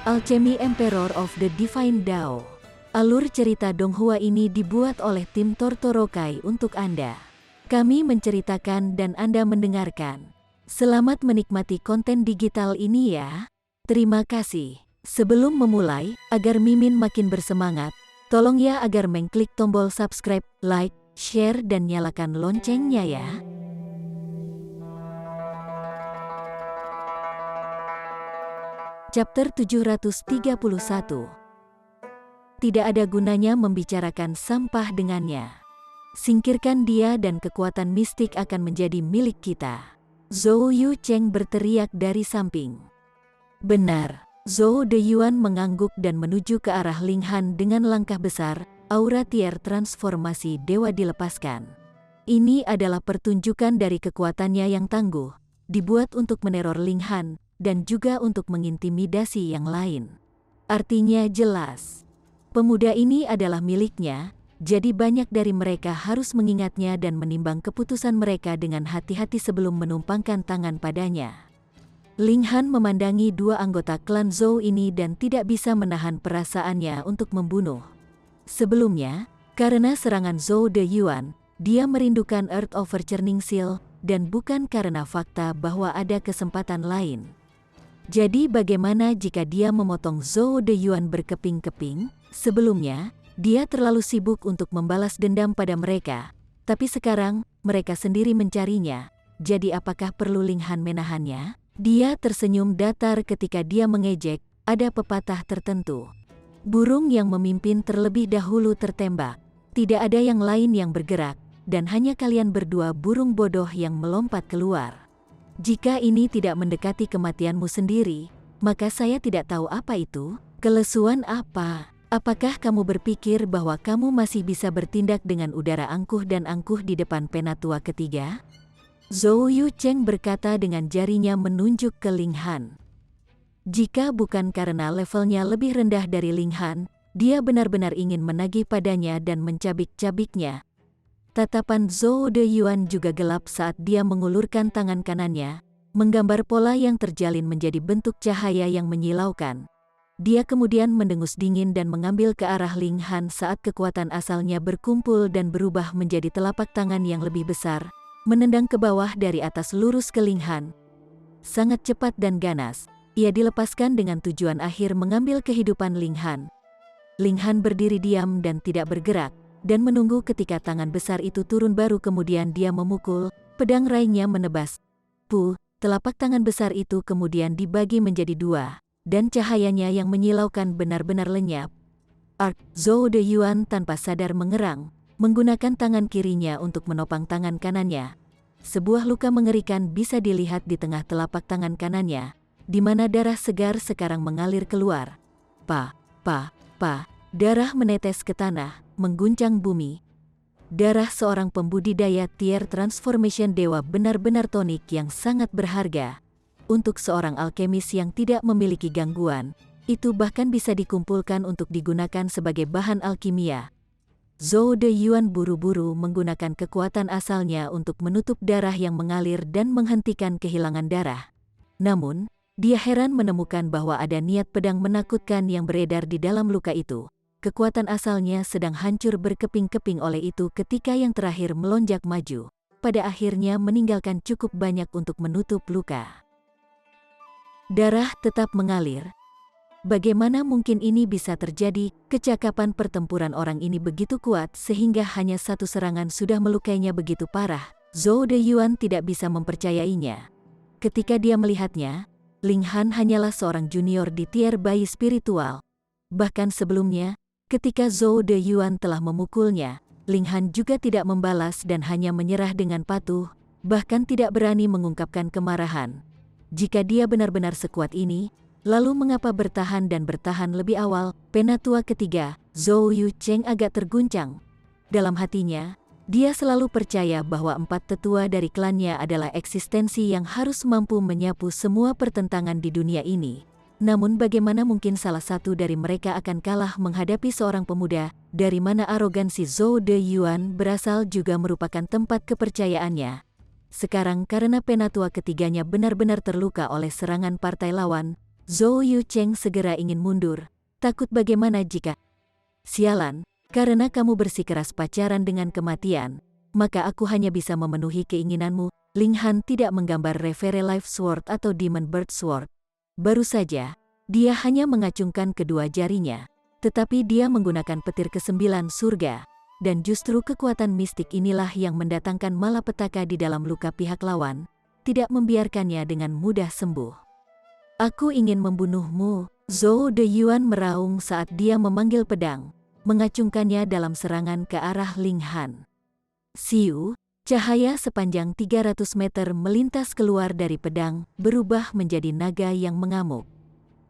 Alchemy Emperor of the Divine Dao. Alur cerita Donghua ini dibuat oleh tim Tortorokai untuk Anda. Kami menceritakan dan Anda mendengarkan. Selamat menikmati konten digital ini ya. Terima kasih. Sebelum memulai, agar Mimin makin bersemangat, tolong ya agar mengklik tombol subscribe, like, share dan nyalakan loncengnya ya. Chapter 731. Tidak ada gunanya membicarakan sampah dengannya. Singkirkan dia dan kekuatan mistik akan menjadi milik kita. Zhou Yu Cheng berteriak dari samping. Benar, Zhou Deyuan mengangguk dan menuju ke arah Ling Han dengan langkah besar, aura tier transformasi dewa dilepaskan. Ini adalah pertunjukan dari kekuatannya yang tangguh, dibuat untuk meneror Ling Han, dan juga untuk mengintimidasi yang lain. Artinya jelas, pemuda ini adalah miliknya, jadi banyak dari mereka harus mengingatnya dan menimbang keputusan mereka dengan hati-hati sebelum menumpangkan tangan padanya. Ling Han memandangi dua anggota klan Zhou ini dan tidak bisa menahan perasaannya untuk membunuh. Sebelumnya, karena serangan Zhou Deyuan, dia merindukan Earth Overturning Seal, dan bukan karena fakta bahwa ada kesempatan lain. Jadi bagaimana jika dia memotong Zhou Deyuan berkeping-keping? Sebelumnya, dia terlalu sibuk untuk membalas dendam pada mereka, tapi sekarang, mereka sendiri mencarinya, jadi apakah perlu Ling Han menahannya? Dia tersenyum datar ketika dia mengejek, ada pepatah tertentu. Burung yang memimpin terlebih dahulu tertembak, tidak ada yang lain yang bergerak, dan hanya kalian berdua burung bodoh yang melompat keluar. Jika ini tidak mendekati kematianmu sendiri, maka saya tidak tahu apa itu. Kelesuan apa? Apakah kamu berpikir bahwa kamu masih bisa bertindak dengan udara angkuh dan angkuh di depan penatua ketiga? Zhou Yu Cheng berkata dengan jarinya menunjuk ke Ling Han. Jika bukan karena levelnya lebih rendah dari Ling Han, dia benar-benar ingin menagih padanya dan mencabik-cabiknya. Tatapan Zhou Deyuan juga gelap saat dia mengulurkan tangan kanannya, menggambar pola yang terjalin menjadi bentuk cahaya yang menyilaukan. Dia kemudian mendengus dingin dan mengambil ke arah Ling Han saat kekuatan asalnya berkumpul dan berubah menjadi telapak tangan yang lebih besar, menendang ke bawah dari atas lurus ke Ling Han. Sangat cepat dan ganas, ia dilepaskan dengan tujuan akhir mengambil kehidupan Ling Han. Ling Han berdiri diam dan tidak bergerak, dan menunggu ketika tangan besar itu turun baru kemudian dia memukul, pedang raingnya menebas. Telapak tangan besar itu kemudian dibagi menjadi dua, dan cahayanya yang menyilaukan benar-benar lenyap. Zhou Deyuan tanpa sadar mengerang, menggunakan tangan kirinya untuk menopang tangan kanannya. Sebuah luka mengerikan bisa dilihat di tengah telapak tangan kanannya, di mana darah segar sekarang mengalir keluar. Darah menetes ke tanah, mengguncang bumi. Darah seorang pembudidaya tier transformation dewa benar-benar tonik yang sangat berharga. Untuk seorang alkemis yang tidak memiliki gangguan, itu bahkan bisa dikumpulkan untuk digunakan sebagai bahan alkimia. Zhou Deyuan buru-buru menggunakan kekuatan asalnya untuk menutup darah yang mengalir dan menghentikan kehilangan darah. Namun, dia heran menemukan bahwa ada niat pedang menakutkan yang beredar di dalam luka itu. Kekuatan asalnya sedang hancur berkeping-keping oleh itu ketika yang terakhir melonjak maju, pada akhirnya meninggalkan cukup banyak untuk menutup luka. Darah tetap mengalir. Bagaimana mungkin ini bisa terjadi? Kecakapan pertempuran orang ini begitu kuat sehingga hanya satu serangan sudah melukainya begitu parah. Zhou Deyuan tidak bisa mempercayainya. Ketika dia melihatnya, Ling Han hanyalah seorang junior di tier bayi spiritual. Bahkan sebelumnya, ketika Zhou Deyuan telah memukulnya, Ling Han juga tidak membalas dan hanya menyerah dengan patuh, bahkan tidak berani mengungkapkan kemarahan. Jika dia benar-benar sekuat ini, lalu mengapa bertahan dan bertahan lebih awal? Penatua ketiga, Zhou Yu Cheng agak terguncang. Dalam hatinya, dia selalu percaya bahwa empat tetua dari klannya adalah eksistensi yang harus mampu menyapu semua pertentangan di dunia ini. Namun bagaimana mungkin salah satu dari mereka akan kalah menghadapi seorang pemuda, dari mana arogansi Zhou Deyuan berasal juga merupakan tempat kepercayaannya. Sekarang karena penatua ketiganya benar-benar terluka oleh serangan partai lawan, Zhou Yucheng segera ingin mundur. Takut bagaimana jika... Sialan, karena kamu bersikeras pacaran dengan kematian, maka aku hanya bisa memenuhi keinginanmu. Ling Han tidak menggambar Reverie Life Sword atau Demon Bird Sword. Baru saja, dia hanya mengacungkan kedua jarinya, tetapi dia menggunakan petir ke-9 surga, dan justru kekuatan mistik inilah yang mendatangkan malapetaka di dalam luka pihak lawan, tidak membiarkannya dengan mudah sembuh. Aku ingin membunuhmu, Zhou Deyuan meraung saat dia memanggil pedang, mengacungkannya dalam serangan ke arah Ling Han. Siu, cahaya sepanjang 300 meter melintas keluar dari pedang, berubah menjadi naga yang mengamuk.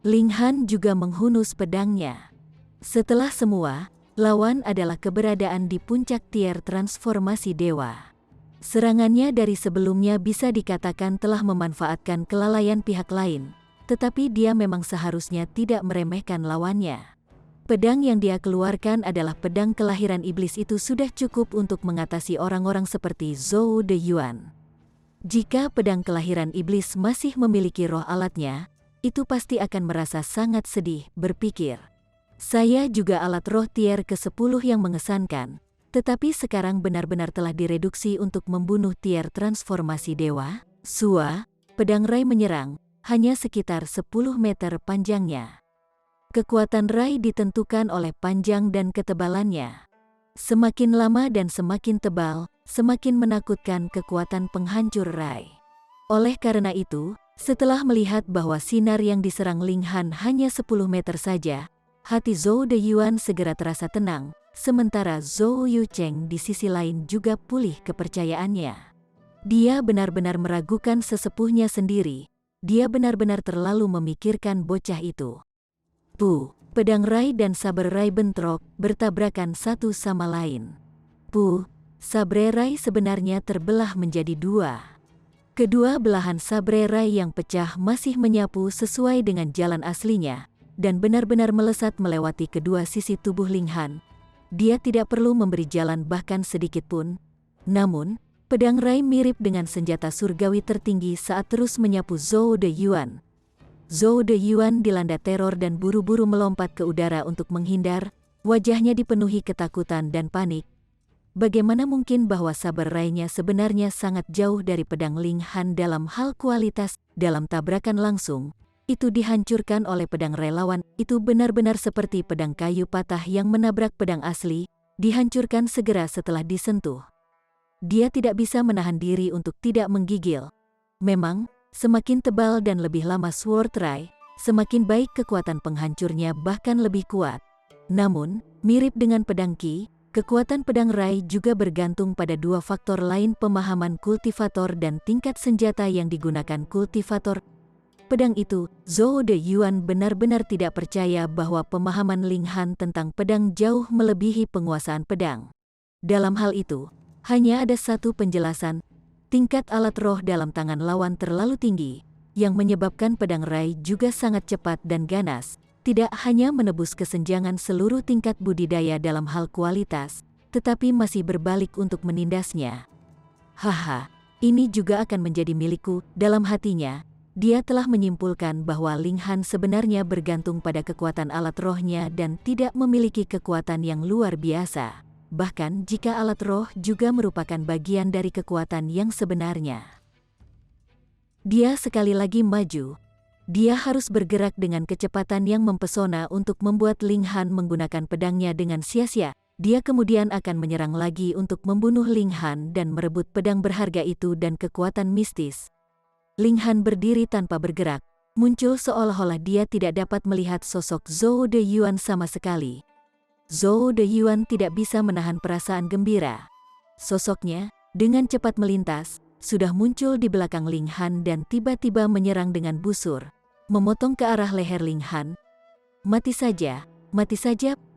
Ling Han juga menghunus pedangnya. Setelah semua, lawan adalah keberadaan di puncak tier transformasi dewa. Serangannya dari sebelumnya bisa dikatakan telah memanfaatkan kelalaian pihak lain, tetapi dia memang seharusnya tidak meremehkan lawannya. Pedang yang dia keluarkan adalah pedang kelahiran iblis, itu sudah cukup untuk mengatasi orang-orang seperti Zhou Deyuan. Jika pedang kelahiran iblis masih memiliki roh alatnya, itu pasti akan merasa sangat sedih, berpikir. Saya juga alat roh tier ke-10 yang mengesankan, tetapi sekarang benar-benar telah direduksi untuk membunuh tier transformasi dewa. Sua, pedang Rai menyerang, hanya sekitar 10 meter panjangnya. Kekuatan Rai ditentukan oleh panjang dan ketebalannya. Semakin lama dan semakin tebal, semakin menakutkan kekuatan penghancur Rai. Oleh karena itu, setelah melihat bahwa sinar yang diserang Ling Han hanya 10 meter saja, hati Zhou Deyuan segera terasa tenang, sementara Zhou Yucheng di sisi lain juga pulih kepercayaannya. Dia benar-benar meragukan sesepuhnya sendiri, dia benar-benar terlalu memikirkan bocah itu. Pedang Rai dan saber Rai bentrok, bertabrakan satu sama lain. Sabre Rai sebenarnya terbelah menjadi dua. Kedua belahan sabre Rai yang pecah masih menyapu sesuai dengan jalan aslinya, dan benar-benar melesat melewati kedua sisi tubuh Ling Han. Dia tidak perlu memberi jalan bahkan sedikit pun. Namun, pedang Rai mirip dengan senjata surgawi tertinggi saat terus menyapu Zhou Deyuan. Zhou Deyuan dilanda teror dan buru-buru melompat ke udara untuk menghindar, wajahnya dipenuhi ketakutan dan panik. Bagaimana mungkin bahwa saber Rai-nya sebenarnya sangat jauh dari pedang Ling Han dalam hal kualitas? Dalam tabrakan langsung, itu dihancurkan oleh pedang Rai lawan, itu benar-benar seperti pedang kayu patah yang menabrak pedang asli, dihancurkan segera setelah disentuh. Dia tidak bisa menahan diri untuk tidak menggigil. Memang, semakin tebal dan lebih lama Sword Rai, semakin baik kekuatan penghancurnya, bahkan lebih kuat. Namun, mirip dengan pedang Qi, kekuatan pedang Rai juga bergantung pada dua faktor lain: pemahaman kultivator dan tingkat senjata yang digunakan kultivator. Pedang itu, Zhou Deyuan benar-benar tidak percaya bahwa pemahaman Ling Han tentang pedang jauh melebihi penguasaan pedang. Dalam hal itu, hanya ada satu penjelasan: tingkat alat roh dalam tangan lawan terlalu tinggi, yang menyebabkan pedang Rai juga sangat cepat dan ganas, tidak hanya menebus kesenjangan seluruh tingkat budidaya dalam hal kualitas, tetapi masih berbalik untuk menindasnya. Haha, ini juga akan menjadi milikku. Dalam hatinya, dia telah menyimpulkan bahwa Ling Han sebenarnya bergantung pada kekuatan alat rohnya dan tidak memiliki kekuatan yang luar biasa. Bahkan jika alat roh juga merupakan bagian dari kekuatan yang sebenarnya. Dia sekali lagi maju. Dia harus bergerak dengan kecepatan yang mempesona untuk membuat Ling Han menggunakan pedangnya dengan sia-sia. Dia kemudian akan menyerang lagi untuk membunuh Ling Han dan merebut pedang berharga itu dan kekuatan mistis. Ling Han berdiri tanpa bergerak, muncul seolah-olah dia tidak dapat melihat sosok Zhou Deyuan sama sekali. Zhou Deyuan tidak bisa menahan perasaan gembira. Sosoknya, dengan cepat melintas, sudah muncul di belakang Ling Han dan tiba-tiba menyerang dengan busur, memotong ke arah leher Ling Han. Mati saja,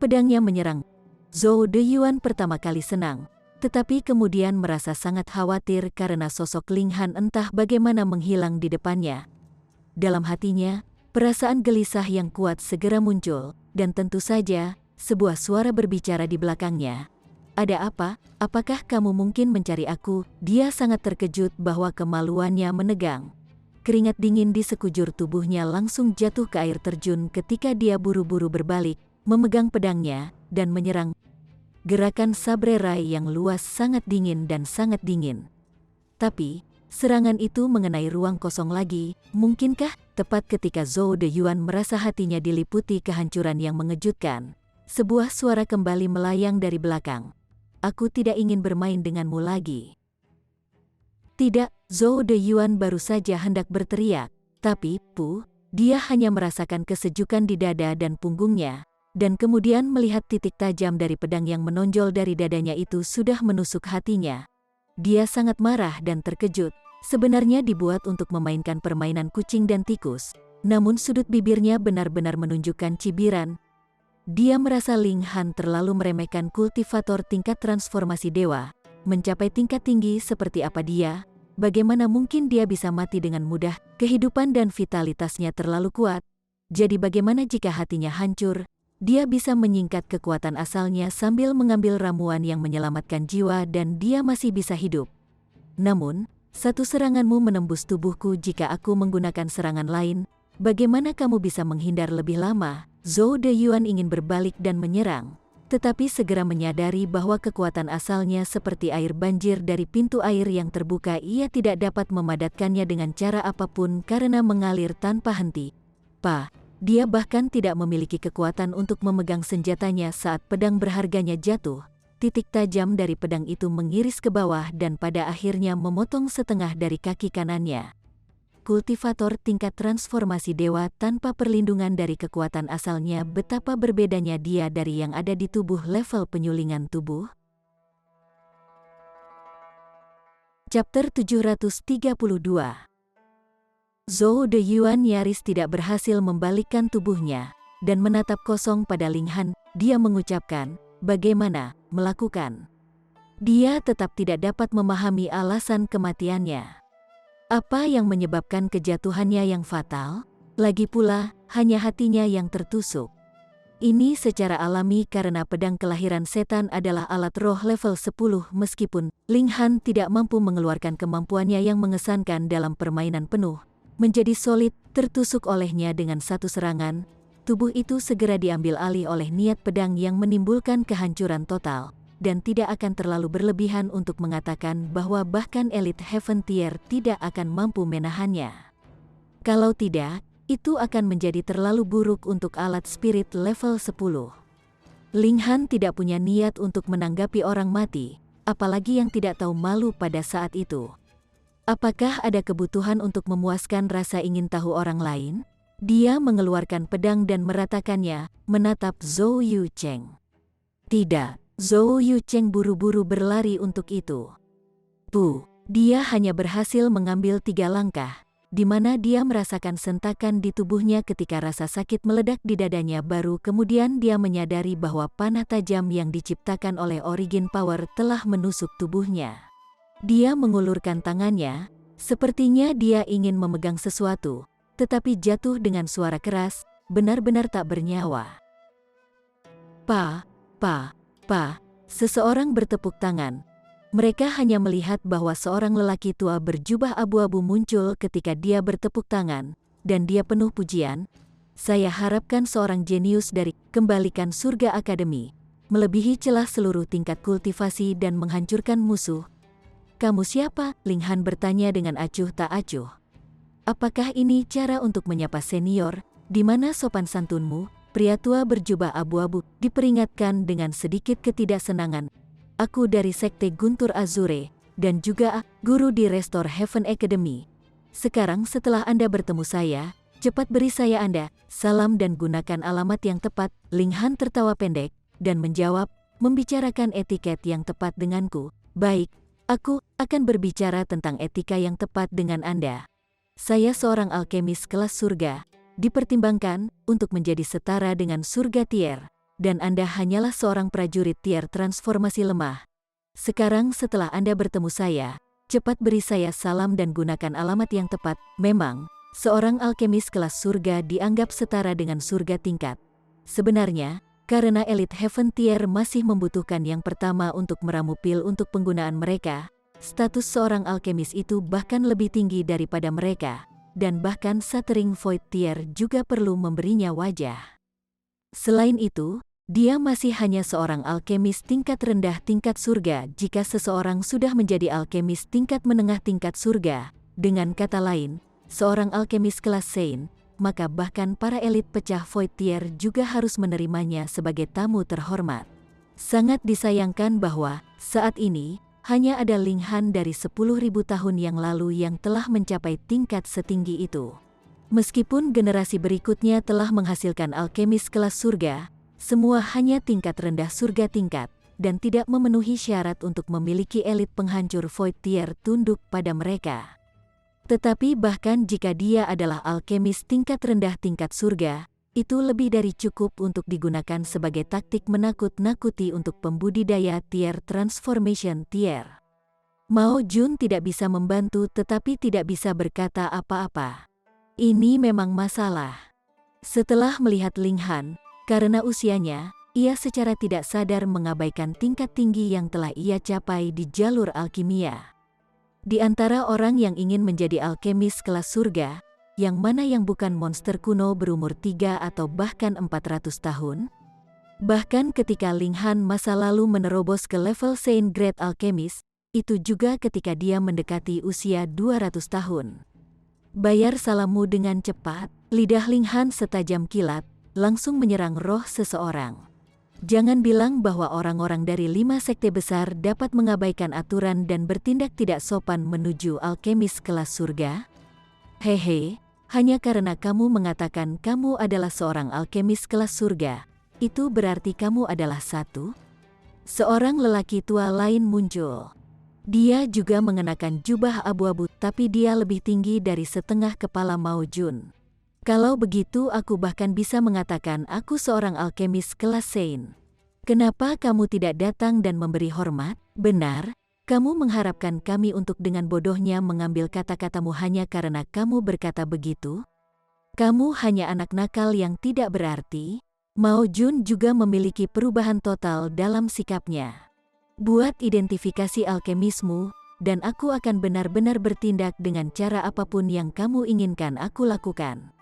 pedangnya menyerang. Zhou Deyuan pertama kali senang, tetapi kemudian merasa sangat khawatir karena sosok Ling Han entah bagaimana menghilang di depannya. Dalam hatinya, perasaan gelisah yang kuat segera muncul, dan tentu saja, sebuah suara berbicara di belakangnya. Ada apa? Apakah kamu mungkin mencari aku? Dia sangat terkejut bahwa kemaluannya menegang. keringat dingin di sekujur tubuhnya langsung jatuh ke air terjun ketika dia buru-buru berbalik, memegang pedangnya, dan menyerang. Gerakan Sabre Rai yang luas sangat dingin dan sangat dingin. Tapi, serangan itu mengenai ruang kosong lagi. Mungkinkah tepat ketika Zhou Deyuan merasa hatinya diliputi kehancuran yang mengejutkan, sebuah suara kembali melayang dari belakang. Aku tidak ingin bermain denganmu lagi. Tidak, Zhou Deyuan baru saja hendak berteriak, tapi, dia hanya merasakan kesejukan di dada dan punggungnya, dan kemudian melihat titik tajam dari pedang yang menonjol dari dadanya itu sudah menusuk hatinya. Dia sangat marah dan terkejut. Sebenarnya dibuat untuk memainkan permainan kucing dan tikus, namun sudut bibirnya benar-benar menunjukkan cibiran. Dia merasa Ling Han terlalu meremehkan kultivator tingkat transformasi dewa. Mencapai tingkat tinggi seperti apa dia, bagaimana mungkin dia bisa mati dengan mudah? Kehidupan dan vitalitasnya terlalu kuat. Jadi bagaimana jika hatinya hancur? Dia bisa menyingkat kekuatan asalnya sambil mengambil ramuan yang menyelamatkan jiwa dan dia masih bisa hidup. Namun, satu seranganmu menembus tubuhku jika aku menggunakan serangan lain. Bagaimana kamu bisa menghindar lebih lama? Zhou Deyuan ingin berbalik dan menyerang, tetapi segera menyadari bahwa kekuatan asalnya seperti air banjir dari pintu air yang terbuka. Ia tidak dapat memadatkannya dengan cara apapun karena mengalir tanpa henti. Dia bahkan tidak memiliki kekuatan untuk memegang senjatanya saat pedang berharganya jatuh. Titik tajam dari pedang itu mengiris ke bawah dan pada akhirnya memotong setengah dari kaki kanannya. Kultivator tingkat transformasi dewa tanpa perlindungan dari kekuatan asalnya, betapa berbedanya dia dari yang ada di tubuh level penyulingan tubuh. Chapter 732. Zhou Deyuan nyaris tidak berhasil membalikkan tubuhnya dan menatap kosong pada Ling Han. Dia mengucapkan, "Bagaimana melakukan?" Dia tetap tidak dapat memahami alasan kematiannya. Apa yang menyebabkan kejatuhannya yang fatal? Lagi pula, hanya hatinya yang tertusuk. Ini secara alami karena pedang kelahiran setan adalah alat roh level 10 meskipun Ling Han tidak mampu mengeluarkan kemampuannya yang mengesankan dalam permainan penuh. Menjadi solid, tertusuk olehnya dengan satu serangan, tubuh itu segera diambil alih oleh niat pedang yang menimbulkan kehancuran total. Dan tidak akan terlalu berlebihan untuk mengatakan bahwa bahkan elit Heaven Tier tidak akan mampu menahannya. Kalau tidak, itu akan menjadi terlalu buruk untuk alat spirit level 10. Ling Han tidak punya niat untuk menanggapi orang mati, apalagi yang tidak tahu malu pada saat itu. Apakah ada kebutuhan untuk memuaskan rasa ingin tahu orang lain? Dia mengeluarkan pedang dan meratakannya, menatap Zhou Yucheng. Tidak. Zhou Yucheng buru-buru berlari untuk itu. Dia hanya berhasil mengambil 3 langkah, di mana dia merasakan sentakan di tubuhnya ketika rasa sakit meledak di dadanya. Baru kemudian dia menyadari bahwa panah tajam yang diciptakan oleh Origin Power telah menusuk tubuhnya. Dia mengulurkan tangannya, sepertinya dia ingin memegang sesuatu, tetapi jatuh dengan suara keras, benar-benar tak bernyawa. Seseorang bertepuk tangan. Mereka hanya melihat bahwa seorang lelaki tua berjubah abu-abu muncul ketika dia bertepuk tangan, dan dia penuh pujian. Saya harapkan seorang jenius dari Kembalikan Surga Akademi, melebihi celah seluruh tingkat kultivasi dan menghancurkan musuh. Kamu siapa? Ling Han bertanya dengan acuh tak acuh. Apakah ini cara untuk menyapa senior? Di mana sopan santunmu? Pria tua berjubah abu-abu diperingatkan dengan sedikit ketidaksenangan. Aku dari Sekte Guntur Azure, dan juga guru di Restore Heaven Academy. Sekarang setelah Anda bertemu saya, cepat beri saya Anda salam dan gunakan alamat yang tepat. Ling Han tertawa pendek, dan menjawab, membicarakan etiket yang tepat denganku. Baik, aku akan berbicara tentang etika yang tepat dengan Anda. Saya seorang alkemis kelas surga. Dipertimbangkan untuk menjadi setara dengan surga tier, dan Anda hanyalah seorang prajurit tier transformasi lemah. Sekarang setelah Anda bertemu saya, cepat beri saya salam dan gunakan alamat yang tepat. Memang, seorang alkemis kelas surga dianggap setara dengan surga tingkat. Sebenarnya, karena elit Heaven Tier masih membutuhkan yang pertama untuk meramu pil untuk penggunaan mereka, status seorang alkemis itu bahkan lebih tinggi daripada mereka. dan bahkan Shattering Void Tear juga perlu memberinya wajah. Selain itu, dia masih hanya seorang alkemis tingkat rendah tingkat surga jika seseorang sudah menjadi alkemis tingkat menengah tingkat surga. Dengan kata lain, seorang alkemis kelas Saint, maka bahkan para elit pecah Void Tear juga harus menerimanya sebagai tamu terhormat. Sangat disayangkan bahwa, saat ini, hanya ada Ling Han dari 10.000 tahun yang lalu yang telah mencapai tingkat setinggi itu. Meskipun generasi berikutnya telah menghasilkan alkemis kelas surga, semua hanya tingkat rendah surga tingkat, dan tidak memenuhi syarat untuk memiliki elit penghancur Void Tear tunduk pada mereka. Tetapi bahkan jika dia adalah alkemis tingkat rendah tingkat surga, itu lebih dari cukup untuk digunakan sebagai taktik menakut-nakuti untuk pembudidaya Tear Transformation Tear. Mao Jun tidak bisa membantu tetapi tidak bisa berkata apa-apa. Ini memang masalah. Setelah melihat Ling Han, karena usianya, ia secara tidak sadar mengabaikan tingkat tinggi yang telah ia capai di jalur alkimia. Di antara orang yang ingin menjadi alkemis kelas surga, yang mana yang bukan monster kuno berumur 3 atau bahkan 400 tahun? Bahkan ketika Ling Han masa lalu menerobos ke level Saint Grade Alchemist, itu juga ketika dia mendekati usia 200 tahun. Bayar salammu dengan cepat, lidah Ling Han setajam kilat, langsung menyerang roh seseorang. Jangan bilang bahwa orang-orang dari 5 sekte besar dapat mengabaikan aturan dan bertindak tidak sopan menuju alkemis kelas surga. Hehe, hanya karena kamu mengatakan kamu adalah seorang alkemis kelas surga, itu berarti kamu adalah satu? Seorang lelaki tua lain muncul. Dia juga mengenakan jubah abu-abu tapi dia lebih tinggi dari setengah kepala Mao Jun. Kalau begitu aku bahkan bisa mengatakan aku seorang alkemis kelas Saint. Kenapa kamu tidak datang dan memberi hormat? Benar, kamu mengharapkan kami untuk dengan bodohnya mengambil kata-katamu hanya karena kamu berkata begitu? Kamu hanya anak nakal yang tidak berarti. Mao Jun juga memiliki perubahan total dalam sikapnya. Buat identifikasi alkemismu, dan aku akan benar-benar bertindak dengan cara apapun yang kamu inginkan aku lakukan.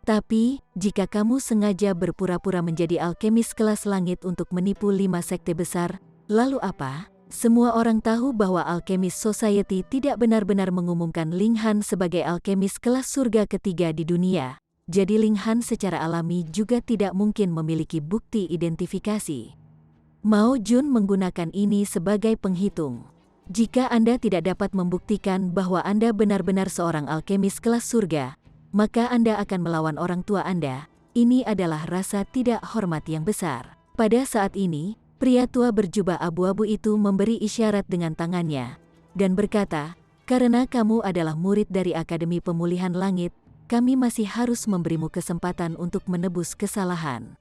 Tapi, jika kamu sengaja berpura-pura menjadi alkemis kelas langit untuk menipu 5 sekte besar, lalu apa? Semua orang tahu bahwa Alchemist Society tidak benar-benar mengumumkan Ling Han sebagai alkemis kelas surga ketiga di dunia. Jadi Ling Han secara alami juga tidak mungkin memiliki bukti identifikasi. Mao Jun menggunakan ini sebagai penghitung. Jika Anda tidak dapat membuktikan bahwa Anda benar-benar seorang alkemis kelas surga, maka Anda akan melawan orang tua Anda. Ini adalah rasa tidak hormat yang besar. Pada saat ini, pria tua berjubah abu-abu itu memberi isyarat dengan tangannya, dan berkata, karena kamu adalah murid dari Akademi Pemulihan Langit, kami masih harus memberimu kesempatan untuk menebus kesalahan.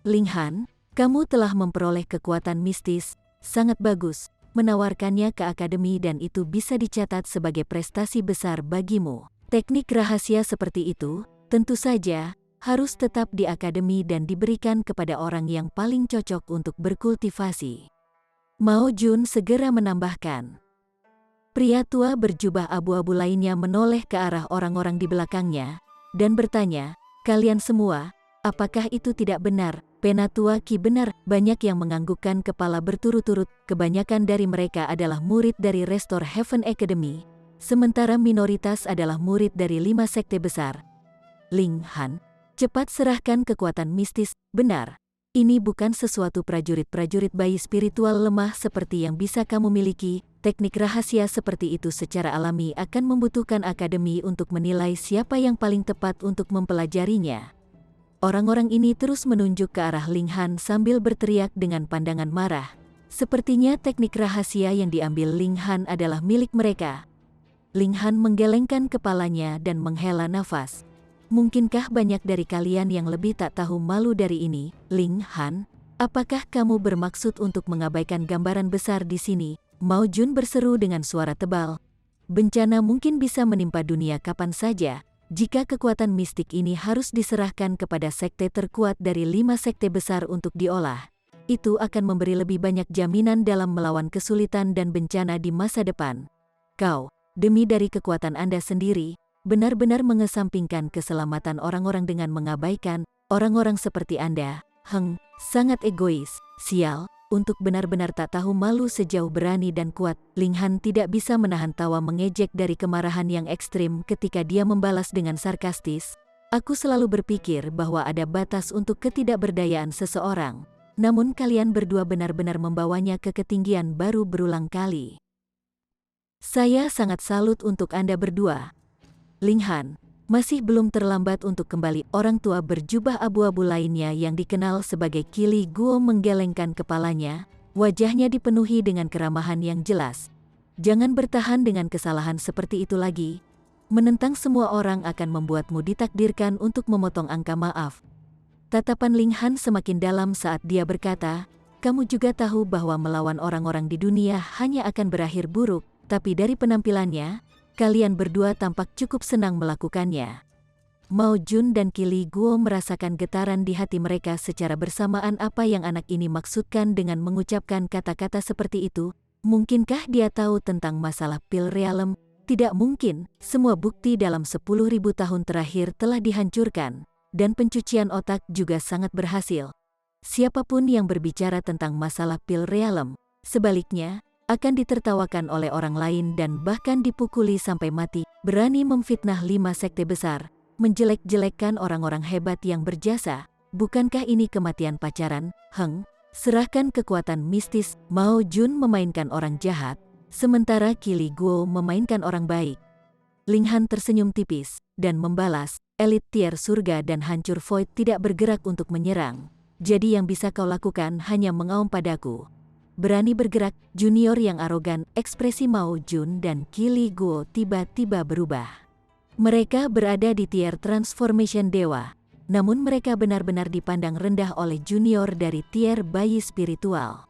Ling Han, kamu telah memperoleh kekuatan mistis, sangat bagus, menawarkannya ke Akademi dan itu bisa dicatat sebagai prestasi besar bagimu. Teknik rahasia seperti itu, tentu saja, harus tetap di akademi dan diberikan kepada orang yang paling cocok untuk berkultivasi. Mao Jun segera menambahkan. Pria tua berjubah abu-abu lainnya menoleh ke arah orang-orang di belakangnya, dan bertanya, kalian semua, apakah itu tidak benar? Penatua Ki benar, banyak yang menganggukkan kepala berturut-turut, kebanyakan dari mereka adalah murid dari Restore Heaven Academy. Sementara minoritas adalah murid dari 5 sekte besar. Ling Han, cepat serahkan kekuatan mistis, benar. Ini bukan sesuatu prajurit-prajurit bayi spiritual lemah seperti yang bisa kamu miliki. Teknik rahasia seperti itu secara alami akan membutuhkan akademi untuk menilai siapa yang paling tepat untuk mempelajarinya. Orang-orang ini terus menunjuk ke arah Ling Han sambil berteriak dengan pandangan marah. Sepertinya teknik rahasia yang diambil Ling Han adalah milik mereka. Ling Han menggelengkan kepalanya dan menghela nafas. Mungkinkah banyak dari kalian yang lebih tak tahu malu dari ini? Ling Han, apakah kamu bermaksud untuk mengabaikan gambaran besar di sini? Mao Jun berseru dengan suara tebal. Bencana mungkin bisa menimpa dunia kapan saja. Jika kekuatan mistik ini harus diserahkan kepada sekte terkuat dari 5 sekte besar untuk diolah, itu akan memberi lebih banyak jaminan dalam melawan kesulitan dan bencana di masa depan. Kau, demi dari kekuatan Anda sendiri, benar-benar mengesampingkan keselamatan orang-orang dengan mengabaikan orang-orang seperti Anda. Sangat egois, sial, untuk benar-benar tak tahu malu sejauh berani dan kuat. Ling Han tidak bisa menahan tawa mengejek dari kemarahan yang ekstrim ketika dia membalas dengan sarkastis. Aku selalu berpikir bahwa ada batas untuk ketidakberdayaan seseorang, namun kalian berdua benar-benar membawanya ke ketinggian baru berulang kali. Saya sangat salut untuk Anda berdua. Ling Han, masih belum terlambat untuk kembali. Orang tua berjubah abu-abu lainnya yang dikenal sebagai Kili Guo menggelengkan kepalanya, wajahnya dipenuhi dengan keramahan yang jelas. Jangan bertahan dengan kesalahan seperti itu lagi. Menentang semua orang akan membuatmu ditakdirkan untuk memotong angka maaf. Tatapan Ling Han semakin dalam saat dia berkata, kamu juga tahu bahwa melawan orang-orang di dunia hanya akan berakhir buruk, tapi dari penampilannya, kalian berdua tampak cukup senang melakukannya. Mao Jun dan Kili Guo merasakan getaran di hati mereka secara bersamaan. Apa yang anak ini maksudkan dengan mengucapkan kata-kata seperti itu? Mungkinkah dia tahu tentang masalah pil realem? Tidak mungkin, semua bukti dalam 10.000 tahun terakhir telah dihancurkan, dan pencucian otak juga sangat berhasil. Siapapun yang berbicara tentang masalah pil realem, sebaliknya, akan ditertawakan oleh orang lain dan bahkan dipukuli sampai mati. Berani memfitnah 5 sekte besar, menjelek-jelekkan orang-orang hebat yang berjasa. Bukankah ini kematian pacaran? Serahkan kekuatan mistis. Mao Jun memainkan orang jahat, sementara Kili Guo memainkan orang baik. Ling Han tersenyum tipis, dan membalas, elit tier surga dan hancur void tidak bergerak untuk menyerang. Jadi yang bisa kau lakukan hanya mengaum padaku. Berani bergerak, junior yang arogan. Ekspresi Mao Jun dan Kili Guo tiba-tiba berubah. Mereka berada di tier transformation dewa, namun mereka benar-benar dipandang rendah oleh junior dari tier bayi spiritual.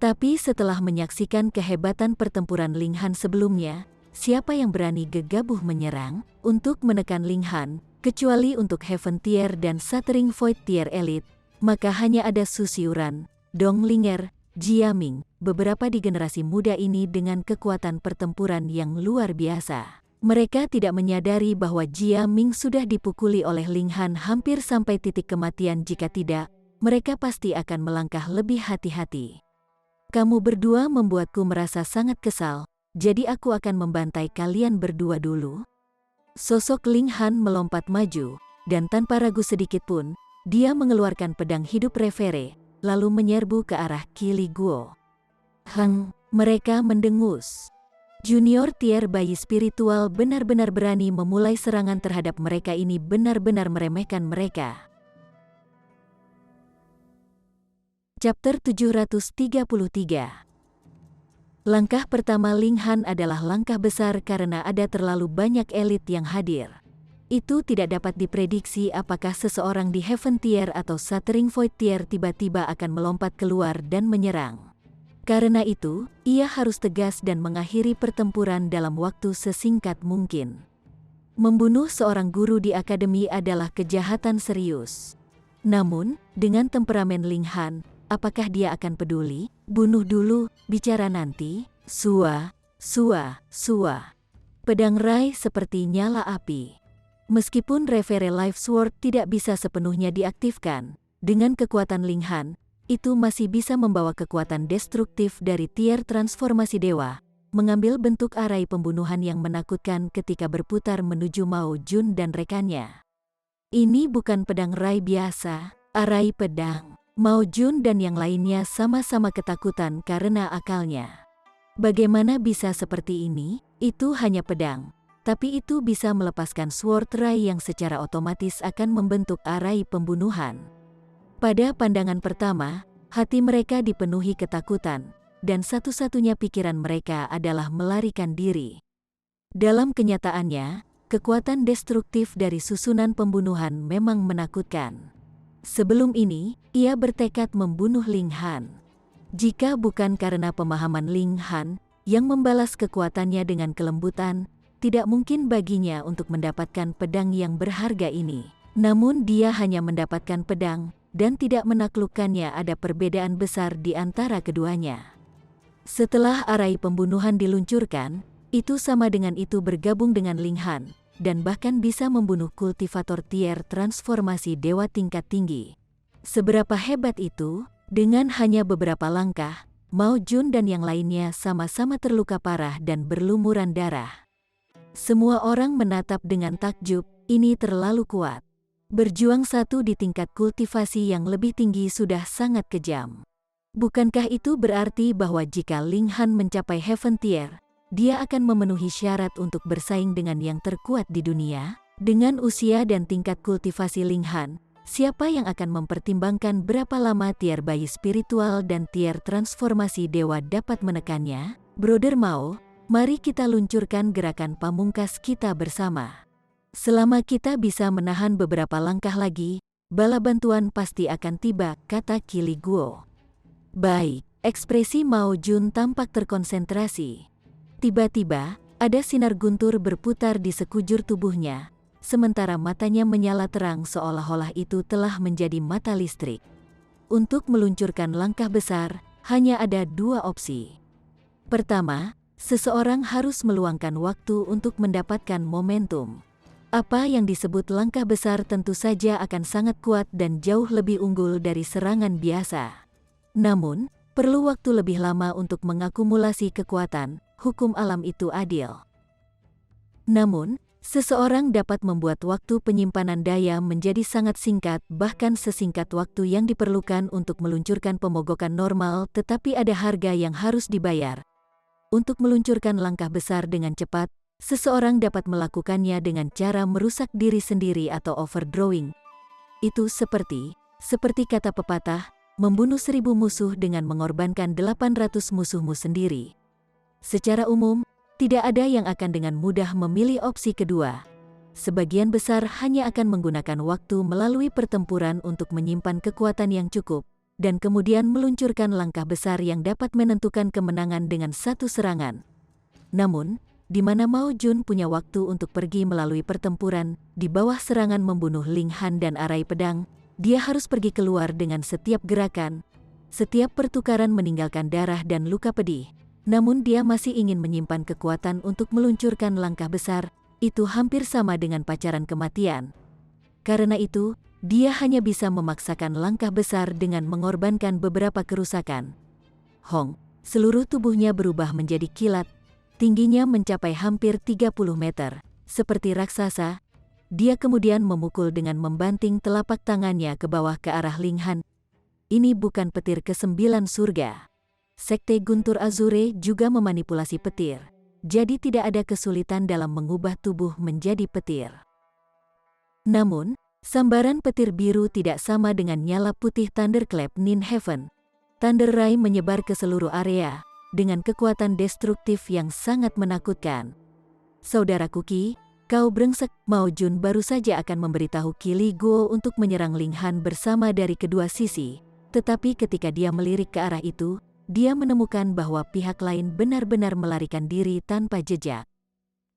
Tapi setelah menyaksikan kehebatan pertempuran Ling Han sebelumnya, siapa yang berani gegabah menyerang untuk menekan Ling Han, kecuali untuk Heaven tier dan Shattering Void tier elite, maka hanya ada Su Xiuran, Dong Linger, Jia Ming, beberapa di generasi muda ini dengan kekuatan pertempuran yang luar biasa. Mereka tidak menyadari bahwa Jia Ming sudah dipukuli oleh Ling Han hampir sampai titik kematian. Jika tidak, mereka pasti akan melangkah lebih hati-hati. Kamu berdua membuatku merasa sangat kesal, jadi aku akan membantai kalian berdua dulu. Sosok Ling Han melompat maju, dan tanpa ragu sedikit pun, dia mengeluarkan pedang hidup Revere, lalu menyerbu ke arah Kili Guo. Mereka mendengus. Junior tier bayi spiritual benar-benar berani memulai serangan terhadap mereka. Ini benar-benar meremehkan mereka. Chapter 733. Langkah pertama Ling Han adalah langkah besar karena ada terlalu banyak elit yang hadir. Itu tidak dapat diprediksi apakah seseorang di Heaven tier atau Shattering Void tier tiba-tiba akan melompat keluar dan menyerang. Karena itu, ia harus tegas dan mengakhiri pertempuran dalam waktu sesingkat mungkin. Membunuh seorang guru di akademi adalah kejahatan serius. Namun, dengan temperamen Ling Han, apakah dia akan peduli? Bunuh dulu, bicara nanti. Sua. Pedang Rai seperti nyala api. Meskipun Revere Life Sword tidak bisa sepenuhnya diaktifkan, dengan kekuatan Ling Han, itu masih bisa membawa kekuatan destruktif dari tier transformasi dewa, mengambil bentuk arai pembunuhan yang menakutkan ketika berputar menuju Mao Jun dan rekannya. Ini bukan pedang Rai biasa, arai pedang. Mao Jun dan yang lainnya sama-sama ketakutan karena akalnya. Bagaimana bisa seperti ini? Itu hanya pedang. Tapi itu bisa melepaskan Sword Rai yang secara otomatis akan membentuk arai pembunuhan. Pada pandangan pertama, hati mereka dipenuhi ketakutan, dan satu-satunya pikiran mereka adalah melarikan diri. Dalam kenyataannya, kekuatan destruktif dari susunan pembunuhan memang menakutkan. Sebelum ini, ia bertekad membunuh Ling Han. Jika bukan karena pemahaman Ling Han, yang membalas kekuatannya dengan kelembutan, tidak mungkin baginya untuk mendapatkan pedang yang berharga ini. Namun dia hanya mendapatkan pedang, dan tidak menaklukkannya. Ada perbedaan besar di antara keduanya. Setelah arai pembunuhan diluncurkan, itu sama dengan itu bergabung dengan Ling Han, dan bahkan bisa membunuh kultivator tier transformasi dewa tingkat tinggi. Seberapa hebat itu? Dengan hanya beberapa langkah, Mao Jun dan yang lainnya sama-sama terluka parah dan berlumuran darah. Semua orang menatap dengan takjub, ini terlalu kuat. Berjuang satu di tingkat kultivasi yang lebih tinggi sudah sangat kejam. Bukankah itu berarti bahwa jika Ling Han mencapai Heaven Tier, dia akan memenuhi syarat untuk bersaing dengan yang terkuat di dunia? Dengan usia dan tingkat kultivasi Ling Han, siapa yang akan mempertimbangkan berapa lama tier bayi spiritual dan tier transformasi dewa dapat menekannya? Brother Mao, mari kita luncurkan gerakan pamungkas kita bersama. Selama kita bisa menahan beberapa langkah lagi, bala bantuan pasti akan tiba, kata Qi Li Guo. Baik, ekspresi Mao Jun tampak terkonsentrasi. Tiba-tiba, ada sinar guntur berputar di sekujur tubuhnya. Sementara matanya menyala terang seolah-olah itu telah menjadi mata listrik. Untuk meluncurkan langkah besar, hanya ada dua opsi. Pertama, seseorang harus meluangkan waktu untuk mendapatkan momentum. Apa yang disebut langkah besar tentu saja akan sangat kuat dan jauh lebih unggul dari serangan biasa. Namun, perlu waktu lebih lama untuk mengakumulasi kekuatan, hukum alam itu adil. Namun, seseorang dapat membuat waktu penyimpanan daya menjadi sangat singkat, bahkan sesingkat waktu yang diperlukan untuk meluncurkan pemogokan normal, tetapi ada harga yang harus dibayar. Untuk meluncurkan langkah besar dengan cepat, seseorang dapat melakukannya dengan cara merusak diri sendiri atau overdrawing. Itu seperti kata pepatah, membunuh 1000 musuh dengan mengorbankan 800 musuhmu sendiri. Secara umum, tidak ada yang akan dengan mudah memilih opsi kedua. Sebagian besar hanya akan menggunakan waktu melalui pertempuran untuk menyimpan kekuatan yang cukup, dan kemudian meluncurkan langkah besar yang dapat menentukan kemenangan dengan satu serangan. Namun, di mana Mao Jun punya waktu untuk pergi melalui pertempuran, di bawah serangan membunuh Ling Han dan arai pedang, dia harus pergi keluar dengan setiap gerakan, setiap pertukaran meninggalkan darah dan luka pedih. Namun dia masih ingin menyimpan kekuatan untuk meluncurkan langkah besar, itu hampir sama dengan pacaran kematian. Karena itu, dia hanya bisa memaksakan langkah besar dengan mengorbankan beberapa kerusakan. Hong, seluruh tubuhnya berubah menjadi kilat, tingginya mencapai hampir 30 meter, seperti raksasa. Dia kemudian memukul dengan membanting telapak tangannya ke bawah ke arah Ling Han. Ini bukan petir ke-9 surga. Sekte Guntur Azure juga memanipulasi petir, jadi tidak ada kesulitan dalam mengubah tubuh menjadi petir. Namun, sambaran petir biru tidak sama dengan nyala putih Thunderclap Nin Heaven. Thunder Ray menyebar ke seluruh area, dengan kekuatan destruktif yang sangat menakutkan. Saudaraku Qi, kau brengsek. Mao Jun baru saja akan memberitahu Qi Li Guo untuk menyerang Ling Han bersama dari kedua sisi, tetapi ketika dia melirik ke arah itu, dia menemukan bahwa pihak lain benar-benar melarikan diri tanpa jejak.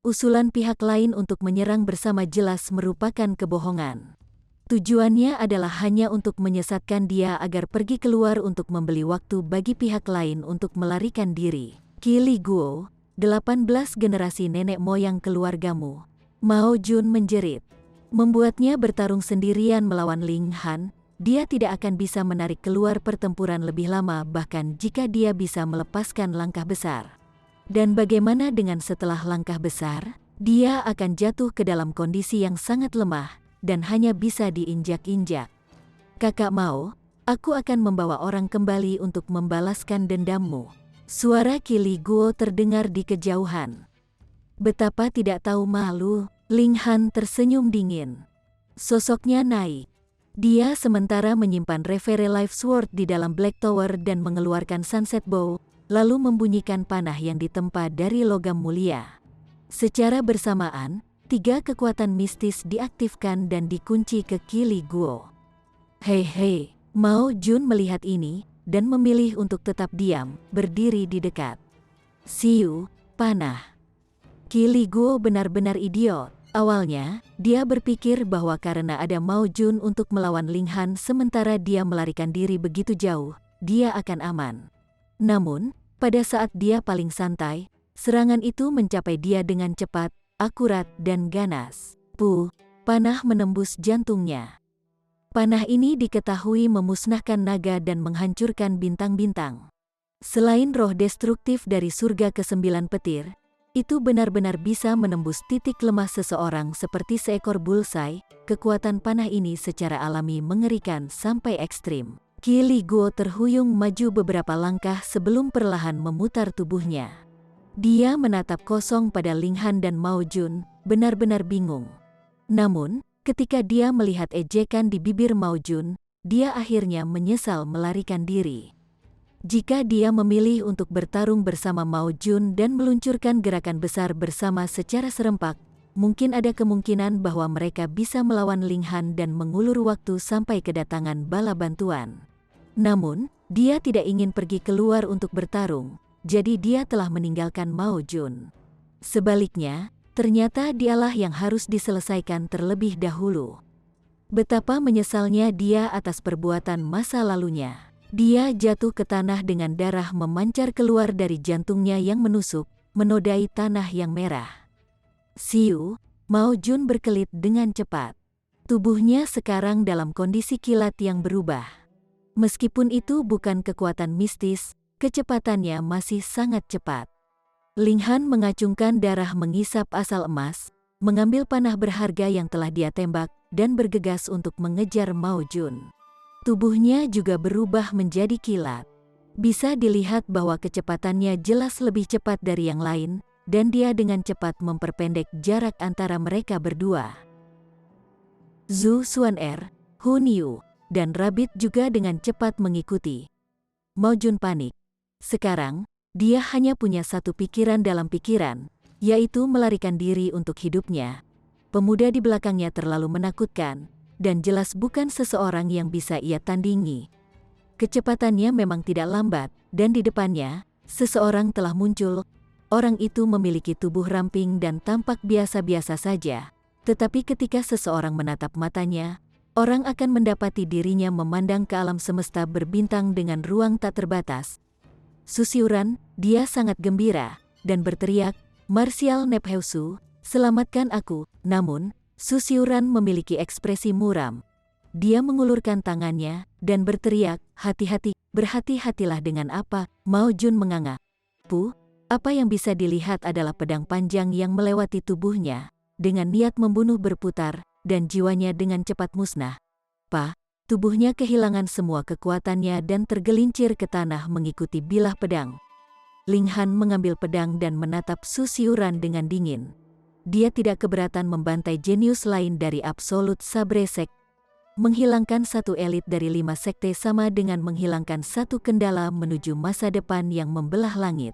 Usulan pihak lain untuk menyerang bersama jelas merupakan kebohongan. Tujuannya adalah hanya untuk menyesatkan dia agar pergi keluar untuk membeli waktu bagi pihak lain untuk melarikan diri. Qi Li Guo, 18 generasi nenek moyang keluargamu. Mao Jun menjerit. Membuatnya bertarung sendirian melawan Ling Han, dia tidak akan bisa menarik keluar pertempuran lebih lama bahkan jika dia bisa melepaskan langkah besar. Dan bagaimana dengan setelah langkah besar? Dia akan jatuh ke dalam kondisi yang sangat lemah dan hanya bisa diinjak-injak. Kakak Mao, aku akan membawa orang kembali untuk membalaskan dendammu. Suara Qi Li Guo terdengar di kejauhan. Betapa tidak tahu malu, Ling Han tersenyum dingin. Sosoknya naik. Dia sementara menyimpan Reverie Life Sword di dalam Black Tower dan mengeluarkan Sunset Bow, lalu membunyikan panah yang ditempa dari logam mulia. Secara bersamaan, 3 kekuatan mistis diaktifkan dan dikunci ke Qi Li Guo. Hei, Mao Jun melihat ini, dan memilih untuk tetap diam, berdiri di dekat. Siu, panah. Qi Li Guo benar-benar idiot. Awalnya, dia berpikir bahwa karena ada Mao Jun untuk melawan Ling Han sementara dia melarikan diri begitu jauh, dia akan aman. Namun, pada saat dia paling santai, serangan itu mencapai dia dengan cepat, akurat dan ganas. Panah menembus jantungnya. Panah ini diketahui memusnahkan naga dan menghancurkan bintang-bintang. Selain roh destruktif dari surga ke-9 petir, itu benar-benar bisa menembus titik lemah seseorang seperti seekor bullseye. Kekuatan panah ini secara alami mengerikan sampai ekstrim. Qi Li Guo terhuyung maju beberapa langkah sebelum perlahan memutar tubuhnya. Dia menatap kosong pada Ling Han dan Mao Jun, benar-benar bingung. Namun, ketika dia melihat ejekan di bibir Mao Jun, dia akhirnya menyesal melarikan diri. Jika dia memilih untuk bertarung bersama Mao Jun dan meluncurkan gerakan besar bersama secara serempak, mungkin ada kemungkinan bahwa mereka bisa melawan Ling Han dan mengulur waktu sampai kedatangan bala bantuan. Namun, dia tidak ingin pergi keluar untuk bertarung, jadi dia telah meninggalkan Mao Jun. Sebaliknya, ternyata dialah yang harus diselesaikan terlebih dahulu. Betapa menyesalnya dia atas perbuatan masa lalunya. Dia jatuh ke tanah dengan darah memancar keluar dari jantungnya yang menusuk, menodai tanah yang merah. Siu, Mao Jun berkelit dengan cepat. Tubuhnya sekarang dalam kondisi kilat yang berubah. Meskipun itu bukan kekuatan mistis, kecepatannya masih sangat cepat. Ling Han mengacungkan darah mengisap asal emas, mengambil panah berharga yang telah dia tembak, dan bergegas untuk mengejar Mao Jun. Tubuhnya juga berubah menjadi kilat. Bisa dilihat bahwa kecepatannya jelas lebih cepat dari yang lain, dan dia dengan cepat memperpendek jarak antara mereka berdua. Zhu Xuan'er, Hun Yu, dan Rabbit juga dengan cepat mengikuti. Mao Jun panik. Sekarang, dia hanya punya satu pikiran dalam pikiran, yaitu melarikan diri untuk hidupnya. Pemuda di belakangnya terlalu menakutkan, dan jelas bukan seseorang yang bisa ia tandingi. Kecepatannya memang tidak lambat, dan di depannya, seseorang telah muncul. Orang itu memiliki tubuh ramping dan tampak biasa-biasa saja. Tetapi ketika seseorang menatap matanya, orang akan mendapati dirinya memandang ke alam semesta berbintang dengan ruang tak terbatas. Susiuran, dia sangat gembira, dan berteriak, "Martial Nephesu, selamatkan aku!" Namun, Susiuran memiliki ekspresi muram. Dia mengulurkan tangannya, dan berteriak, "Hati-hati, berhati-hatilah dengan apa?" Mao Jun menganga. Apa yang bisa dilihat adalah pedang panjang yang melewati tubuhnya, dengan niat membunuh berputar, dan jiwanya dengan cepat musnah. Tubuhnya kehilangan semua kekuatannya dan tergelincir ke tanah mengikuti bilah pedang. Ling Han mengambil pedang dan menatap Susiuran dengan dingin. Dia tidak keberatan membantai jenius lain dari Absolute Sabre Sect. Menghilangkan satu elit dari 5 sekte sama dengan menghilangkan satu kendala menuju masa depan yang membelah langit.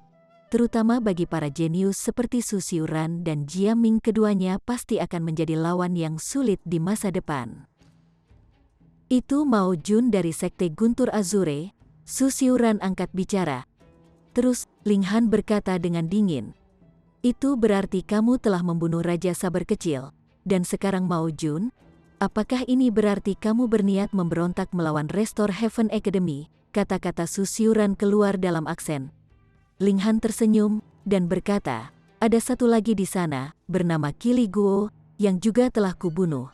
Terutama bagi para jenius seperti Susiuran dan Jia Ming, keduanya pasti akan menjadi lawan yang sulit di masa depan. Itu Mao Jun dari Sekte Guntur Azure. Susiuran angkat bicara. Terus, Ling Han berkata dengan dingin, "Itu berarti kamu telah membunuh Raja Sabar kecil. Dan sekarang Mao Jun, apakah ini berarti kamu berniat memberontak melawan Restore Heaven Academy?" Kata-kata Susiuran keluar dalam aksen. Ling Han tersenyum, dan berkata, "Ada satu lagi di sana, bernama Qi Li Guo, yang juga telah kubunuh.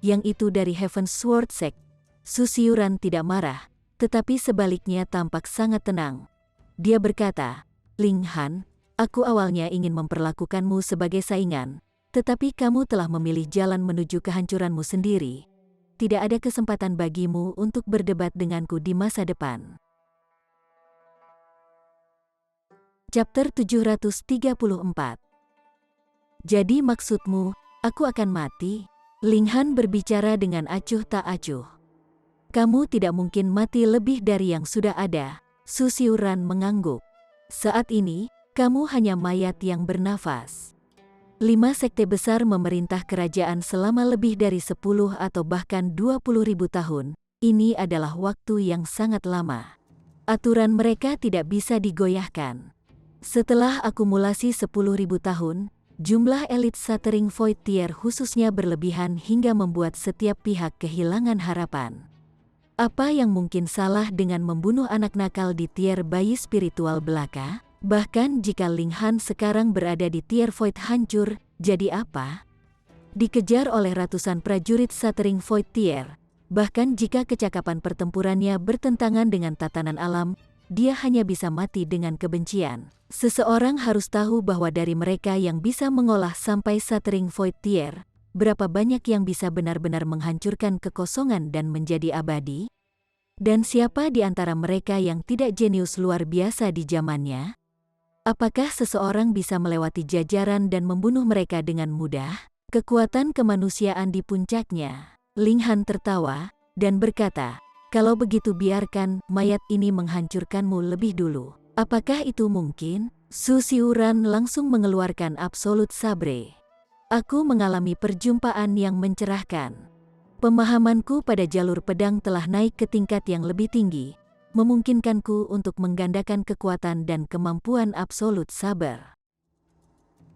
Yang itu dari Heaven Sword Sect." Susiuran tidak marah, tetapi sebaliknya tampak sangat tenang. Dia berkata, "Ling Han, aku awalnya ingin memperlakukanmu sebagai saingan, tetapi kamu telah memilih jalan menuju kehancuranmu sendiri. Tidak ada kesempatan bagimu untuk berdebat denganku di masa depan." Chapter 734. Jadi maksudmu, aku akan mati? Ling Han berbicara dengan acuh tak acuh. "Kamu tidak mungkin mati lebih dari yang sudah ada." Susiuran mengangguk. "Saat ini, kamu hanya mayat yang bernafas." 5 sekte besar memerintah kerajaan selama lebih dari 10 atau bahkan 20.000 tahun. Ini adalah waktu yang sangat lama. Aturan mereka tidak bisa digoyahkan. Setelah akumulasi 10.000 tahun, jumlah elit Shattering Void Tier khususnya berlebihan hingga membuat setiap pihak kehilangan harapan. Apa yang mungkin salah dengan membunuh anak nakal di tier bayi spiritual belaka? Bahkan jika Ling Han sekarang berada di tier Void hancur, Jadi apa? Dikejar oleh ratusan prajurit Shattering Void Tier. Bahkan jika kecakapan pertempurannya bertentangan dengan tatanan alam, dia hanya bisa mati dengan kebencian. Seseorang harus tahu bahwa dari mereka yang bisa mengolah sampai Shattering Void Tier, berapa banyak yang bisa benar-benar menghancurkan kekosongan dan menjadi abadi? Dan siapa di antara mereka yang tidak jenius luar biasa di zamannya? Apakah seseorang bisa melewati jajaran dan membunuh mereka dengan mudah? Kekuatan kemanusiaan di puncaknya. Ling Han tertawa dan berkata, "Kalau begitu biarkan mayat ini menghancurkanmu lebih dulu." Apakah itu mungkin? Su Xiuran langsung mengeluarkan Absolute Sabre. Aku mengalami perjumpaan yang mencerahkan. Pemahamanku pada jalur pedang telah naik ke tingkat yang lebih tinggi, memungkinkanku untuk menggandakan kekuatan dan kemampuan Absolute Saber.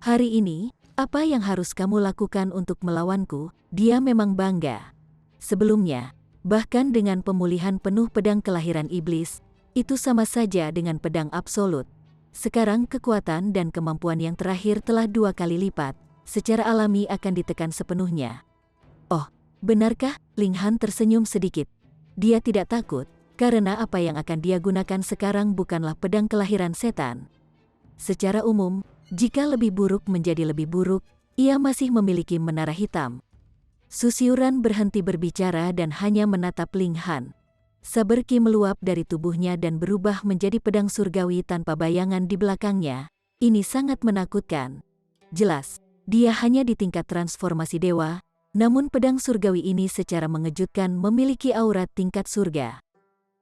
Hari ini, apa yang harus kamu lakukan untuk melawanku? Dia memang bangga. Sebelumnya, bahkan dengan pemulihan penuh pedang kelahiran iblis, itu sama saja dengan pedang absolut. Sekarang kekuatan dan kemampuan yang terakhir telah 2 kali lipat, secara alami akan ditekan sepenuhnya. Oh, benarkah? Ling Han tersenyum sedikit. Dia tidak takut, karena apa yang akan dia gunakan sekarang bukanlah pedang kelahiran setan. Secara umum, jika lebih buruk menjadi lebih buruk, ia masih memiliki menara hitam. Su Xiuran berhenti berbicara dan hanya menatap Ling Han. Saber Qi meluap dari tubuhnya dan berubah menjadi pedang surgawi tanpa bayangan di belakangnya. Ini sangat menakutkan. Jelas, dia hanya di tingkat transformasi dewa, namun pedang surgawi ini secara mengejutkan memiliki aura tingkat surga.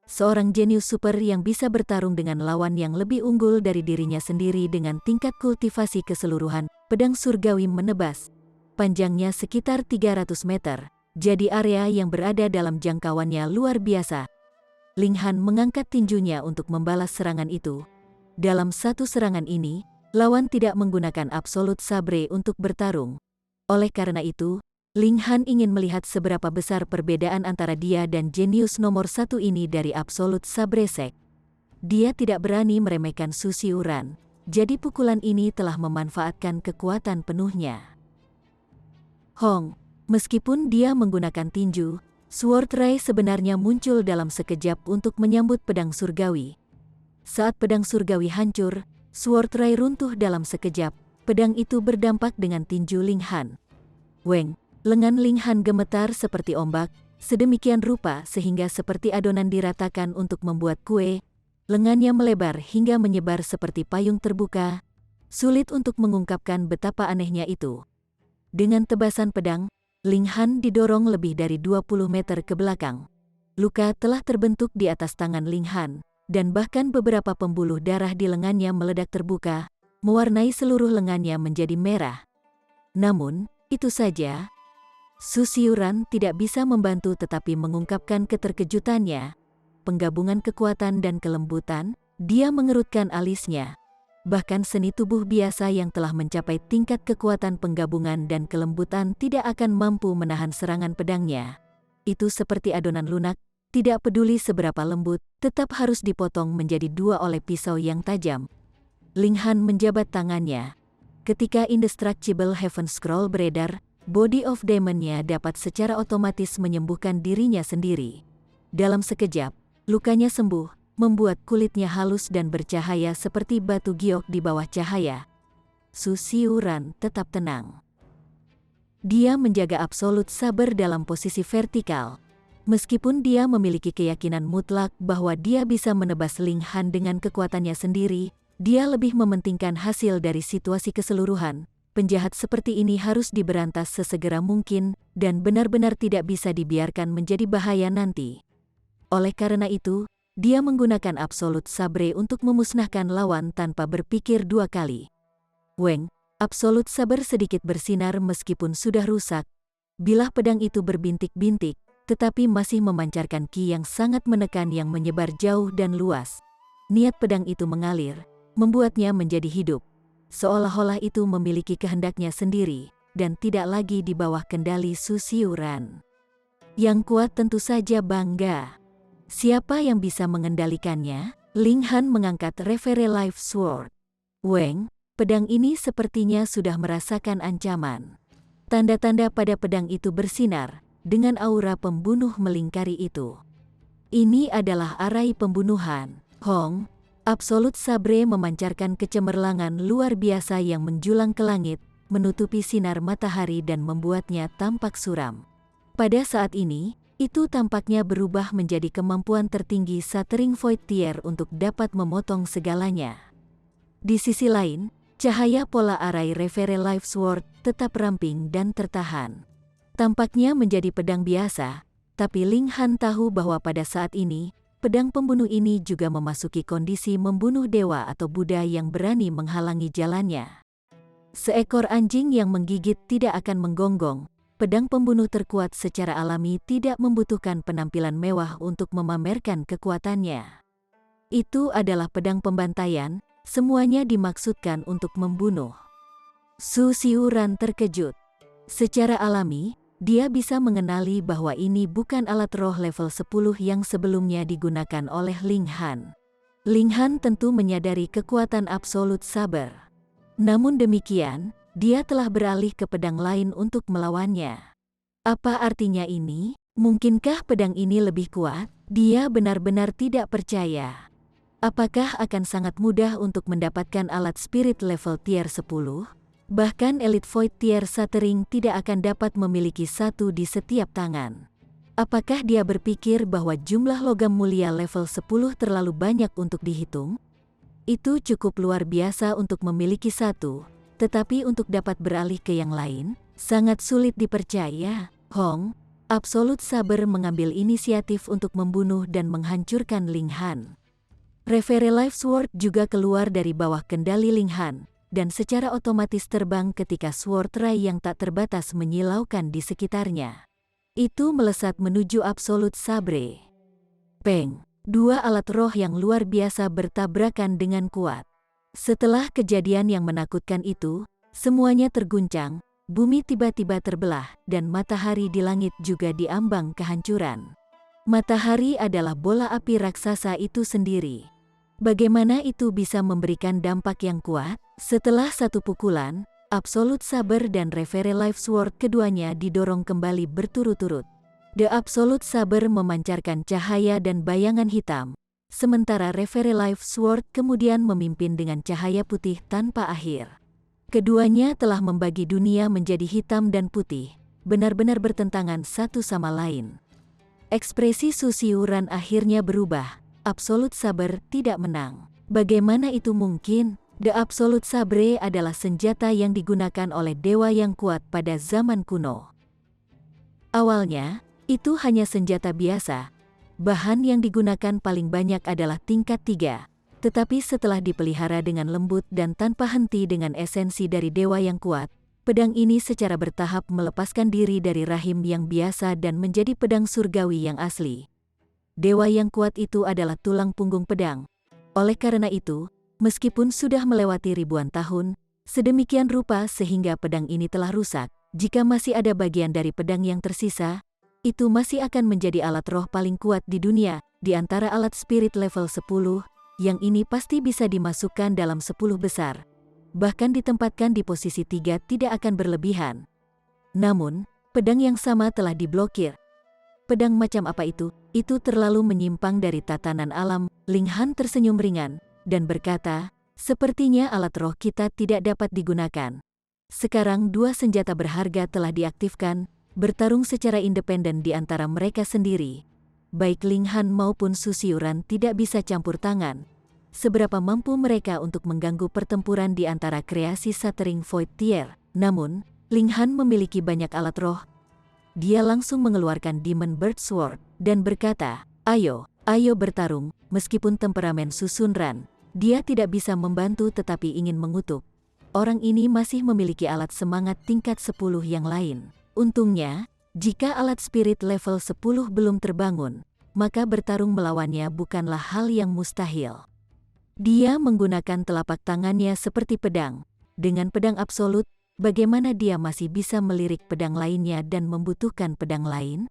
Seorang jenius super yang bisa bertarung dengan lawan yang lebih unggul dari dirinya sendiri dengan tingkat kultivasi keseluruhan, pedang surgawi menebas. Panjangnya sekitar 300 meter, jadi area yang berada dalam jangkauannya luar biasa. Ling Han mengangkat tinjunya untuk membalas serangan itu. Dalam satu serangan ini, lawan tidak menggunakan Absolute Sabre untuk bertarung. Oleh karena itu, Ling Han ingin melihat seberapa besar perbedaan antara dia dan jenius nomor 1 ini dari Absolute Sabre Sek. Dia tidak berani meremehkan Su Xiuran, jadi pukulan ini telah memanfaatkan kekuatan penuhnya. Hong, meskipun dia menggunakan tinju, Sword Ray sebenarnya muncul dalam sekejap untuk menyambut pedang surgawi. Saat pedang surgawi hancur, Sword Ray runtuh dalam sekejap. Pedang itu berdampak dengan tinju Ling Han. Weng, lengan Ling Han gemetar seperti ombak, sedemikian rupa sehingga seperti adonan diratakan untuk membuat kue. Lengannya melebar hingga menyebar seperti payung terbuka. Sulit untuk mengungkapkan betapa anehnya itu. Dengan tebasan pedang, Ling Han didorong lebih dari 20 meter ke belakang. Luka telah terbentuk di atas tangan Ling Han, dan bahkan beberapa pembuluh darah di lengannya meledak terbuka, mewarnai seluruh lengannya menjadi merah. Namun, itu saja. Su Xiuran tidak bisa membantu tetapi mengungkapkan keterkejutannya. Penggabungan kekuatan dan kelembutan, dia mengerutkan alisnya. Bahkan seni tubuh biasa yang telah mencapai tingkat kekuatan penggabungan dan kelembutan tidak akan mampu menahan serangan pedangnya. Itu seperti adonan lunak, tidak peduli seberapa lembut, tetap harus dipotong menjadi 2 oleh pisau yang tajam. Ling Han menjabat tangannya. Ketika Indestructible Heaven Scroll beredar, Body of Demon-nya dapat secara otomatis menyembuhkan dirinya sendiri. Dalam sekejap, lukanya sembuh, membuat kulitnya halus dan bercahaya seperti batu giok di bawah cahaya. Su Xiuran tetap tenang. Dia menjaga Absolute Saber dalam posisi vertikal. Meskipun dia memiliki keyakinan mutlak bahwa dia bisa menebas Ling Han dengan kekuatannya sendiri, dia lebih mementingkan hasil dari situasi keseluruhan. Penjahat seperti ini harus diberantas sesegera mungkin dan benar-benar tidak bisa dibiarkan menjadi bahaya nanti. Oleh karena itu, dia menggunakan Absolute Sabre untuk memusnahkan lawan tanpa berpikir 2 kali. Weng, Absolute Saber sedikit bersinar meskipun sudah rusak. Bilah pedang itu berbintik-bintik, tetapi masih memancarkan ki yang sangat menekan yang menyebar jauh dan luas. Niat pedang itu mengalir, membuatnya menjadi hidup. Seolah-olah itu memiliki kehendaknya sendiri, dan tidak lagi di bawah kendali Su Xiuran. Yang kuat tentu saja bangga. Siapa yang bisa mengendalikannya? Ling Han mengangkat Reverie Life Sword. Weng, pedang ini sepertinya sudah merasakan ancaman. Tanda-tanda pada pedang itu bersinar, dengan aura pembunuh melingkari itu. Ini adalah arai pembunuhan. Hong, Absolute Sabre memancarkan kecemerlangan luar biasa yang menjulang ke langit, menutupi sinar matahari dan membuatnya tampak suram. Pada saat ini, itu tampaknya berubah menjadi kemampuan tertinggi Shattering Void Tier untuk dapat memotong segalanya. Di sisi lain, cahaya pola arai Reverie Life Sword tetap ramping dan tertahan. Tampaknya menjadi pedang biasa, tapi Ling Han tahu bahwa pada saat ini, pedang pembunuh ini juga memasuki kondisi membunuh dewa atau Buddha yang berani menghalangi jalannya. Seekor anjing yang menggigit tidak akan menggonggong. Pedang pembunuh terkuat secara alami tidak membutuhkan penampilan mewah untuk memamerkan kekuatannya. Itu adalah pedang pembantaian. Semuanya dimaksudkan untuk membunuh. Su Xiuran terkejut. Secara alami, dia bisa mengenali bahwa ini bukan alat roh level 10 yang sebelumnya digunakan oleh Ling Han. Ling Han tentu menyadari kekuatan Absolute Saber. Namun demikian, dia telah beralih ke pedang lain untuk melawannya. Apa artinya ini? Mungkinkah pedang ini lebih kuat? Dia benar-benar tidak percaya. Apakah akan sangat mudah untuk mendapatkan alat spirit level tier 10? Bahkan Elite Void Tier Shattering tidak akan dapat memiliki satu di setiap tangan. Apakah dia berpikir bahwa jumlah logam mulia level 10 terlalu banyak untuk dihitung? Itu cukup luar biasa untuk memiliki satu, tetapi untuk dapat beralih ke yang lain, sangat sulit dipercaya. Hong, Absolute Saber mengambil inisiatif untuk membunuh dan menghancurkan Ling Han. Reverie Life Sword juga keluar dari bawah kendali Ling Han, dan secara otomatis terbang ketika Sword Ray yang tak terbatas menyilaukan di sekitarnya. Itu melesat menuju Absolute Sabre. Peng, dua alat roh yang luar biasa bertabrakan dengan kuat. Setelah kejadian yang menakutkan itu, semuanya terguncang, bumi tiba-tiba terbelah, dan matahari di langit juga diambang kehancuran. Matahari adalah bola api raksasa itu sendiri. Bagaimana itu bisa memberikan dampak yang kuat? Setelah satu pukulan, Absolute Saber dan Reverie Life Sword keduanya didorong kembali berturut-turut. The Absolute Saber memancarkan cahaya dan bayangan hitam, sementara Reverie Life Sword kemudian memimpin dengan cahaya putih tanpa akhir. Keduanya telah membagi dunia menjadi hitam dan putih, benar-benar bertentangan satu sama lain. Ekspresi Su Xiuran akhirnya berubah. Absolute Saber tidak menang. Bagaimana itu mungkin? The Absolute Sabre adalah senjata yang digunakan oleh dewa yang kuat pada zaman kuno. Awalnya, itu hanya senjata biasa. Bahan yang digunakan paling banyak adalah tingkat 3. Tetapi setelah dipelihara dengan lembut dan tanpa henti dengan esensi dari dewa yang kuat, pedang ini secara bertahap melepaskan diri dari rahim yang biasa dan menjadi pedang surgawi yang asli. Dewa yang kuat itu adalah tulang punggung pedang. Oleh karena itu, meskipun sudah melewati ribuan tahun, sedemikian rupa sehingga pedang ini telah rusak, jika masih ada bagian dari pedang yang tersisa, itu masih akan menjadi alat roh paling kuat di dunia, di antara alat spirit level 10, yang ini pasti bisa dimasukkan dalam 10 besar. Bahkan ditempatkan di posisi 3 tidak akan berlebihan. Namun, pedang yang sama telah diblokir. Pedang macam apa itu? Itu terlalu menyimpang dari tatanan alam. Ling Han tersenyum ringan, dan berkata, sepertinya alat roh kita tidak dapat digunakan. Sekarang dua senjata berharga telah diaktifkan, bertarung secara independen di antara mereka sendiri. Baik Ling Han maupun Su Xiuran tidak bisa campur tangan. Seberapa mampu mereka untuk mengganggu pertempuran di antara kreasi Shattering Void Tier? Namun, Ling Han memiliki banyak alat roh. Dia langsung mengeluarkan Demon Bird Sword dan berkata, ayo bertarung. Meskipun temperamen Su Xunran, dia tidak bisa membantu tetapi ingin mengutuk. Orang ini masih memiliki alat semangat tingkat 10 yang lain. Untungnya, jika alat spirit level 10 belum terbangun, maka bertarung melawannya bukanlah hal yang mustahil. Dia menggunakan telapak tangannya seperti pedang. Dengan pedang absolut, bagaimana dia masih bisa melirik pedang lainnya dan membutuhkan pedang lain?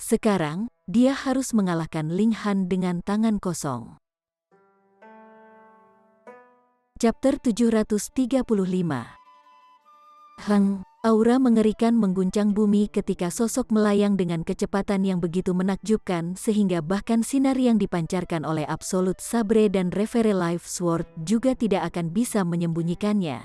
Sekarang, dia harus mengalahkan Ling Han dengan tangan kosong. Chapter 735. Aura mengerikan mengguncang bumi ketika sosok melayang dengan kecepatan yang begitu menakjubkan sehingga bahkan sinar yang dipancarkan oleh Absolute Sabre dan Reverie Life Sword juga tidak akan bisa menyembunyikannya.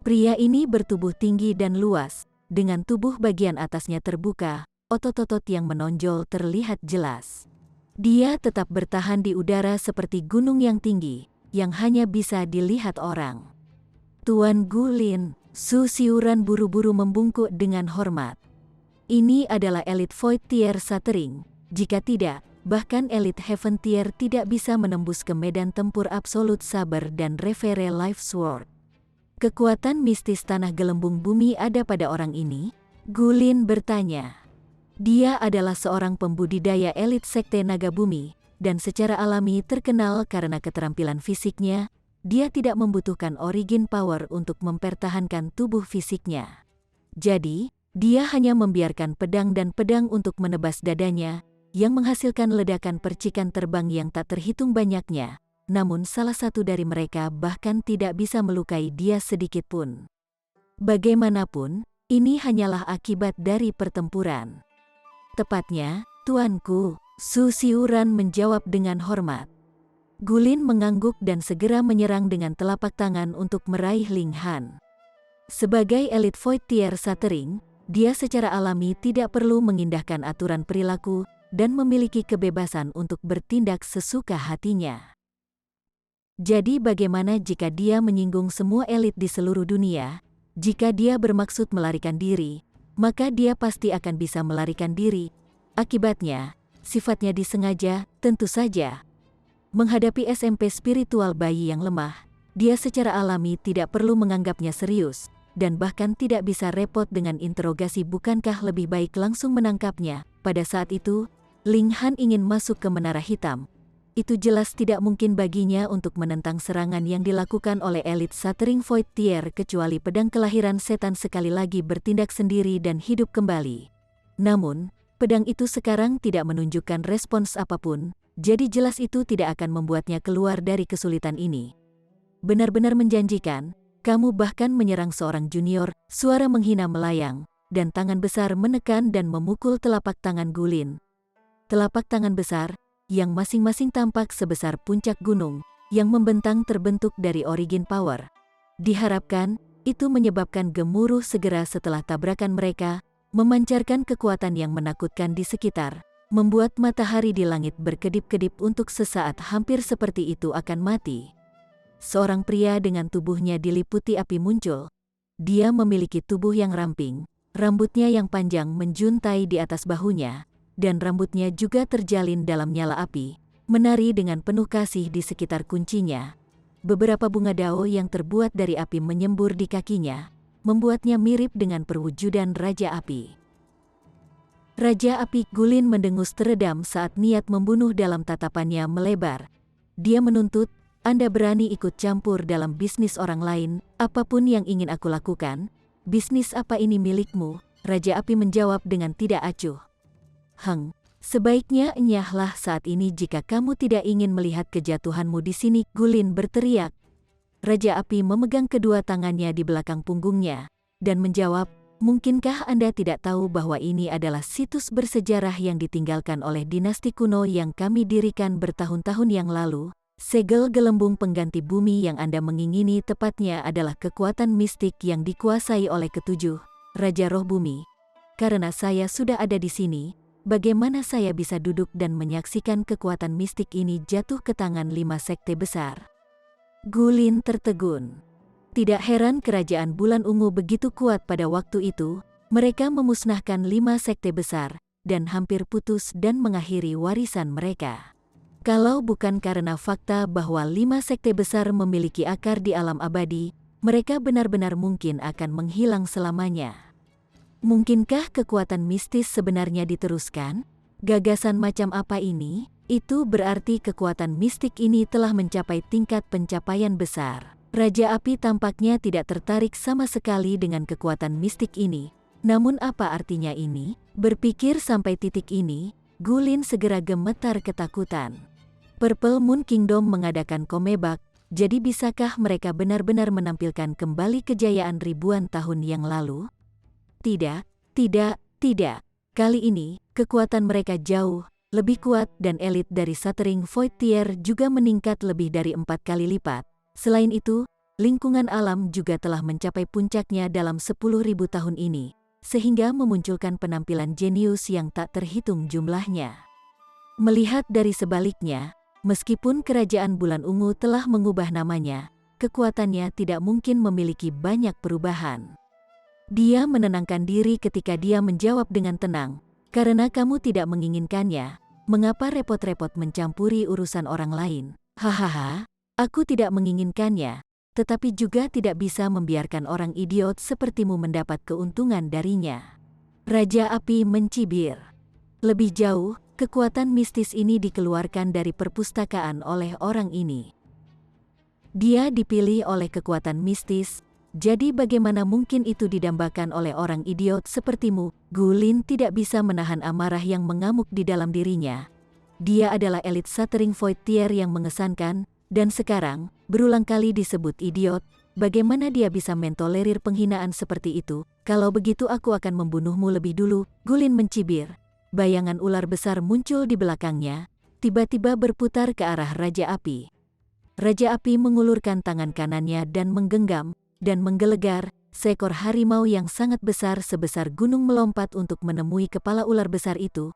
Pria ini bertubuh tinggi dan luas, dengan tubuh bagian atasnya terbuka, otot-otot yang menonjol terlihat jelas. Dia tetap bertahan di udara seperti gunung yang tinggi, yang hanya bisa dilihat orang. Tuan Gulin, Su Xiuran buru-buru membungkuk dengan hormat. Ini adalah Elite Void Tier Shattering, jika tidak, bahkan Elite Heaven Tier tidak bisa menembus ke medan tempur Absolute Saber dan Reverie Life Sword. Kekuatan mistis tanah gelembung bumi ada pada orang ini? Gulin bertanya. Dia adalah seorang pembudidaya elit sekte naga bumi, dan secara alami terkenal karena keterampilan fisiknya. Dia tidak membutuhkan origin power untuk mempertahankan tubuh fisiknya. Jadi, dia hanya membiarkan pedang dan pedang untuk menebas dadanya, yang menghasilkan ledakan percikan terbang yang tak terhitung banyaknya. Namun salah satu dari mereka bahkan tidak bisa melukai dia sedikit pun. Bagaimanapun, ini hanyalah akibat dari pertempuran. Tepatnya, tuanku, Su Xiuran menjawab dengan hormat. Gulin mengangguk dan segera menyerang dengan telapak tangan untuk meraih Ling Han. Sebagai Elite Void Tier Shattering, dia secara alami tidak perlu mengindahkan aturan perilaku dan memiliki kebebasan untuk bertindak sesuka hatinya. Jadi bagaimana jika dia menyinggung semua elit di seluruh dunia? Jika dia bermaksud melarikan diri, maka dia pasti akan bisa melarikan diri. Akibatnya, sifatnya disengaja, tentu saja. Menghadapi SMP spiritual bayi yang lemah, dia secara alami tidak perlu menganggapnya serius, dan bahkan tidak bisa repot dengan interogasi bukankah lebih baik langsung menangkapnya. Pada saat itu, Ling Han ingin masuk ke Menara Hitam. Itu jelas tidak mungkin baginya untuk menentang serangan yang dilakukan oleh Elite Shattering Void Tier kecuali pedang kelahiran setan sekali lagi bertindak sendiri dan hidup kembali. Namun, pedang itu sekarang tidak menunjukkan respons apapun. Jadi jelas itu tidak akan membuatnya keluar dari kesulitan ini. Benar-benar menjanjikan, kamu bahkan menyerang seorang junior, suara menghina melayang, dan tangan besar menekan dan memukul telapak tangan Gulin. Telapak tangan besar, yang masing-masing tampak sebesar puncak gunung, yang membentang terbentuk dari origin power. Diharapkan, itu menyebabkan gemuruh segera setelah tabrakan mereka, memancarkan kekuatan yang menakutkan di sekitar. Membuat matahari di langit berkedip-kedip untuk sesaat hampir seperti itu akan mati. Seorang pria dengan tubuhnya diliputi api muncul. Dia memiliki tubuh yang ramping, rambutnya yang panjang menjuntai di atas bahunya, dan rambutnya juga terjalin dalam nyala api, menari dengan penuh kasih di sekitar kuncinya. Beberapa bunga dao yang terbuat dari api menyembur di kakinya, membuatnya mirip dengan perwujudan Raja Api. Raja Api Gulin mendengus teredam saat niat membunuh dalam tatapannya melebar. Dia menuntut, Anda berani ikut campur dalam bisnis orang lain, apapun yang ingin aku lakukan. Bisnis apa ini milikmu? Raja Api menjawab dengan tidak acuh. Sebaiknya enyahlah saat ini jika kamu tidak ingin melihat kejatuhanmu di sini, Gulin berteriak. Raja Api memegang kedua tangannya di belakang punggungnya, dan menjawab, mungkinkah Anda tidak tahu bahwa ini adalah situs bersejarah yang ditinggalkan oleh dinasti kuno yang kami dirikan bertahun-tahun yang lalu? Segel gelembung pengganti bumi yang Anda mengingini tepatnya adalah kekuatan mistik yang dikuasai oleh ketujuh Raja Roh Bumi. Karena saya sudah ada di sini, bagaimana saya bisa duduk dan menyaksikan kekuatan mistik ini jatuh ke tangan 5 sekte besar? Gulin tertegun. Tidak heran kerajaan Bulan Ungu begitu kuat pada waktu itu, mereka memusnahkan 5 sekte besar, dan hampir putus dan mengakhiri warisan mereka. Kalau bukan karena fakta bahwa 5 sekte besar memiliki akar di alam abadi, mereka benar-benar mungkin akan menghilang selamanya. Mungkinkah kekuatan mistis sebenarnya diteruskan? Gagasan macam apa ini? Itu berarti kekuatan mistik ini telah mencapai tingkat pencapaian besar. Raja Api tampaknya tidak tertarik sama sekali dengan kekuatan mistik ini. Namun apa artinya ini? Berpikir sampai titik ini, Gulin segera gemetar ketakutan. Purple Moon Kingdom mengadakan komebak, Jadi bisakah mereka benar-benar menampilkan kembali kejayaan ribuan tahun yang lalu? Tidak, tidak, tidak. Kali ini, kekuatan mereka jauh lebih kuat dan elit dari Shatering Void Tier juga meningkat lebih dari 4 kali lipat. Selain itu, lingkungan alam juga telah mencapai puncaknya dalam 10.000 tahun ini, sehingga memunculkan penampilan jenius yang tak terhitung jumlahnya. Melihat dari sebaliknya, meskipun kerajaan Bulan Ungu telah mengubah namanya, kekuatannya tidak mungkin memiliki banyak perubahan. Dia menenangkan diri ketika dia menjawab dengan tenang, "Karena kamu tidak menginginkannya, mengapa repot-repot mencampuri urusan orang lain?" Hahaha, aku tidak menginginkannya, tetapi juga tidak bisa membiarkan orang idiot sepertimu mendapat keuntungan darinya. Raja Api mencibir. Lebih jauh, kekuatan mistis ini dikeluarkan dari perpustakaan oleh orang ini. Dia dipilih oleh kekuatan mistis, jadi bagaimana mungkin itu didambakan oleh orang idiot sepertimu? Gulin tidak bisa menahan amarah yang mengamuk di dalam dirinya. Dia adalah elit Shatering Void Tier yang mengesankan, dan sekarang, berulang kali disebut idiot. Bagaimana dia bisa mentolerir penghinaan seperti itu? Kalau begitu aku akan membunuhmu lebih dulu, Gulin mencibir. Bayangan ular besar muncul di belakangnya, tiba-tiba berputar ke arah Raja Api. Raja Api mengulurkan tangan kanannya dan menggenggam, dan menggelegar, seekor harimau yang sangat besar sebesar gunung melompat untuk menemui kepala ular besar itu.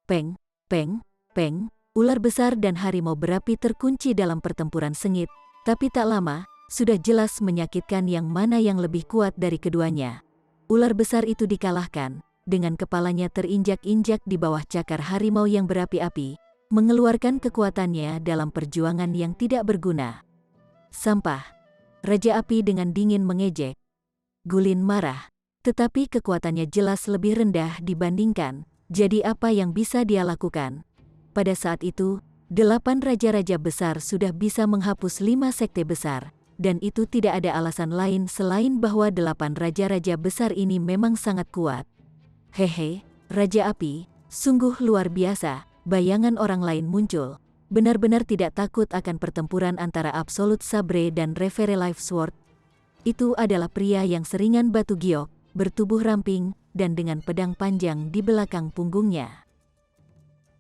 Peng, peng, peng, ular besar dan harimau berapi terkunci dalam pertempuran sengit, tapi tak lama, sudah jelas menyakitkan yang mana yang lebih kuat dari keduanya. Ular besar itu dikalahkan, dengan kepalanya terinjak-injak di bawah cakar harimau yang berapi-api, mengeluarkan kekuatannya dalam perjuangan yang tidak berguna. Sampah. Raja Api dengan dingin mengejek. Gulin marah, tetapi kekuatannya jelas lebih rendah dibandingkan, jadi apa yang bisa dia lakukan? Pada saat itu, 8 raja-raja besar sudah bisa menghapus 5 sekte besar, dan itu tidak ada alasan lain selain bahwa 8 raja-raja besar ini memang sangat kuat. Hehe, Raja Api, sungguh luar biasa, bayangan orang lain muncul. Benar-benar tidak takut akan pertempuran antara Absolute Sabre dan Reverie Life Sword. Itu adalah pria yang seringan batu giok, bertubuh ramping, dan dengan pedang panjang di belakang punggungnya.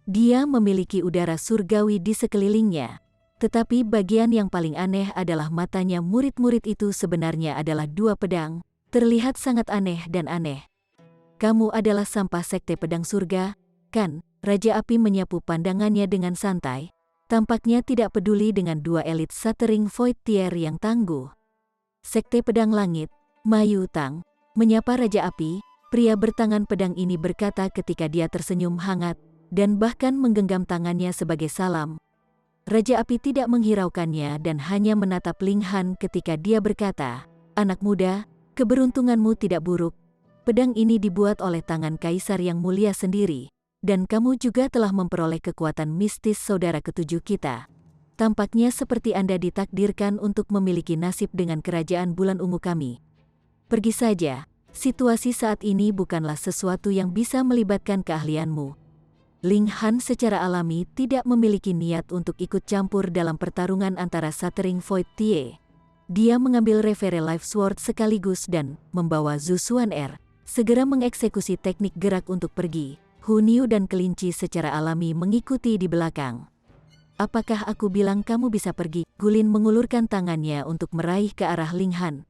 Dia memiliki udara surgawi di sekelilingnya. Tetapi bagian yang paling aneh adalah matanya murid-murid itu sebenarnya adalah 2 pedang, terlihat sangat aneh dan aneh. Kamu adalah sampah sekte pedang surga, kan? Raja Api menyapu pandangannya dengan santai. Tampaknya tidak peduli dengan 2 elit Shatering Void Tier yang tangguh. Sekte Pedang Langit, Mayu Tang, menyapa Raja Api. Pria bertangan pedang ini berkata ketika dia tersenyum hangat, dan bahkan menggenggam tangannya sebagai salam. Raja Api tidak menghiraukannya dan hanya menatap Ling Han ketika dia berkata, "Anak muda, keberuntunganmu tidak buruk. Pedang ini dibuat oleh tangan kaisar yang mulia sendiri. Dan kamu juga telah memperoleh kekuatan mistis saudara ketujuh kita. Tampaknya seperti Anda ditakdirkan untuk memiliki nasib dengan kerajaan Bulan Ungu kami. Pergi saja, situasi saat ini bukanlah sesuatu yang bisa melibatkan keahlianmu." Ling Han secara alami tidak memiliki niat untuk ikut campur dalam pertarungan antara Shatering Void Tier. Dia mengambil Reverie Life Sword sekaligus dan membawa Zhu Xuan segera mengeksekusi teknik gerak untuk pergi. Huniu dan kelinci secara alami mengikuti di belakang. "Apakah aku bilang kamu bisa pergi?" Gulin mengulurkan tangannya untuk meraih ke arah Ling Han.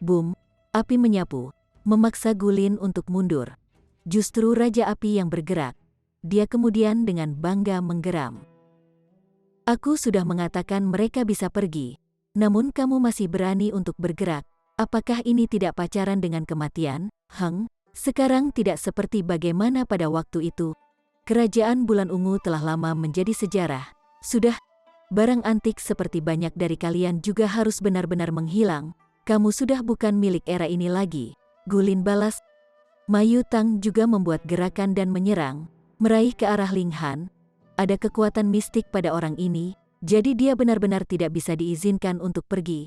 Boom, api menyapu, memaksa Gulin untuk mundur. Justru Raja Api yang bergerak. Dia kemudian dengan bangga menggeram. "Aku sudah mengatakan mereka bisa pergi, namun kamu masih berani untuk bergerak. Apakah ini tidak pacaran dengan kematian? Sekarang tidak seperti bagaimana pada waktu itu. Kerajaan Bulan Ungu telah lama menjadi sejarah. Sudah, barang antik seperti banyak dari kalian juga harus benar-benar menghilang. Kamu sudah bukan milik era ini lagi." Gulin balas. Mayu Tang juga membuat gerakan dan menyerang, meraih ke arah Ling Han. Ada kekuatan mistik pada orang ini, jadi dia benar-benar tidak bisa diizinkan untuk pergi.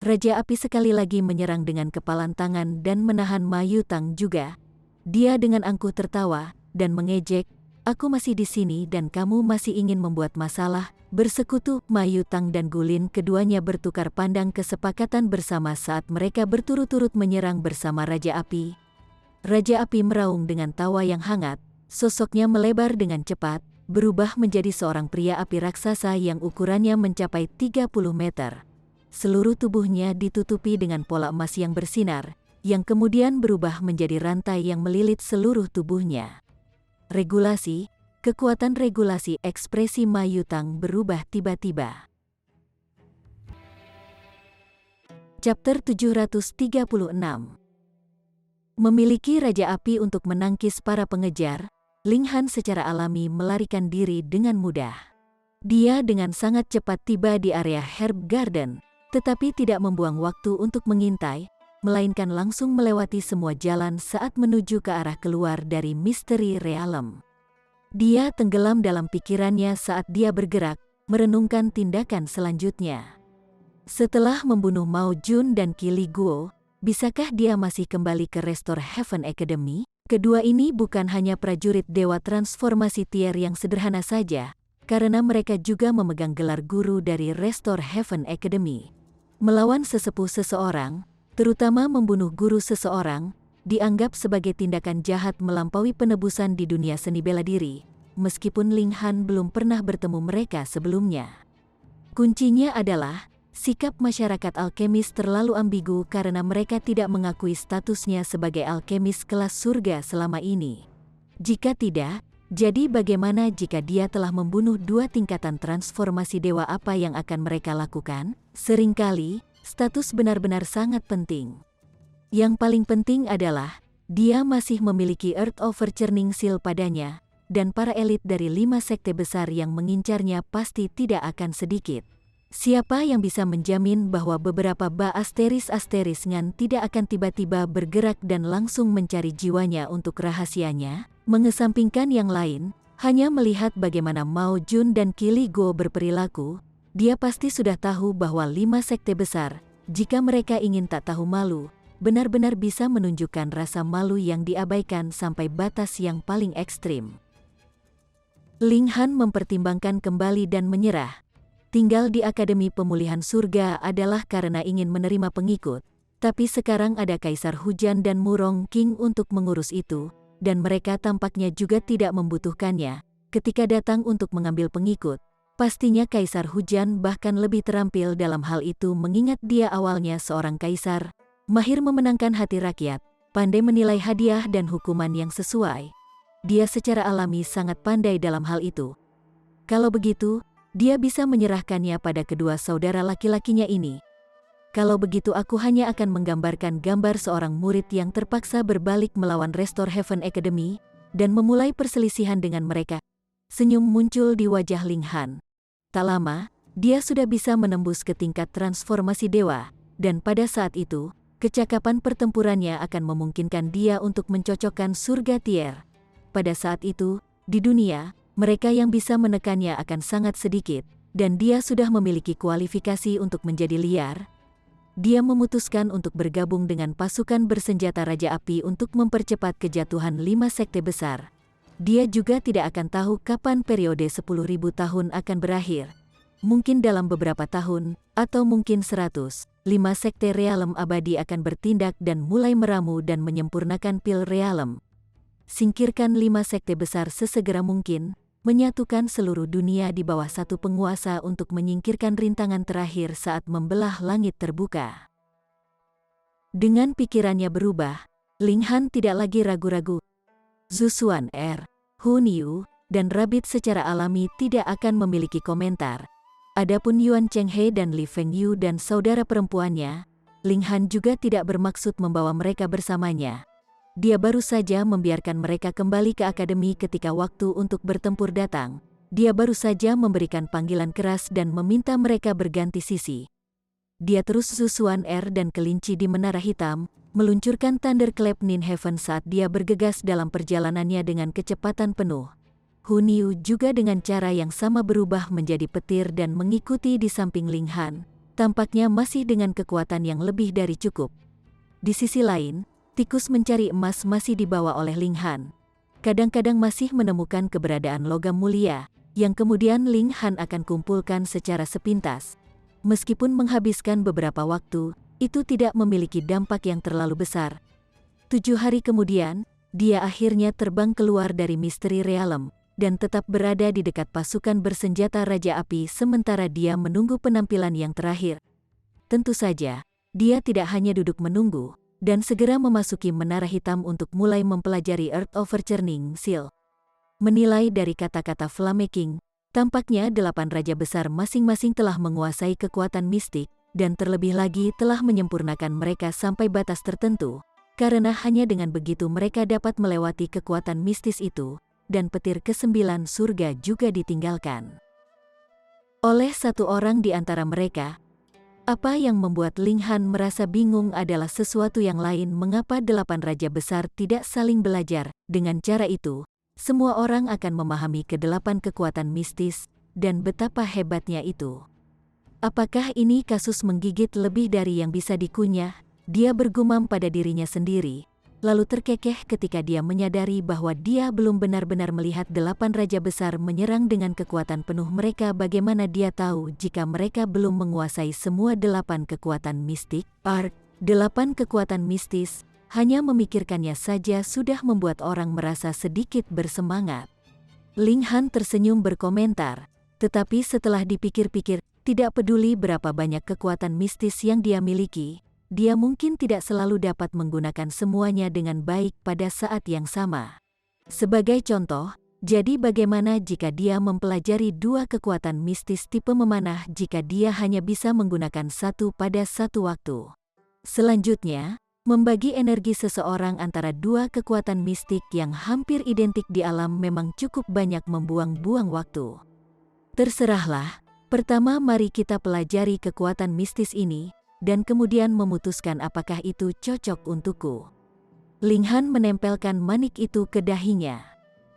Raja Api sekali lagi menyerang dengan kepalan tangan dan menahan Mayu Tang juga. Dia dengan angkuh tertawa dan mengejek, Aku masih di sini dan kamu masih ingin membuat masalah. Bersekutu, Ma Yutang dan Gulin keduanya bertukar pandang kesepakatan bersama saat mereka berturut-turut menyerang bersama Raja Api. Raja Api meraung dengan tawa yang hangat, sosoknya melebar dengan cepat, berubah menjadi seorang pria api raksasa yang ukurannya mencapai 30 meter. Seluruh tubuhnya ditutupi dengan pola emas yang bersinar, yang kemudian berubah menjadi rantai yang melilit seluruh tubuhnya. Regulasi, kekuatan regulasi ekspresi Ma Yutang berubah tiba-tiba. Chapter 736. Memiliki Raja Api untuk menangkis para pengejar, Ling Han secara alami melarikan diri dengan mudah. Dia dengan sangat cepat tiba di area Herb Garden, tetapi tidak membuang waktu untuk mengintai, melainkan langsung melewati semua jalan saat menuju ke arah keluar dari Misteri Realm. Dia tenggelam dalam pikirannya saat dia bergerak, merenungkan tindakan selanjutnya. Setelah membunuh Mao Jun dan Qi Li Guo, bisakah dia masih kembali ke Restore Heaven Academy? Kedua ini bukan hanya prajurit Dewa Transformasi Tier yang sederhana saja, karena mereka juga memegang gelar guru dari Restore Heaven Academy. Melawan sesepuh seseorang, terutama membunuh guru seseorang, dianggap sebagai tindakan jahat melampaui penebusan di dunia seni bela diri, meskipun Ling Han belum pernah bertemu mereka sebelumnya. Kuncinya adalah, sikap masyarakat alkemis terlalu ambigu karena mereka tidak mengakui statusnya sebagai alkemis kelas surga selama ini. Jika tidak, jadi bagaimana jika dia telah membunuh 2 tingkatan transformasi dewa, apa yang akan mereka lakukan? Seringkali, status benar-benar sangat penting. Yang paling penting adalah, dia masih memiliki Earth Overturning Seal padanya, dan para elit dari 5 sekte besar yang mengincarnya pasti tidak akan sedikit. Siapa yang bisa menjamin bahwa beberapa Ba Asteris Ngan tidak akan tiba-tiba bergerak dan langsung mencari jiwanya untuk rahasianya? Mengesampingkan yang lain, hanya melihat bagaimana Mao Jun dan Qi Li Guo berperilaku, dia pasti sudah tahu bahwa 5 sekte besar, jika mereka ingin tak tahu malu, benar-benar bisa menunjukkan rasa malu yang diabaikan sampai batas yang paling ekstrim. Ling Han mempertimbangkan kembali dan menyerah. Tinggal di Akademi Pemulihan Surga adalah karena ingin menerima pengikut, tapi sekarang ada Kaisar Hujan dan Murong King untuk mengurus itu, dan mereka tampaknya juga tidak membutuhkannya. Ketika datang untuk mengambil pengikut, pastinya Kaisar Hujan bahkan lebih terampil dalam hal itu mengingat dia awalnya seorang kaisar, mahir memenangkan hati rakyat, pandai menilai hadiah dan hukuman yang sesuai. Dia secara alami sangat pandai dalam hal itu. Kalau begitu, dia bisa menyerahkannya pada kedua saudara laki-lakinya ini. Kalau begitu aku hanya akan menggambarkan gambar seorang murid yang terpaksa berbalik melawan Restore Heaven Academy, dan memulai perselisihan dengan mereka. Senyum muncul di wajah Ling Han. Tak lama, dia sudah bisa menembus ke tingkat transformasi dewa, dan pada saat itu, kecakapan pertempurannya akan memungkinkan dia untuk mencocokkan surga tier. Pada saat itu, di dunia, mereka yang bisa menekannya akan sangat sedikit, dan dia sudah memiliki kualifikasi untuk menjadi liar. Dia memutuskan untuk bergabung dengan pasukan bersenjata Raja Api untuk mempercepat kejatuhan 5 sekte besar. Dia juga tidak akan tahu kapan periode 10.000 tahun akan berakhir. Mungkin dalam beberapa tahun, atau mungkin 100, 5 sekte realem abadi akan bertindak dan mulai meramu dan menyempurnakan pil realem. Singkirkan 5 sekte besar sesegera mungkin, menyatukan seluruh dunia di bawah satu penguasa untuk menyingkirkan rintangan terakhir saat membelah langit terbuka. Dengan pikirannya berubah, Ling Han tidak lagi ragu-ragu. Zhu Xuan Er, Hun Yu, dan Rabbit secara alami tidak akan memiliki komentar. Adapun Yuan Chenghe dan Li Fengyu dan saudara perempuannya, Ling Han juga tidak bermaksud membawa mereka bersamanya. Dia baru saja membiarkan mereka kembali ke akademi ketika waktu untuk bertempur datang. Dia baru saja memberikan panggilan keras dan meminta mereka berganti sisi. Dia terus Zhu Xuan Er dan kelinci di Menara Hitam, meluncurkan Thunderclap Nin Heaven saat dia bergegas dalam perjalanannya dengan kecepatan penuh. Hun Yu juga dengan cara yang sama berubah menjadi petir dan mengikuti di samping Ling Han, tampaknya masih dengan kekuatan yang lebih dari cukup. Di sisi lain, tikus mencari emas masih dibawa oleh Ling Han. kadang-kadang masih menemukan keberadaan logam mulia, yang kemudian Ling Han akan kumpulkan secara sepintas. Meskipun menghabiskan beberapa waktu, itu tidak memiliki dampak yang terlalu besar. 7 hari kemudian, dia akhirnya terbang keluar dari Misteri Realm, dan tetap berada di dekat pasukan bersenjata Raja Api sementara dia menunggu penampilan yang terakhir. Tentu saja, dia tidak hanya duduk menunggu, dan segera memasuki Menara Hitam untuk mulai mempelajari Earth Overturning Seal. Menilai dari kata-kata Flame King, tampaknya 8 raja besar masing-masing telah menguasai kekuatan mistik, dan terlebih lagi telah menyempurnakan mereka sampai batas tertentu, karena hanya dengan begitu mereka dapat melewati kekuatan mistis itu, dan petir ke-9 surga juga ditinggalkan oleh satu orang di antara mereka. Apa yang membuat Ling Han merasa bingung adalah sesuatu yang lain. Mengapa 8 raja besar tidak saling belajar? Dengan cara itu, semua orang akan memahami ke-8 kekuatan mistis, dan betapa hebatnya itu. Apakah ini kasus menggigit lebih dari yang bisa dikunyah? Dia bergumam pada dirinya sendiri, lalu terkekeh ketika dia menyadari bahwa dia belum benar-benar melihat 8 raja besar menyerang dengan kekuatan penuh mereka. Bagaimana dia tahu jika mereka belum menguasai semua 8 kekuatan mistik? 8 kekuatan mistis, hanya memikirkannya saja sudah membuat orang merasa sedikit bersemangat. Ling Han tersenyum berkomentar, tetapi setelah dipikir-pikir, tidak peduli berapa banyak kekuatan mistis yang dia miliki, dia mungkin tidak selalu dapat menggunakan semuanya dengan baik pada saat yang sama. Sebagai contoh, jadi bagaimana jika dia mempelajari 2 kekuatan mistis tipe memanah jika dia hanya bisa menggunakan satu pada satu waktu? Selanjutnya, membagi energi seseorang antara 2 kekuatan mistik yang hampir identik di alam memang cukup banyak membuang-buang waktu. Terserahlah, pertama mari kita pelajari kekuatan mistis ini, dan kemudian memutuskan apakah itu cocok untukku. Ling Han menempelkan manik itu ke dahinya.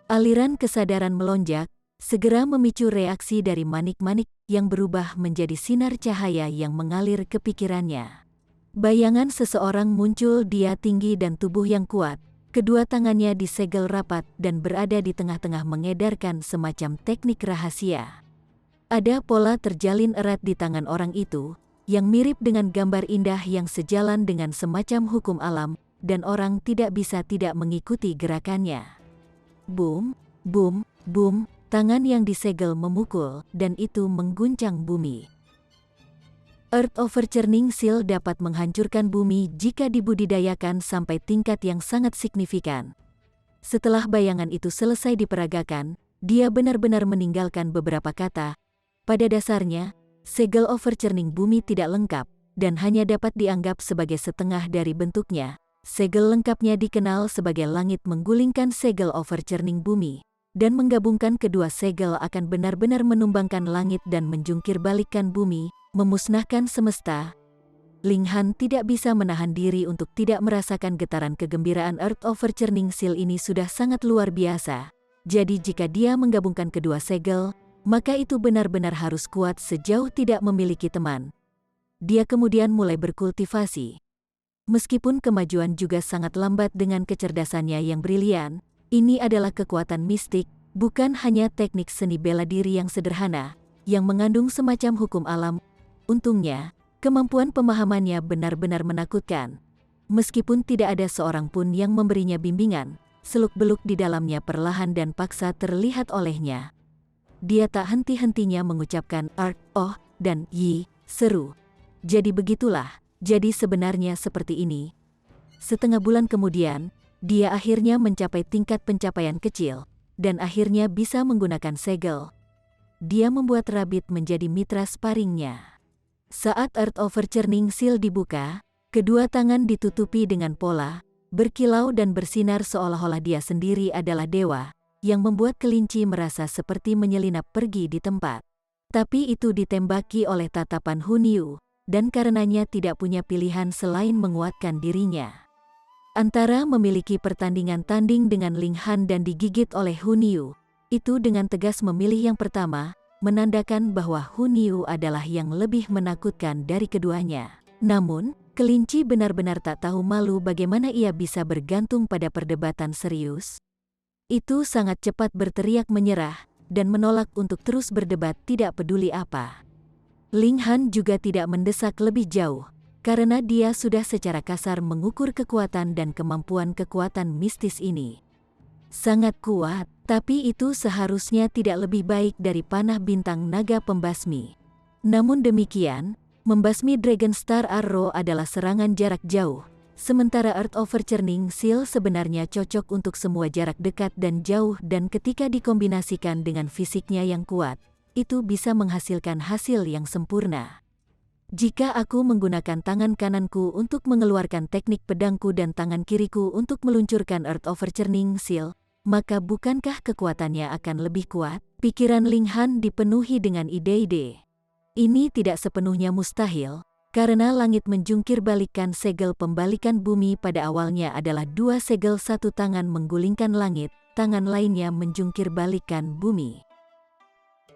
Aliran kesadaran melonjak, segera memicu reaksi dari manik-manik yang berubah menjadi sinar cahaya yang mengalir ke pikirannya. Bayangan seseorang muncul. Dia tinggi dan tubuh yang kuat, kedua tangannya disegel rapat dan berada di tengah-tengah mengedarkan semacam teknik rahasia. Ada pola terjalin erat di tangan orang itu, yang mirip dengan gambar indah yang sejalan dengan semacam hukum alam, dan orang tidak bisa tidak mengikuti gerakannya. Boom, boom, boom, tangan yang disegel memukul, dan itu mengguncang bumi. Earth Overturning Seal dapat menghancurkan bumi jika dibudidayakan sampai tingkat yang sangat signifikan. Setelah bayangan itu selesai diperagakan, dia benar-benar meninggalkan beberapa kata. Pada dasarnya, segel overturning bumi tidak lengkap, dan hanya dapat dianggap sebagai setengah dari bentuknya. Segel lengkapnya dikenal sebagai langit menggulingkan segel overturning bumi, dan menggabungkan kedua segel akan benar-benar menumbangkan langit dan menjungkir balikkan bumi, memusnahkan semesta. Ling Han tidak bisa menahan diri untuk tidak merasakan getaran kegembiraan. Earth Overturning Seal ini sudah sangat luar biasa. Jadi jika dia menggabungkan kedua segel, maka itu benar-benar harus kuat sejauh tidak memiliki teman. Dia kemudian mulai berkultivasi. Meskipun kemajuan juga sangat lambat dengan kecerdasannya yang brilian, ini adalah kekuatan mistik, bukan hanya teknik seni bela diri yang sederhana, yang mengandung semacam hukum alam. Untungnya, kemampuan pemahamannya benar-benar menakutkan. Meskipun tidak ada seorang pun yang memberinya bimbingan, seluk-beluk di dalamnya perlahan dan paksa terlihat olehnya. Dia tak henti-hentinya mengucapkan "Art, oh, dan yi," seru. Jadi begitulah, jadi sebenarnya seperti ini. Setengah bulan kemudian, dia akhirnya mencapai tingkat pencapaian kecil, dan akhirnya bisa menggunakan segel. Dia membuat Rabbit menjadi mitra sparringnya. Saat Earth Overturning Seal dibuka, kedua tangan ditutupi dengan pola, berkilau dan bersinar seolah-olah dia sendiri adalah dewa, yang membuat kelinci merasa seperti menyelinap pergi di tempat. Tapi itu ditembaki oleh tatapan Hun Yu, dan karenanya tidak punya pilihan selain menguatkan dirinya. Antara memiliki pertandingan tanding dengan Ling Han dan digigit oleh Hun Yu, itu dengan tegas memilih yang pertama, menandakan bahwa Hun Yu adalah yang lebih menakutkan dari keduanya. Namun, kelinci benar-benar tak tahu malu bagaimana ia bisa bergantung pada perdebatan serius. Itu sangat cepat berteriak menyerah, dan menolak untuk terus berdebat tidak peduli apa. Ling Han juga tidak mendesak lebih jauh, karena dia sudah secara kasar mengukur kekuatan dan kemampuan mistis ini. Sangat kuat, tapi itu seharusnya tidak lebih baik dari panah bintang naga pembasmi. Namun demikian, membasmi Dragon Star Arrow adalah serangan jarak jauh, sementara Earth Overturning Seal sebenarnya cocok untuk semua jarak dekat dan jauh, dan ketika dikombinasikan dengan fisiknya yang kuat, itu bisa menghasilkan hasil yang sempurna. Jika aku menggunakan tangan kananku untuk mengeluarkan teknik pedangku dan tangan kiriku untuk meluncurkan Earth Overturning Seal, maka bukankah kekuatannya akan lebih kuat? Pikiran Ling Han dipenuhi dengan ide-ide. Ini tidak sepenuhnya mustahil, karena langit menjungkir balikan segel pembalikan bumi pada awalnya adalah dua segel, satu tangan menggulingkan langit, tangan lainnya menjungkir balikan bumi.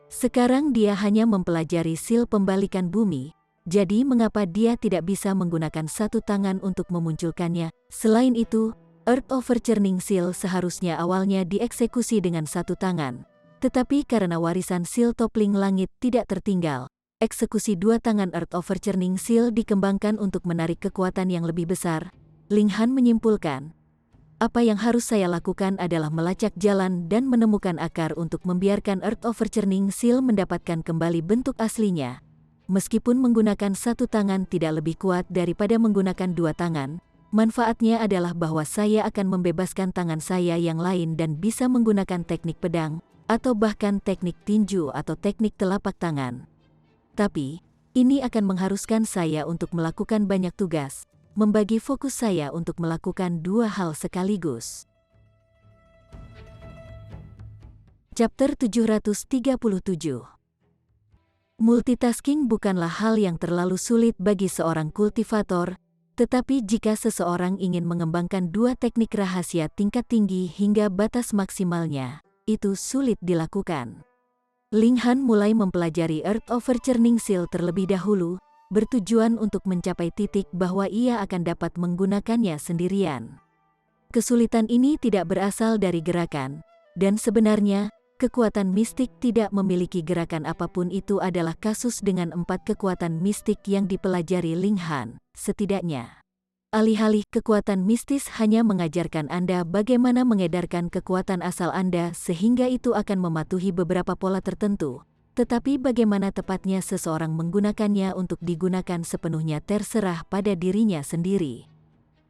Sekarang dia hanya mempelajari sil pembalikan bumi, jadi mengapa dia tidak bisa menggunakan satu tangan untuk memunculkannya? Selain itu, Earth Overturning Seal seharusnya awalnya dieksekusi dengan satu tangan, tetapi karena warisan sil topling langit tidak tertinggal, eksekusi dua tangan Earth Overturning Seal dikembangkan untuk menarik kekuatan yang lebih besar. Ling Han menyimpulkan, apa yang harus saya lakukan adalah melacak jalan dan menemukan akar untuk membiarkan Earth Overturning Seal mendapatkan kembali bentuk aslinya. Meskipun menggunakan satu tangan tidak lebih kuat daripada menggunakan dua tangan, manfaatnya adalah bahwa saya akan membebaskan tangan saya yang lain dan bisa menggunakan teknik pedang, atau bahkan teknik tinju atau teknik telapak tangan. Tapi, ini akan mengharuskan saya untuk melakukan banyak tugas, membagi fokus saya untuk melakukan dua hal sekaligus. Chapter 737. Multitasking bukanlah hal yang terlalu sulit bagi seorang kultivator, tetapi jika seseorang ingin mengembangkan dua teknik rahasia tingkat tinggi hingga batas maksimalnya, itu sulit dilakukan. Ling Han mulai mempelajari Earth Overturning Seal terlebih dahulu, bertujuan untuk mencapai titik bahwa ia akan dapat menggunakannya sendirian. Kesulitan ini tidak berasal dari gerakan, dan sebenarnya, kekuatan mistik tidak memiliki gerakan apapun. Itu adalah kasus dengan 4 kekuatan mistik yang dipelajari Ling Han, setidaknya. Alih-alih kekuatan mistis hanya mengajarkan Anda bagaimana mengedarkan kekuatan asal Anda sehingga itu akan mematuhi beberapa pola tertentu, tetapi bagaimana tepatnya seseorang menggunakannya untuk digunakan sepenuhnya terserah pada dirinya sendiri.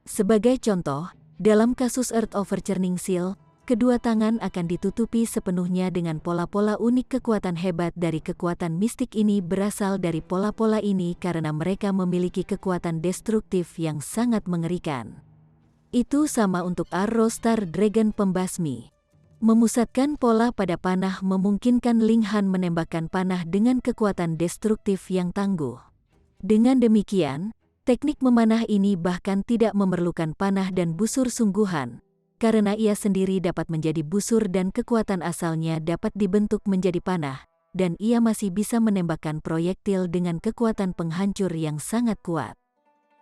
Sebagai contoh, dalam kasus Earth Overturning Seal, kedua tangan akan ditutupi sepenuhnya dengan pola-pola unik. Kekuatan hebat dari kekuatan mistik ini berasal dari pola-pola ini karena mereka memiliki kekuatan destruktif yang sangat mengerikan. Itu sama untuk Arrow Star Dragon pembasmi. Memusatkan pola pada panah memungkinkan Ling Han menembakkan panah dengan kekuatan destruktif yang tangguh. Dengan demikian, teknik memanah ini bahkan tidak memerlukan panah dan busur sungguhan, karena ia sendiri dapat menjadi busur dan kekuatan asalnya dapat dibentuk menjadi panah, dan ia masih bisa menembakkan proyektil dengan kekuatan penghancur yang sangat kuat.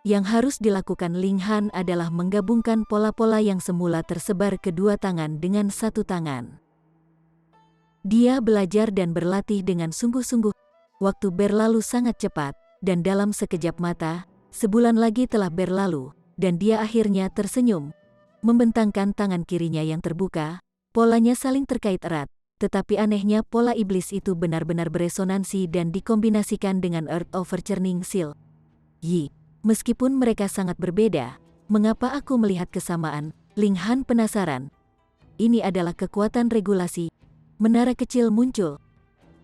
Yang harus dilakukan Ling Han adalah menggabungkan pola-pola yang semula tersebar kedua tangan dengan satu tangan. Dia belajar dan berlatih dengan sungguh-sungguh. Waktu berlalu sangat cepat, dan dalam sekejap mata, sebulan lagi telah berlalu, dan dia akhirnya tersenyum. Membentangkan tangan kirinya yang terbuka, polanya saling terkait erat, tetapi anehnya pola iblis itu benar-benar beresonansi dan dikombinasikan dengan Earth Overturning Seal. Meskipun mereka sangat berbeda, mengapa aku melihat kesamaan? Ling Han penasaran. Ini adalah kekuatan regulasi. Menara kecil muncul.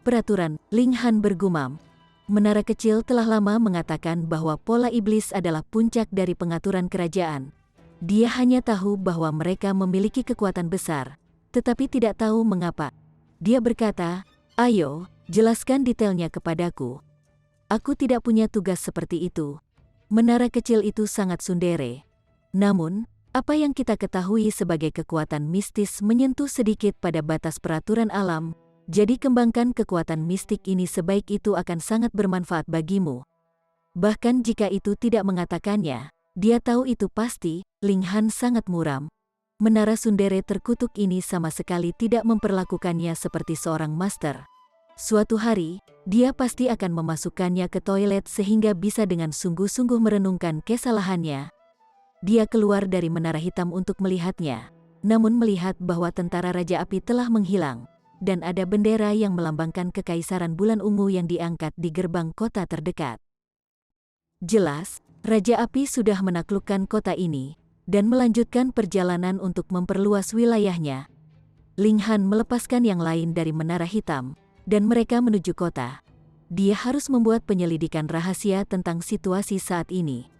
Peraturan, Ling Han bergumam. Menara kecil telah lama mengatakan bahwa pola iblis adalah puncak dari pengaturan kerajaan. Dia hanya tahu bahwa mereka memiliki kekuatan besar, tetapi tidak tahu mengapa. Dia berkata, "Ayo, jelaskan detailnya kepadaku. Aku tidak punya tugas seperti itu." Menara kecil itu sangat tsundere. Namun, apa yang kita ketahui sebagai kekuatan mistis menyentuh sedikit pada batas peraturan alam, jadi kembangkan kekuatan mistik ini sebaik itu akan sangat bermanfaat bagimu. Bahkan jika itu tidak mengatakannya, dia tahu itu pasti. Ling Han sangat muram. menara Sundere terkutuk ini sama sekali tidak memperlakukannya seperti seorang master. Suatu hari, dia pasti akan memasukkannya ke toilet sehingga bisa dengan sungguh-sungguh merenungkan kesalahannya. Dia keluar dari menara hitam untuk melihatnya, namun melihat bahwa tentara Raja Api telah menghilang, dan ada bendera yang melambangkan kekaisaran bulan ungu yang diangkat di gerbang kota terdekat. Jelas, Raja Api sudah menaklukkan kota ini, dan melanjutkan perjalanan untuk memperluas wilayahnya. Ling Han melepaskan yang lain dari menara hitam, dan mereka menuju kota. Dia harus membuat penyelidikan rahasia tentang situasi saat ini.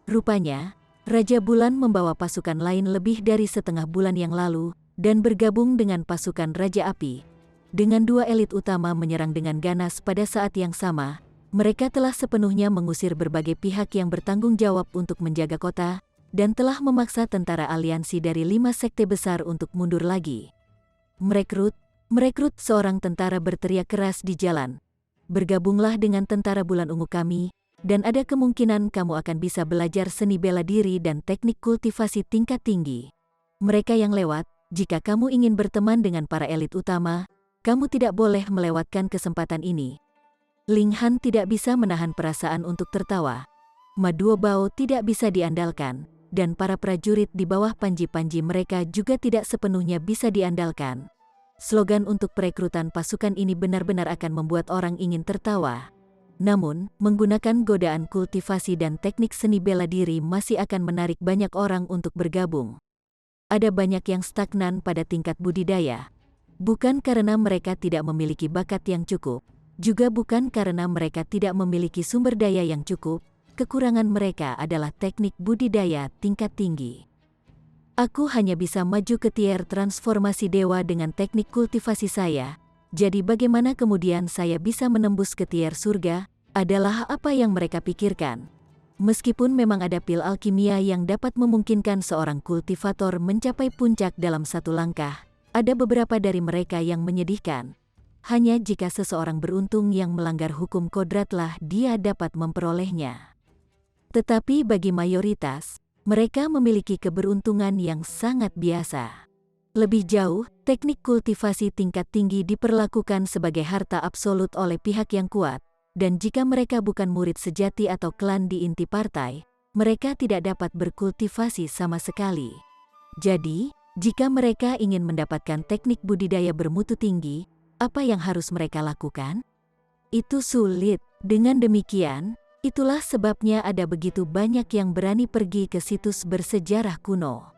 Rupanya, Raja Bulan membawa pasukan lain lebih dari setengah bulan yang lalu, dan bergabung dengan pasukan Raja Api. Dengan dua elit utama menyerang dengan ganas pada saat yang sama, mereka telah sepenuhnya mengusir berbagai pihak yang bertanggung jawab untuk menjaga kota, dan telah memaksa tentara aliansi dari 5 sekte besar untuk mundur lagi. Merekrut seorang tentara berteriak keras di jalan. Bergabunglah dengan tentara bulan ungu kami, dan ada kemungkinan kamu akan bisa belajar seni bela diri dan teknik kultivasi tingkat tinggi. Mereka yang lewat, jika kamu ingin berteman dengan para elit utama, kamu tidak boleh melewatkan kesempatan ini. Ling Han tidak bisa menahan perasaan untuk tertawa. Ma Duobao tidak bisa diandalkan, dan para prajurit di bawah panji-panji mereka juga tidak sepenuhnya bisa diandalkan. Slogan untuk perekrutan pasukan ini benar-benar akan membuat orang ingin tertawa. Namun, menggunakan godaan kultivasi dan teknik seni bela diri masih akan menarik banyak orang untuk bergabung. Ada banyak yang stagnan pada tingkat budidaya. Bukan karena mereka tidak memiliki bakat yang cukup, juga bukan karena mereka tidak memiliki sumber daya yang cukup, kekurangan mereka adalah teknik budidaya tingkat tinggi. Aku hanya bisa maju ke tier transformasi dewa dengan teknik kultivasi saya. Jadi bagaimana kemudian saya bisa menembus ke tier surga, adalah apa yang mereka pikirkan. Meskipun memang ada pil alkimia yang dapat memungkinkan seorang kultivator mencapai puncak dalam satu langkah, ada beberapa dari mereka yang menyedihkan. Hanya jika seseorang beruntung yang melanggar hukum kodratlah dia dapat memperolehnya. Tetapi bagi mayoritas, mereka memiliki keberuntungan yang sangat biasa. Lebih jauh, teknik kultivasi tingkat tinggi diperlakukan sebagai harta absolut oleh pihak yang kuat, dan jika mereka bukan murid sejati atau klan di inti partai, mereka tidak dapat berkultivasi sama sekali. Jadi, jika mereka ingin mendapatkan teknik budidaya bermutu tinggi, apa yang harus mereka lakukan? Itu sulit. Dengan demikian, itulah sebabnya ada begitu banyak yang berani pergi ke situs bersejarah kuno.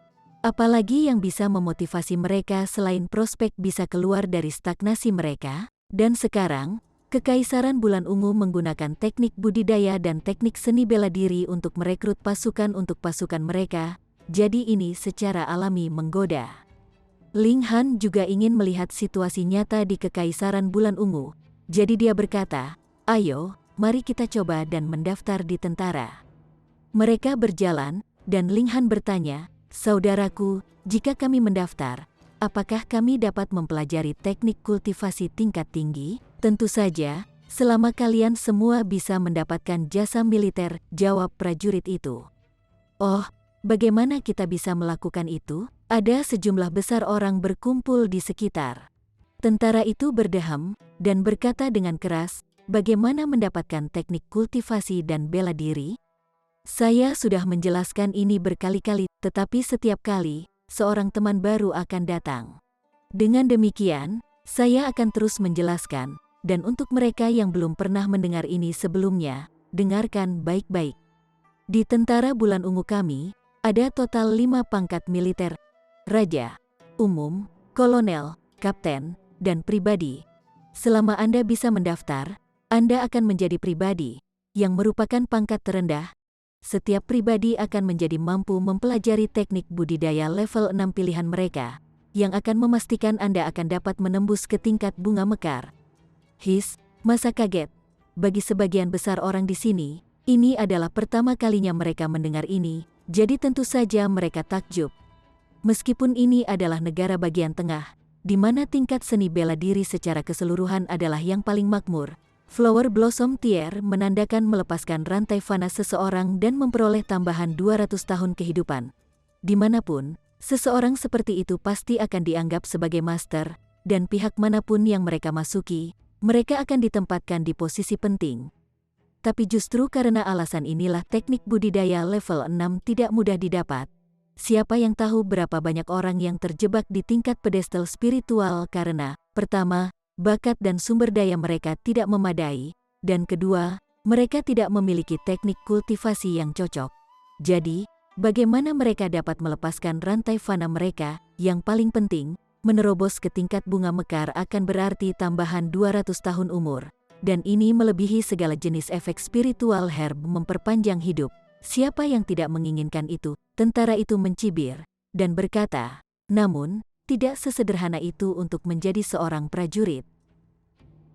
Apalagi yang bisa memotivasi mereka selain prospek bisa keluar dari stagnasi mereka, dan sekarang, Kekaisaran Bulan Ungu menggunakan teknik budidaya dan teknik seni bela diri untuk merekrut pasukan untuk pasukan mereka, jadi ini secara alami menggoda. Ling Han juga ingin melihat situasi nyata di Kekaisaran Bulan Ungu, jadi dia berkata, "Ayo, mari kita coba dan mendaftar di tentara." Mereka berjalan, dan Ling Han bertanya, "Saudaraku, jika kami mendaftar, apakah kami dapat mempelajari teknik kultivasi tingkat tinggi?" "Tentu saja, selama kalian semua bisa mendapatkan jasa militer," jawab prajurit itu. "Oh, bagaimana kita bisa melakukan itu?" Ada sejumlah besar orang berkumpul di sekitar. Tentara itu berdeham, dan berkata dengan keras, "Bagaimana mendapatkan teknik kultivasi dan bela diri? Saya sudah menjelaskan ini berkali-kali, tetapi setiap kali, seorang teman baru akan datang. Dengan demikian, saya akan terus menjelaskan, dan untuk mereka yang belum pernah mendengar ini sebelumnya, dengarkan baik-baik. Di tentara Bulan Ungu kami, ada total 5 pangkat militer, Raja, Umum, Kolonel, Kapten, dan Pribadi. Selama Anda bisa mendaftar, Anda akan menjadi pribadi, yang merupakan pangkat terendah. Setiap pribadi akan menjadi mampu mempelajari teknik budidaya level 6 pilihan mereka, yang akan memastikan Anda akan dapat menembus ke tingkat bunga mekar." His, masa kaget. Bagi sebagian besar orang di sini, ini adalah pertama kalinya mereka mendengar ini, jadi tentu saja mereka takjub. Meskipun ini adalah negara bagian tengah, di mana tingkat seni bela diri secara keseluruhan adalah yang paling makmur, Flower Blossom Tier menandakan melepaskan rantai fana seseorang dan memperoleh tambahan 200 tahun kehidupan. Dimanapun, Seseorang seperti itu pasti akan dianggap sebagai master, dan pihak manapun yang mereka masuki, mereka akan ditempatkan di posisi penting. Tapi justru karena alasan inilah teknik budidaya level 6 tidak mudah didapat. Siapa yang tahu berapa banyak orang yang terjebak di tingkat pedestal spiritual karena, pertama, bakat dan sumber daya mereka tidak memadai, dan kedua, mereka tidak memiliki teknik kultivasi yang cocok. Jadi, bagaimana mereka dapat melepaskan rantai fana mereka? Yang paling penting, menerobos ke tingkat bunga mekar akan berarti tambahan 200 tahun umur. Dan ini melebihi segala jenis efek spiritual herb memperpanjang hidup. Siapa yang tidak menginginkan itu? Tentara itu mencibir dan berkata, namun, tidak sesederhana itu untuk menjadi seorang prajurit.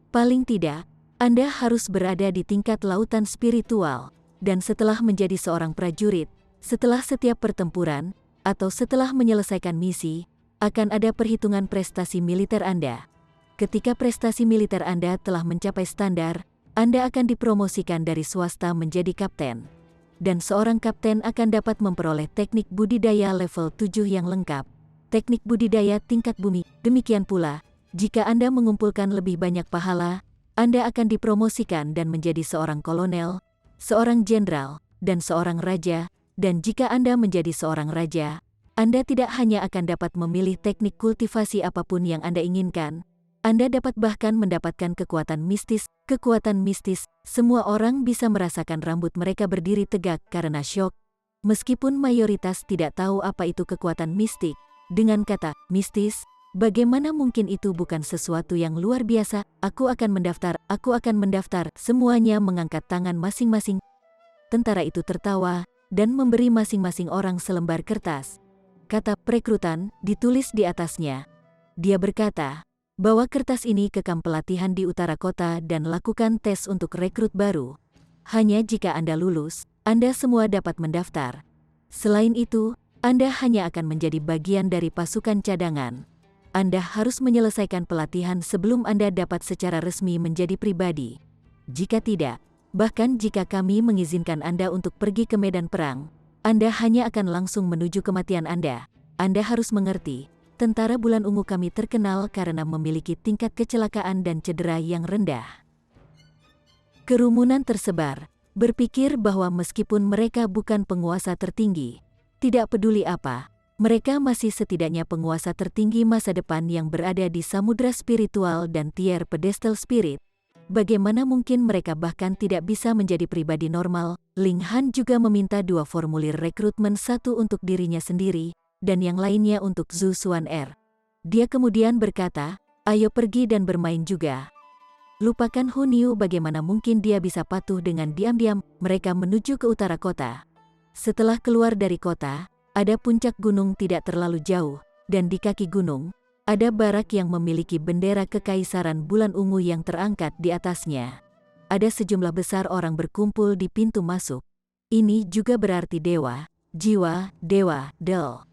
Paling tidak, Anda harus berada di tingkat lautan spiritual, dan setelah menjadi seorang prajurit, setelah setiap pertempuran, atau setelah menyelesaikan misi, akan ada perhitungan prestasi militer Anda. Ketika prestasi militer Anda telah mencapai standar, Anda akan dipromosikan dari swasta menjadi kapten. Dan seorang kapten akan dapat memperoleh teknik budidaya level 7 yang lengkap, teknik budidaya tingkat bumi. Demikian pula, jika Anda mengumpulkan lebih banyak pahala, Anda akan dipromosikan dan menjadi seorang kolonel, seorang jenderal, dan seorang raja. Dan jika Anda menjadi seorang raja, Anda tidak hanya akan dapat memilih teknik kultivasi apapun yang Anda inginkan, Anda dapat bahkan mendapatkan kekuatan mistis. Kekuatan mistis, semua orang bisa merasakan rambut mereka berdiri tegak karena syok. Meskipun mayoritas tidak tahu apa itu kekuatan mistik, dengan kata mistis, bagaimana mungkin itu bukan sesuatu yang luar biasa? Aku akan mendaftar, semuanya mengangkat tangan masing-masing. Tentara itu tertawa dan memberi masing-masing orang selembar kertas. Kata perekrutan ditulis di atasnya. Dia berkata, bawa kertas ini ke kamp pelatihan di utara kota dan lakukan tes untuk rekrut baru. Hanya jika Anda lulus, Anda semua dapat mendaftar. Selain itu, Anda hanya akan menjadi bagian dari pasukan cadangan. Anda harus menyelesaikan pelatihan sebelum Anda dapat secara resmi menjadi pribadi. Jika tidak, bahkan jika kami mengizinkan Anda untuk pergi ke medan perang, Anda hanya akan langsung menuju kematian Anda. Anda harus mengerti, tentara bulan ungu kami terkenal karena memiliki tingkat kecelakaan dan cedera yang rendah. Kerumunan tersebar, berpikir bahwa meskipun mereka bukan penguasa tertinggi, tidak peduli apa, mereka masih setidaknya penguasa tertinggi masa depan yang berada di samudra spiritual dan tier pedestal spirit. Bagaimana mungkin mereka bahkan tidak bisa menjadi pribadi normal? Ling Han juga meminta 2 formulir rekrutmen, satu untuk dirinya sendiri, dan yang lainnya untuk Zhu Xuan'er. Dia kemudian berkata, ayo pergi dan bermain juga. Lupakan Hun Yu, bagaimana mungkin dia bisa patuh dengan diam-diam. Mereka menuju ke utara kota. Setelah keluar dari kota, ada puncak gunung tidak terlalu jauh, dan di kaki gunung, ada barak yang memiliki bendera kekaisaran bulan ungu yang terangkat di atasnya. Ada sejumlah besar orang berkumpul di pintu masuk. Ini juga berarti dewa, jiwa, dewa, Del.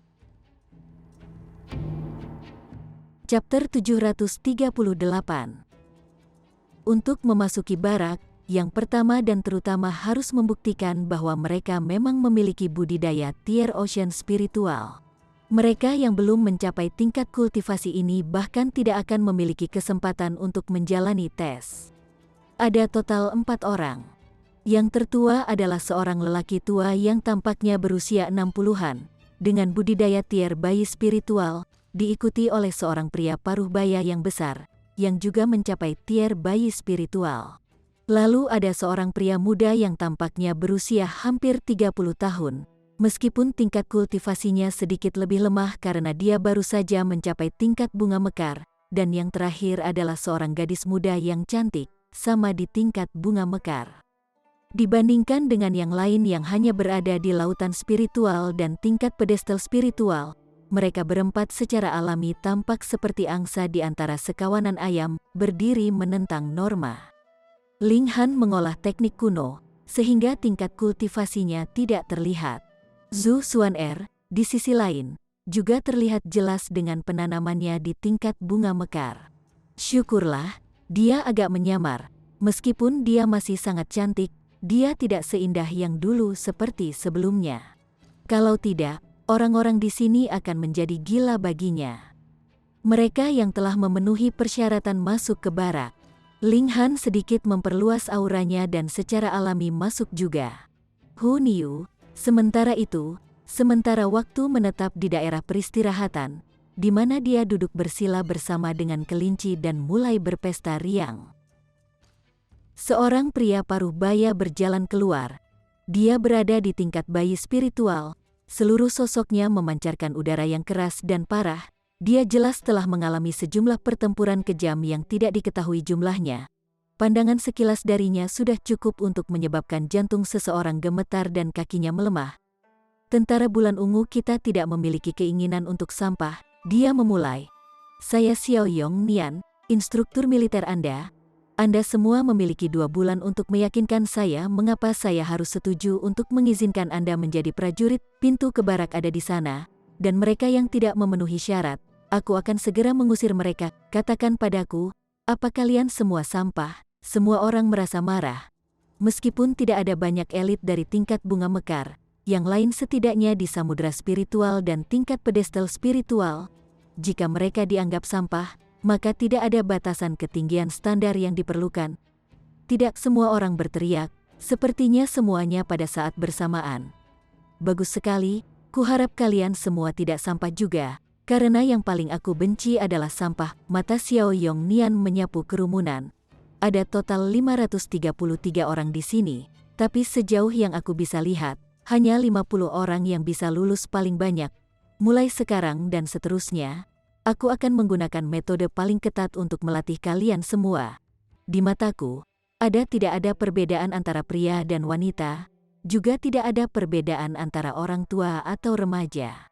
Chapter 738. Untuk memasuki barak, yang pertama dan terutama harus membuktikan bahwa mereka memang memiliki budidaya tier ocean spiritual. Mereka yang belum mencapai tingkat kultivasi ini bahkan tidak akan memiliki kesempatan untuk menjalani tes. Ada total 4 orang. Yang tertua adalah seorang lelaki tua yang tampaknya berusia 60-an, dengan budidaya tier bayi spiritual, diikuti oleh seorang pria paruh baya yang besar, yang juga mencapai tier bayi spiritual. Lalu ada seorang pria muda yang tampaknya berusia hampir 30 tahun, meskipun tingkat kultivasinya sedikit lebih lemah karena dia baru saja mencapai tingkat bunga mekar, dan yang terakhir adalah seorang gadis muda yang cantik, sama di tingkat bunga mekar. Dibandingkan dengan yang lain yang hanya berada di lautan spiritual dan tingkat pedestal spiritual, mereka berempat secara alami tampak seperti angsa di antara sekawanan ayam, berdiri menentang norma. Ling Han mengolah teknik kuno, sehingga tingkat kultivasinya tidak terlihat. Zhu Xuan'er, di sisi lain, juga terlihat jelas dengan penanamannya di tingkat bunga mekar. Syukurlah, dia agak menyamar. Meskipun dia masih sangat cantik, dia tidak seindah yang dulu seperti sebelumnya. Kalau tidak, orang-orang di sini akan menjadi gila baginya. Mereka yang telah memenuhi persyaratan masuk ke barak. Ling Han sedikit memperluas auranya dan secara alami masuk juga. Hu Niu, sementara itu, sementara waktu menetap di daerah peristirahatan, di mana dia duduk bersila bersama dengan kelinci dan mulai berpesta riang. Seorang pria paruh baya berjalan keluar. Dia berada di tingkat bayi spiritual, seluruh sosoknya memancarkan udara yang keras dan parah. Dia jelas telah mengalami sejumlah pertempuran kejam yang tidak diketahui jumlahnya. Pandangan sekilas darinya sudah cukup untuk menyebabkan jantung seseorang gemetar dan kakinya melemah. Tentara bulan ungu kita tidak memiliki keinginan untuk sampah, dia memulai. Saya Xiao Yong Nian, instruktur militer Anda. Anda semua memiliki 2 bulan untuk meyakinkan saya mengapa saya harus setuju untuk mengizinkan Anda menjadi prajurit. Pintu ke barak ada di sana, dan mereka yang tidak memenuhi syarat, aku akan segera mengusir mereka. Katakan padaku, apa kalian semua sampah? Semua orang merasa marah. Meskipun tidak ada banyak elit dari tingkat bunga mekar, yang lain setidaknya di samudera spiritual dan tingkat pedestal spiritual. Jika mereka dianggap sampah, maka tidak ada batasan ketinggian standar yang diperlukan. Tidak semua orang berteriak, sepertinya semuanya pada saat bersamaan. Bagus sekali, kuharap kalian semua tidak sampah juga, karena yang paling aku benci adalah sampah. Mata Xiao Yong Nian menyapu kerumunan. Ada total 533 orang di sini, tapi sejauh yang aku bisa lihat, hanya 50 orang yang bisa lulus paling banyak. Mulai sekarang dan seterusnya, aku akan menggunakan metode paling ketat untuk melatih kalian semua. Di mataku, tidak ada perbedaan antara pria dan wanita, juga tidak ada perbedaan antara orang tua atau remaja.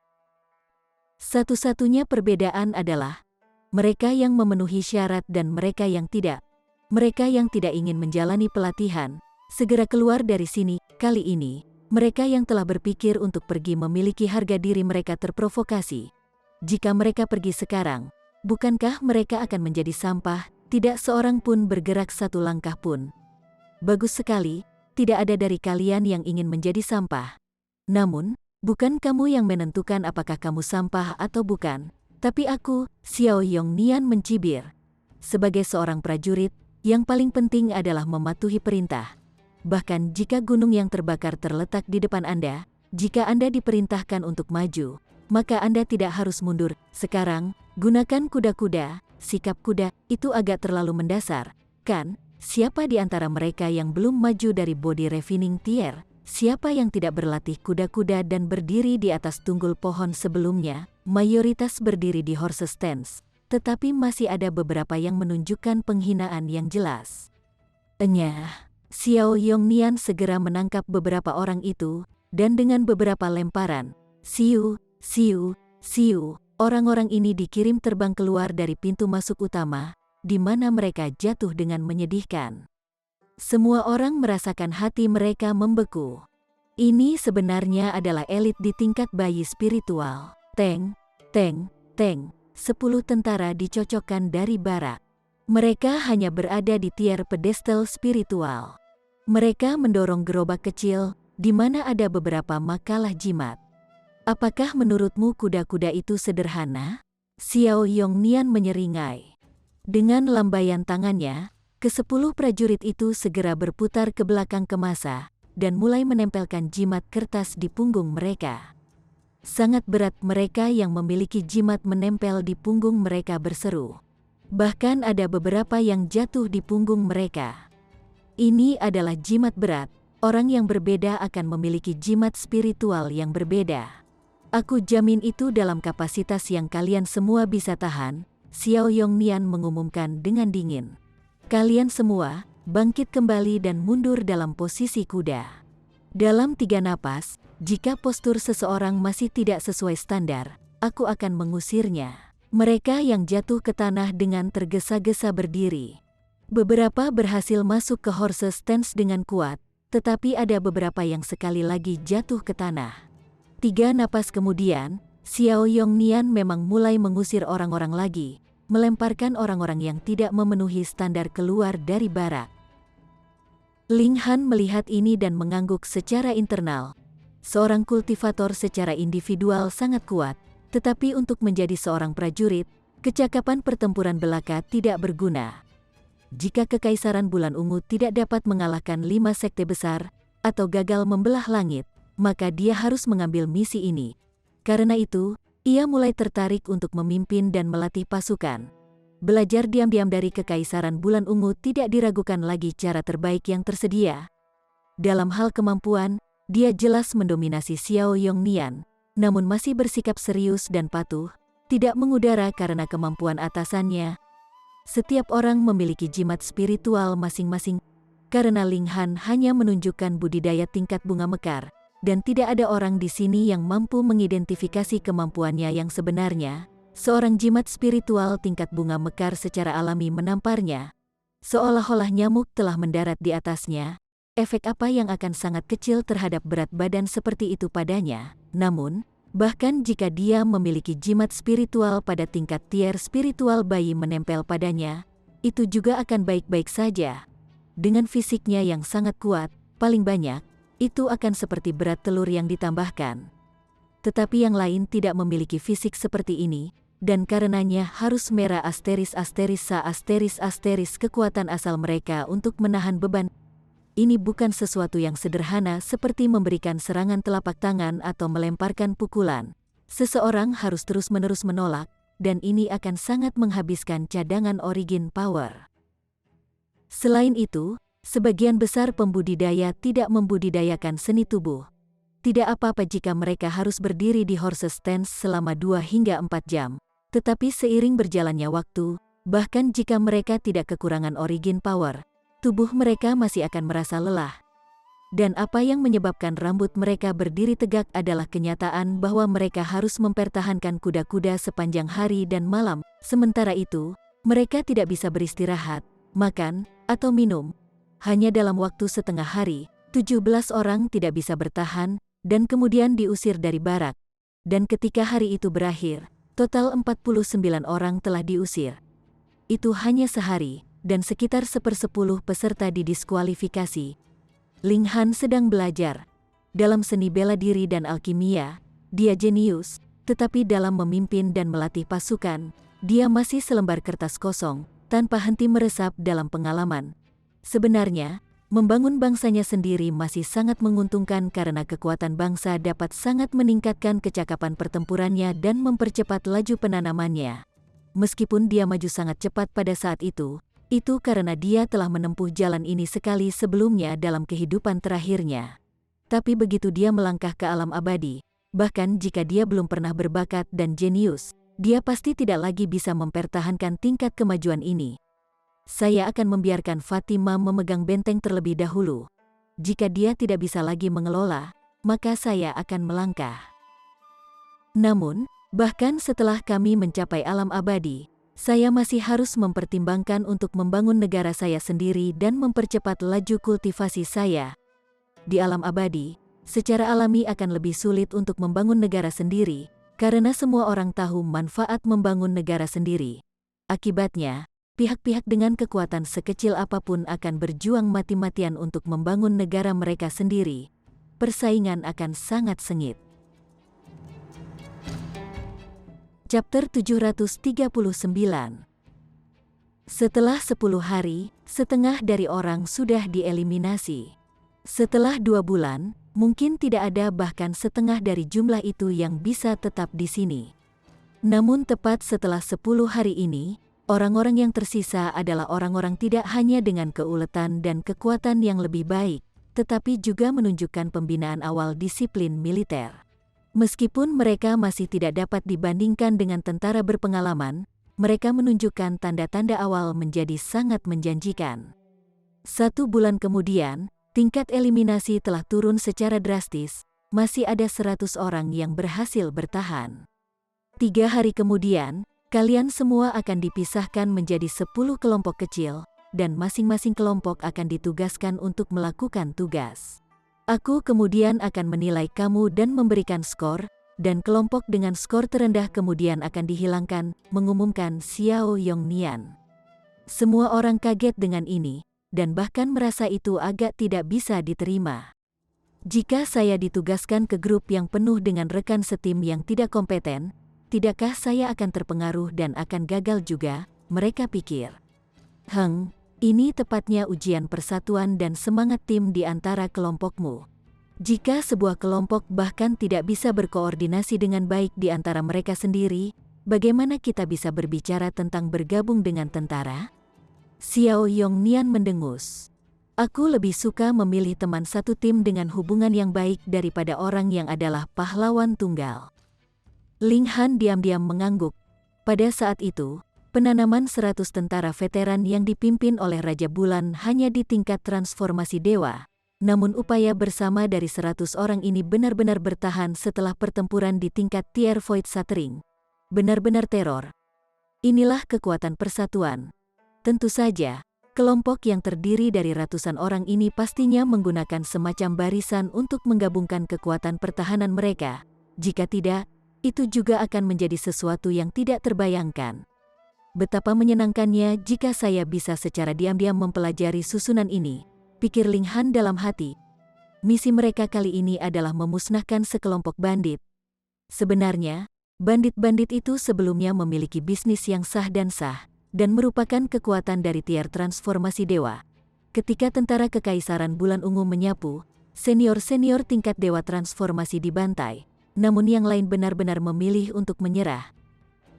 Satu-satunya perbedaan adalah mereka yang memenuhi syarat dan mereka yang tidak. Mereka yang tidak ingin menjalani pelatihan, segera keluar dari sini. Kali ini, mereka yang telah berpikir untuk pergi memiliki harga diri mereka terprovokasi. Jika mereka pergi sekarang, bukankah mereka akan menjadi sampah? Tidak seorang pun bergerak satu langkah pun. Bagus sekali, tidak ada dari kalian yang ingin menjadi sampah. Namun, bukan kamu yang menentukan apakah kamu sampah atau bukan, tapi aku. Xiao Yong Nian mencibir. Sebagai seorang prajurit, yang paling penting adalah mematuhi perintah. Bahkan jika gunung yang terbakar terletak di depan Anda, jika Anda diperintahkan untuk maju, maka Anda tidak harus mundur. Sekarang, gunakan kuda-kuda. Sikap kuda itu agak terlalu mendasar, kan? Siapa di antara mereka yang belum maju dari body refining tier? Siapa yang tidak berlatih kuda-kuda dan berdiri di atas tunggul pohon sebelumnya? Mayoritas berdiri di horse stance, tetapi masih ada beberapa yang menunjukkan penghinaan yang jelas. Enyah, Xiao Yong Nian segera menangkap beberapa orang itu, dan dengan beberapa lemparan, siu, orang-orang ini dikirim terbang keluar dari pintu masuk utama, di mana mereka jatuh dengan menyedihkan. Semua orang merasakan hati mereka membeku. Ini sebenarnya adalah elit di tingkat bayi spiritual. Teng. 10 tentara dicocokkan dari barak. Mereka hanya berada di tier pedestal spiritual. Mereka mendorong gerobak kecil, di mana ada beberapa makalah jimat. Apakah menurutmu kuda-kuda itu sederhana? Xiao Yong Nian menyeringai. Dengan lambaian tangannya, ke-10 prajurit itu segera berputar ke belakang ke masa, dan mulai menempelkan jimat kertas di punggung mereka. Sangat berat. Mereka yang memiliki jimat menempel di punggung mereka berseru. Bahkan ada beberapa yang jatuh di punggung mereka. Ini adalah jimat berat. Orang yang berbeda akan memiliki jimat spiritual yang berbeda. Aku jamin itu dalam kapasitas yang kalian semua bisa tahan, Xiao Yong Nian mengumumkan dengan dingin. Kalian semua, bangkit kembali dan mundur dalam posisi kuda. Dalam 3 napas, jika postur seseorang masih tidak sesuai standar, aku akan mengusirnya. Mereka yang jatuh ke tanah dengan tergesa-gesa berdiri. Beberapa berhasil masuk ke horse stance dengan kuat, tetapi ada beberapa yang sekali lagi jatuh ke tanah. 3 napas kemudian, Xiao Yong Nian memang mulai mengusir orang-orang lagi, melemparkan orang-orang yang tidak memenuhi standar keluar dari barak. Ling Han melihat ini dan mengangguk secara internal. seorang kultivator secara individual sangat kuat, tetapi untuk menjadi seorang prajurit, kecakapan pertempuran belaka tidak berguna. Jika Kekaisaran Bulan Ungu tidak dapat mengalahkan 5 sekte besar, atau gagal membelah langit, maka dia harus mengambil misi ini. Karena itu, ia mulai tertarik untuk memimpin dan melatih pasukan. Belajar diam-diam dari Kekaisaran Bulan Ungu tidak diragukan lagi cara terbaik yang tersedia. Dalam hal kemampuan, dia jelas mendominasi Xiao Yongnian, namun masih bersikap serius dan patuh, tidak mengudara karena kemampuan atasannya. Setiap orang memiliki jimat spiritual masing-masing, karena Ling Han hanya menunjukkan budidaya tingkat bunga mekar, dan tidak ada orang di sini yang mampu mengidentifikasi kemampuannya yang sebenarnya. Seorang jimat spiritual tingkat bunga mekar secara alami menamparnya, seolah-olah nyamuk telah mendarat di atasnya. Efek apa yang akan sangat kecil terhadap berat badan seperti itu padanya. Namun, bahkan jika dia memiliki jimat spiritual pada tingkat tier spiritual bayi menempel padanya, itu juga akan baik-baik saja. Dengan fisiknya yang sangat kuat, paling banyak, itu akan seperti berat telur yang ditambahkan. Tetapi yang lain tidak memiliki fisik seperti ini, dan karenanya harus merah **** kekuatan asal mereka untuk menahan beban. Ini bukan sesuatu yang sederhana seperti memberikan serangan telapak tangan atau melemparkan pukulan. Seseorang harus terus-menerus menolak, dan ini akan sangat menghabiskan cadangan origin power. Selain itu, sebagian besar pembudidaya tidak membudidayakan seni tubuh. Tidak apa-apa jika mereka harus berdiri di horse stance selama 2 hingga 4 jam. Tetapi seiring berjalannya waktu, bahkan jika mereka tidak kekurangan origin power, tubuh mereka masih akan merasa lelah. Dan apa yang menyebabkan rambut mereka berdiri tegak adalah kenyataan bahwa mereka harus mempertahankan kuda-kuda sepanjang hari dan malam. Sementara itu, mereka tidak bisa beristirahat, makan, atau minum. Hanya dalam waktu setengah hari, 17 orang tidak bisa bertahan, dan kemudian diusir dari barak. Dan ketika hari itu berakhir, total 49 orang telah diusir. Itu hanya sehari, dan sekitar 1/10 peserta didiskualifikasi. Ling Han sedang belajar. Dalam seni bela diri dan alkimia, dia jenius, tetapi dalam memimpin dan melatih pasukan, dia masih selembar kertas kosong, tanpa henti meresap dalam pengalaman. Sebenarnya, membangun bangsanya sendiri masih sangat menguntungkan karena kekuatan bangsa dapat sangat meningkatkan kecakapan pertempurannya dan mempercepat laju penanamannya. Meskipun dia maju sangat cepat pada saat itu karena dia telah menempuh jalan ini sekali sebelumnya dalam kehidupan terakhirnya. Tapi begitu dia melangkah ke alam abadi, bahkan jika dia belum pernah berbakat dan jenius, dia pasti tidak lagi bisa mempertahankan tingkat kemajuan ini. Saya akan membiarkan Fatima memegang benteng terlebih dahulu. Jika dia tidak bisa lagi mengelola, maka saya akan melangkah. Namun, bahkan setelah kami mencapai alam abadi, saya masih harus mempertimbangkan untuk membangun negara saya sendiri dan mempercepat laju kultivasi saya. Di alam abadi, secara alami akan lebih sulit untuk membangun negara sendiri, karena semua orang tahu manfaat membangun negara sendiri. Akibatnya, pihak-pihak dengan kekuatan sekecil apapun akan berjuang mati-matian untuk membangun negara mereka sendiri. Persaingan akan sangat sengit. Chapter 739. Setelah 10 hari, setengah dari orang sudah dieliminasi. Setelah 2 bulan, mungkin tidak ada bahkan setengah dari jumlah itu yang bisa tetap di sini. Namun tepat setelah 10 hari ini, orang-orang yang tersisa adalah orang-orang tidak hanya dengan keuletan dan kekuatan yang lebih baik, tetapi juga menunjukkan pembinaan awal disiplin militer. Meskipun mereka masih tidak dapat dibandingkan dengan tentara berpengalaman, mereka menunjukkan tanda-tanda awal menjadi sangat menjanjikan. 1 bulan kemudian, tingkat eliminasi telah turun secara drastis, masih ada 100 orang yang berhasil bertahan. 3 hari kemudian, kalian semua akan dipisahkan menjadi 10 kelompok kecil, dan masing-masing kelompok akan ditugaskan untuk melakukan tugas. Aku kemudian akan menilai kamu dan memberikan skor, dan kelompok dengan skor terendah kemudian akan dihilangkan, mengumumkan Xiao Yongnian. Semua orang kaget dengan ini, dan bahkan merasa itu agak tidak bisa diterima. Jika saya ditugaskan ke grup yang penuh dengan rekan setim yang tidak kompeten, tidakkah saya akan terpengaruh dan akan gagal juga, mereka pikir. Ini tepatnya ujian persatuan dan semangat tim di antara kelompokmu. Jika sebuah kelompok bahkan tidak bisa berkoordinasi dengan baik di antara mereka sendiri, bagaimana kita bisa berbicara tentang bergabung dengan tentara? Xiao Yongnian mendengus. Aku lebih suka memilih teman satu tim dengan hubungan yang baik daripada orang yang adalah pahlawan tunggal. Ling Han diam-diam mengangguk. Pada saat itu, penanaman 100 tentara veteran yang dipimpin oleh Raja Bulan hanya di tingkat transformasi dewa. Namun upaya bersama dari 100 orang ini benar-benar bertahan setelah pertempuran di tingkat tier Void Shattering. Benar-benar teror. Inilah kekuatan persatuan. Tentu saja, kelompok yang terdiri dari ratusan orang ini pastinya menggunakan semacam barisan untuk menggabungkan kekuatan pertahanan mereka. Jika tidak, itu juga akan menjadi sesuatu yang tidak terbayangkan. Betapa menyenangkannya jika saya bisa secara diam-diam mempelajari susunan ini, pikir Ling Han dalam hati. Misi mereka kali ini adalah memusnahkan sekelompok bandit. Sebenarnya, bandit-bandit itu sebelumnya memiliki bisnis yang sah dan merupakan kekuatan dari tier transformasi dewa. Ketika tentara Kekaisaran Bulan Ungu menyapu, senior-senior tingkat dewa transformasi dibantai, namun yang lain benar-benar memilih untuk menyerah.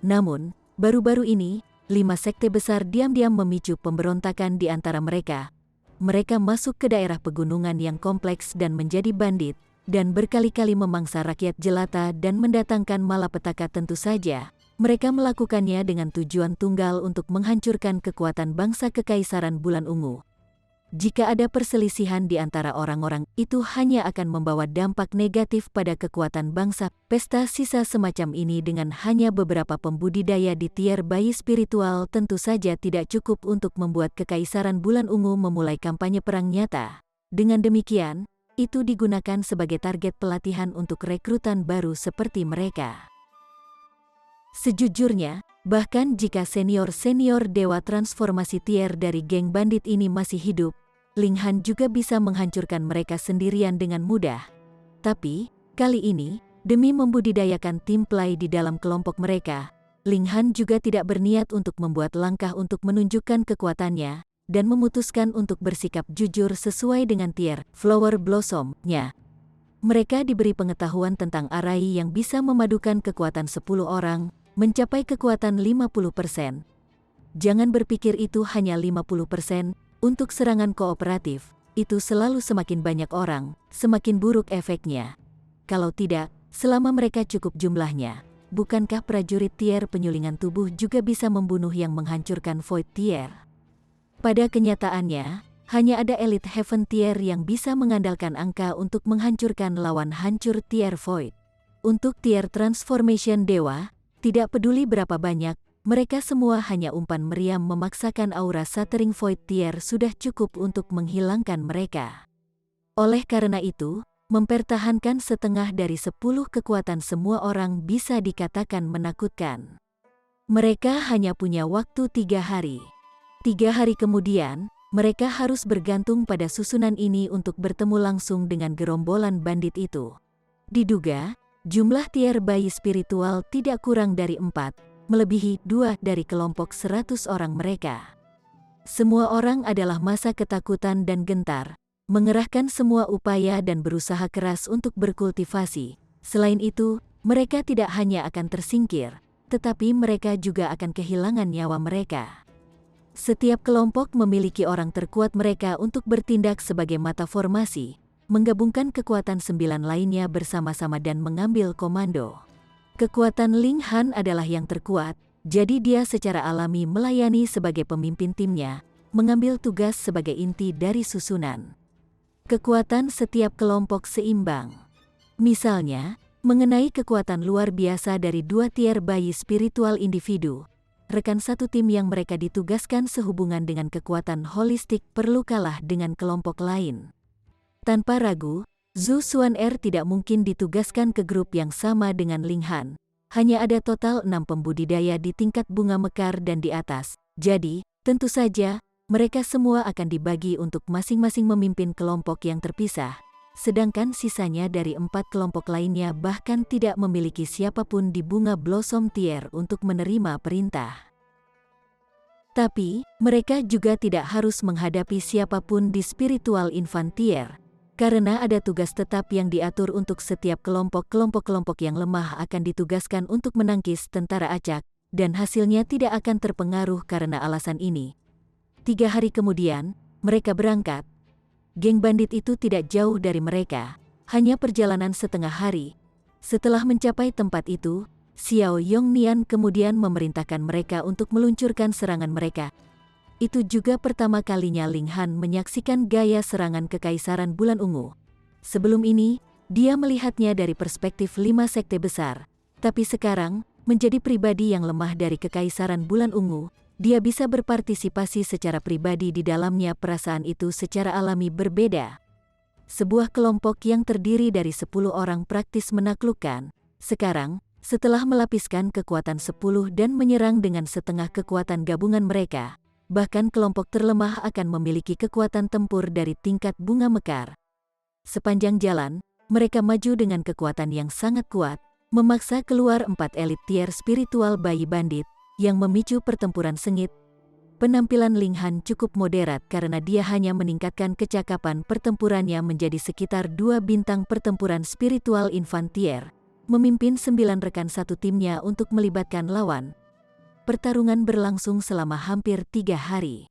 Namun, baru-baru ini, 5 sekte besar diam-diam memicu pemberontakan di antara mereka. Mereka masuk ke daerah pegunungan yang kompleks dan menjadi bandit, dan berkali-kali memangsa rakyat jelata dan mendatangkan malapetaka. Tentu saja, mereka melakukannya dengan tujuan tunggal untuk menghancurkan kekuatan bangsa Kekaisaran Bulan Ungu. Jika ada perselisihan di antara orang-orang, itu hanya akan membawa dampak negatif pada kekuatan bangsa. Pesta sisa semacam ini dengan hanya beberapa pembudidaya di tier bayi spiritual tentu saja tidak cukup untuk membuat Kekaisaran Bulan Ungu memulai kampanye perang nyata. Dengan demikian, itu digunakan sebagai target pelatihan untuk rekrutan baru seperti mereka. Sejujurnya, bahkan jika senior-senior dewa transformasi tier dari geng bandit ini masih hidup, Ling Han juga bisa menghancurkan mereka sendirian dengan mudah. Tapi, kali ini, demi membudidayakan tim play di dalam kelompok mereka, Ling Han juga tidak berniat untuk membuat langkah untuk menunjukkan kekuatannya, dan memutuskan untuk bersikap jujur sesuai dengan tier Flower Blossom-nya. Mereka diberi pengetahuan tentang Arai yang bisa memadukan kekuatan 10 orang, mencapai kekuatan 50%. Jangan berpikir itu hanya 50%, untuk serangan kooperatif, itu selalu semakin banyak orang, semakin buruk efeknya. Kalau tidak, selama mereka cukup jumlahnya, bukankah prajurit tier penyulingan tubuh juga bisa membunuh yang menghancurkan Void tier? Pada kenyataannya, hanya ada Elite Heaven tier yang bisa mengandalkan angka untuk menghancurkan lawan hancur tier Void. Untuk tier Transformation Dewa, tidak peduli berapa banyak, mereka semua hanya umpan meriam memaksakan aura Shattering Void tier sudah cukup untuk menghilangkan mereka. Oleh karena itu, mempertahankan setengah dari 10 kekuatan semua orang bisa dikatakan menakutkan. Mereka hanya punya waktu 3 hari. 3 hari kemudian, mereka harus bergantung pada susunan ini untuk bertemu langsung dengan gerombolan bandit itu. Diduga, jumlah tier bayi spiritual tidak kurang dari 4, melebihi 2 dari kelompok 100 orang mereka. Semua orang adalah masa ketakutan dan gentar, mengerahkan semua upaya dan berusaha keras untuk berkultivasi. Selain itu, mereka tidak hanya akan tersingkir, tetapi mereka juga akan kehilangan nyawa mereka. Setiap kelompok memiliki orang terkuat mereka untuk bertindak sebagai mata formasi, menggabungkan kekuatan 9 lainnya bersama-sama dan mengambil komando. Kekuatan Ling Han adalah yang terkuat, jadi dia secara alami melayani sebagai pemimpin timnya, mengambil tugas sebagai inti dari susunan. Kekuatan setiap kelompok seimbang. Misalnya, mengenai kekuatan luar biasa dari 2 tier bayi spiritual individu, rekan satu tim yang mereka ditugaskan sehubungan dengan kekuatan holistik perlu kalah dengan kelompok lain. Tanpa ragu, Zhu Xuan'er tidak mungkin ditugaskan ke grup yang sama dengan Ling Han. Hanya ada total 6 pembudidaya di tingkat bunga mekar dan di atas. Jadi, tentu saja, mereka semua akan dibagi untuk masing-masing memimpin kelompok yang terpisah. sedangkan sisanya dari 4 kelompok lainnya bahkan tidak memiliki siapapun di bunga Blossom Tier untuk menerima perintah. Tapi, mereka juga tidak harus menghadapi siapapun di Spiritual Infant Tier, karena ada tugas tetap yang diatur untuk setiap kelompok yang lemah akan ditugaskan untuk menangkis tentara acak, dan hasilnya tidak akan terpengaruh karena alasan ini. 3 hari kemudian, mereka berangkat. Geng bandit itu tidak jauh dari mereka, hanya perjalanan setengah hari. Setelah mencapai tempat itu, Xiao Yongnian kemudian memerintahkan mereka untuk meluncurkan serangan mereka. Itu juga pertama kalinya Ling Han menyaksikan gaya serangan Kekaisaran Bulan Ungu. Sebelum ini, dia melihatnya dari perspektif 5 sekte besar. Tapi sekarang, menjadi pribadi yang lemah dari Kekaisaran Bulan Ungu, dia bisa berpartisipasi secara pribadi di dalamnya. Perasaan itu secara alami berbeda. Sebuah kelompok yang terdiri dari 10 orang praktis menaklukkan. Sekarang, setelah melapiskan kekuatan 10 dan menyerang dengan setengah kekuatan gabungan mereka, bahkan kelompok terlemah akan memiliki kekuatan tempur dari tingkat bunga mekar. Sepanjang jalan, mereka maju dengan kekuatan yang sangat kuat, memaksa keluar 4 elit tier spiritual bayi bandit, yang memicu pertempuran sengit. Penampilan Ling Han cukup moderat karena dia hanya meningkatkan kecakapan pertempurannya menjadi sekitar 2 bintang pertempuran spiritual infant tier, memimpin 9 rekan satu timnya untuk melibatkan lawan. Pertarungan berlangsung selama hampir 3 hari.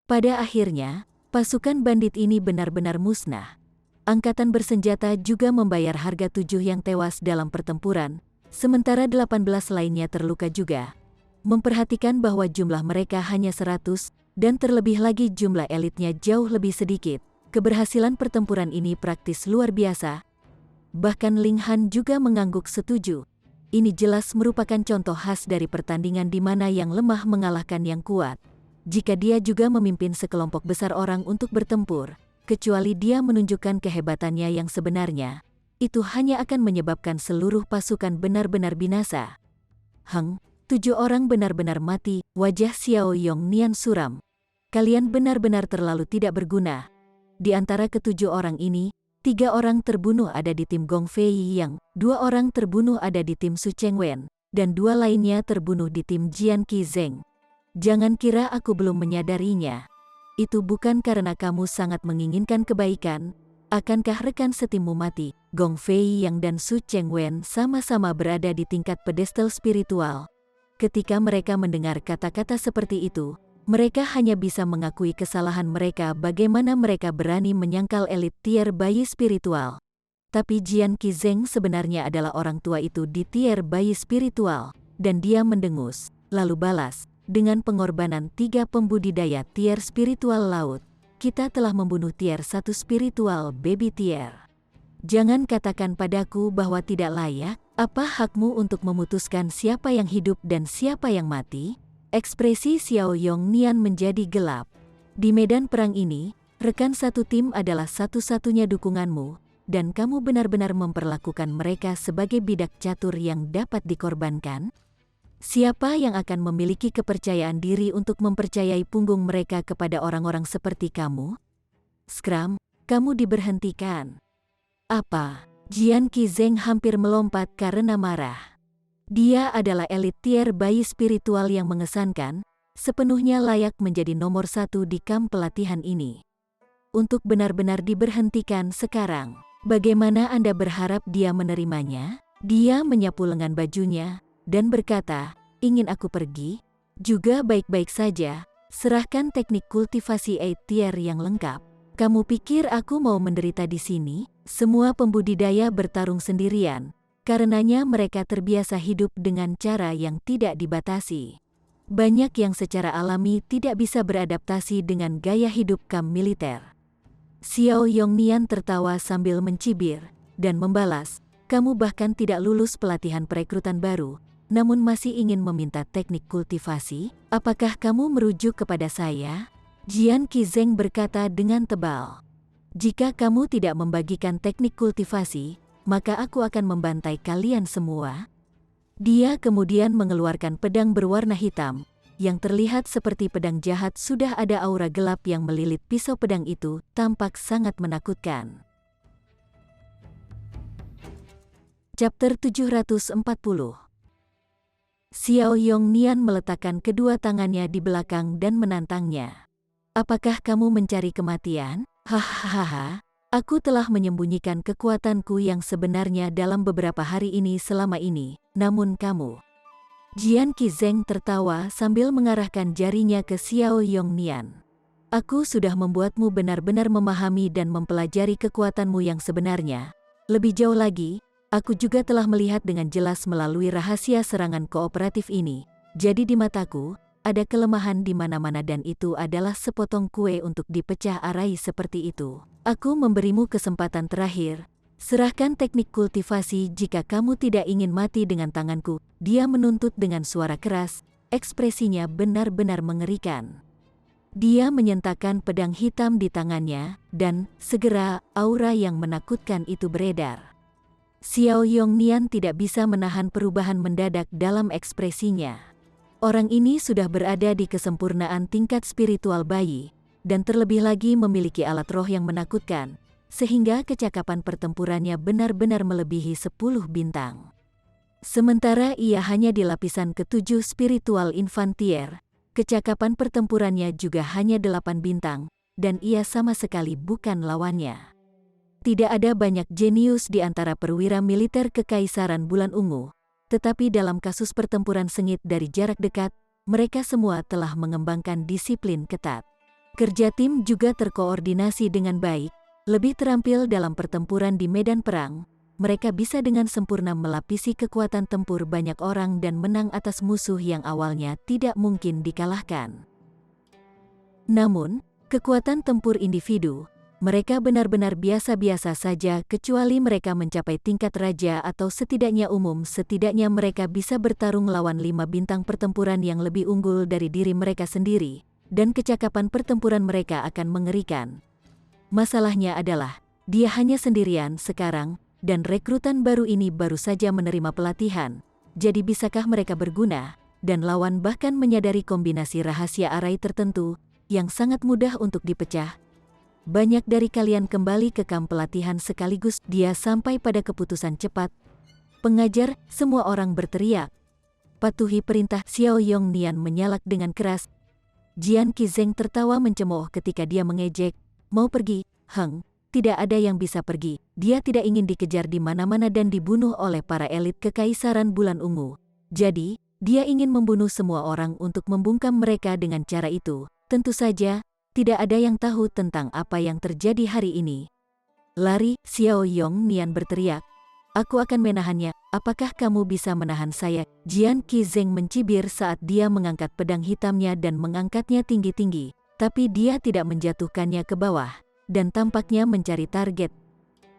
Pada akhirnya, pasukan bandit ini benar-benar musnah. Angkatan bersenjata juga membayar harga 7 yang tewas dalam pertempuran, sementara 18 lainnya terluka juga. Memperhatikan bahwa jumlah mereka hanya 100, dan terlebih lagi jumlah elitnya jauh lebih sedikit, keberhasilan pertempuran ini praktis luar biasa. Bahkan Ling Han juga mengangguk setuju. Ini jelas merupakan contoh khas dari pertandingan di mana yang lemah mengalahkan yang kuat. Jika dia juga memimpin sekelompok besar orang untuk bertempur, kecuali dia menunjukkan kehebatannya yang sebenarnya, itu hanya akan menyebabkan seluruh pasukan benar-benar binasa. 7 orang benar-benar mati. Wajah Xiao Yongnian suram. Kalian benar-benar terlalu tidak berguna. Di antara ke-7 orang ini, 3 orang terbunuh ada di tim Gong Fei Yang, 2 orang terbunuh ada di tim Su Chengwen, dan 2 lainnya terbunuh di tim Jian Qizeng. Jangan kira aku belum menyadarinya. Itu bukan karena kamu sangat menginginkan kebaikan. Akankah rekan setimmu mati? Gong Fei Yang dan Su Chengwen sama-sama berada di tingkat pedestal spiritual. Ketika mereka mendengar kata-kata seperti itu, mereka hanya bisa mengakui kesalahan mereka. Bagaimana mereka berani menyangkal elit tier bayi spiritual. Tapi Jian Qizeng sebenarnya adalah orang tua itu di tier bayi spiritual, dan dia mendengus, lalu balas, dengan pengorbanan 3 pembudidaya tier spiritual laut, kita telah membunuh tier 1 spiritual baby tier. Jangan katakan padaku bahwa tidak layak. Apa hakmu untuk memutuskan siapa yang hidup dan siapa yang mati? Ekspresi Xiao Yongnian menjadi gelap. Di medan perang ini, rekan satu tim adalah satu-satunya dukunganmu, dan kamu benar-benar memperlakukan mereka sebagai bidak catur yang dapat dikorbankan? Siapa yang akan memiliki kepercayaan diri untuk mempercayai punggung mereka kepada orang-orang seperti kamu? Scrum, kamu diberhentikan. Apa? Jian Qizeng hampir melompat karena marah. Dia adalah elit tier bayi spiritual yang mengesankan, sepenuhnya layak menjadi nomor 1 di kamp pelatihan ini. Untuk benar-benar diberhentikan sekarang, bagaimana Anda berharap dia menerimanya? Dia menyapu lengan bajunya, dan berkata, ingin aku pergi? Juga baik-baik saja, serahkan teknik kultivasi 8 tier yang lengkap. Kamu pikir aku mau menderita di sini? Semua pembudidaya bertarung sendirian, karenanya mereka terbiasa hidup dengan cara yang tidak dibatasi. Banyak yang secara alami tidak bisa beradaptasi dengan gaya hidup kamp militer. Xiao Yongnian tertawa sambil mencibir, dan membalas, kamu bahkan tidak lulus pelatihan perekrutan baru, namun masih ingin meminta teknik kultivasi? Apakah kamu merujuk kepada saya? Jian Qizeng berkata dengan tebal. Jika kamu tidak membagikan teknik kultivasi, maka aku akan membantai kalian semua. Dia kemudian mengeluarkan pedang berwarna hitam, yang terlihat seperti pedang jahat. Sudah ada aura gelap yang melilit pisau pedang itu, tampak sangat menakutkan. Chapter 740. Xiao Yongnian meletakkan kedua tangannya di belakang dan menantangnya. Apakah kamu mencari kematian? Hahaha, aku telah menyembunyikan kekuatanku yang sebenarnya dalam beberapa hari ini selama ini, namun kamu... Jian Qizeng tertawa sambil mengarahkan jarinya ke Xiao Yongnian. Aku sudah membuatmu benar-benar memahami dan mempelajari kekuatanmu yang sebenarnya. Lebih jauh lagi, aku juga telah melihat dengan jelas melalui rahasia serangan kooperatif ini. Jadi di mataku, ada kelemahan di mana-mana dan itu adalah sepotong kue untuk dipecah arai seperti itu. Aku memberimu kesempatan terakhir. Serahkan teknik kultivasi jika kamu tidak ingin mati dengan tanganku. Dia menuntut dengan suara keras, ekspresinya benar-benar mengerikan. Dia menyentakkan pedang hitam di tangannya, dan segera aura yang menakutkan itu beredar. Xiao Yongnian tidak bisa menahan perubahan mendadak dalam ekspresinya. Orang ini sudah berada di kesempurnaan tingkat spiritual bayi, dan terlebih lagi memiliki alat roh yang menakutkan, sehingga kecakapan pertempurannya benar-benar melebihi 10 bintang. Sementara ia hanya di lapisan ke-7 spiritual infantier, kecakapan pertempurannya juga hanya 8 bintang, dan ia sama sekali bukan lawannya. Tidak ada banyak jenius di antara perwira militer Kekaisaran Bulan Ungu, tetapi dalam kasus pertempuran sengit dari jarak dekat, mereka semua telah mengembangkan disiplin ketat. Kerja tim juga terkoordinasi dengan baik, lebih terampil dalam pertempuran di medan perang. Mereka bisa dengan sempurna melapisi kekuatan tempur banyak orang dan menang atas musuh yang awalnya tidak mungkin dikalahkan. Namun, kekuatan tempur individu, mereka benar-benar biasa-biasa saja kecuali mereka mencapai tingkat raja atau setidaknya umum. Setidaknya mereka bisa bertarung lawan 5 bintang pertempuran yang lebih unggul dari diri mereka sendiri, dan kecakapan pertempuran mereka akan mengerikan. Masalahnya adalah, dia hanya sendirian sekarang, dan rekrutan baru ini baru saja menerima pelatihan. Jadi bisakah mereka berguna, dan lawan bahkan menyadari kombinasi rahasia arai tertentu, yang sangat mudah untuk dipecah? Banyak dari kalian kembali ke kamp pelatihan sekaligus. Dia sampai pada keputusan cepat. Pengajar, semua orang berteriak. Patuhi perintah. Xiao Yongnian menyalak dengan keras. Jian Qizeng tertawa mencemooh ketika dia mengejek. Mau pergi? Tidak ada yang bisa pergi. Dia tidak ingin dikejar di mana-mana dan dibunuh oleh para elit Kekaisaran Bulan Ungu. Jadi, dia ingin membunuh semua orang untuk membungkam mereka dengan cara itu. Tentu saja, tidak ada yang tahu tentang apa yang terjadi hari ini. Lari, Xiao Yongnian berteriak. Aku akan menahannya. Apakah kamu bisa menahan saya? Jian Qizeng mencibir saat dia mengangkat pedang hitamnya dan mengangkatnya tinggi-tinggi. Tapi dia tidak menjatuhkannya ke bawah, dan tampaknya mencari target.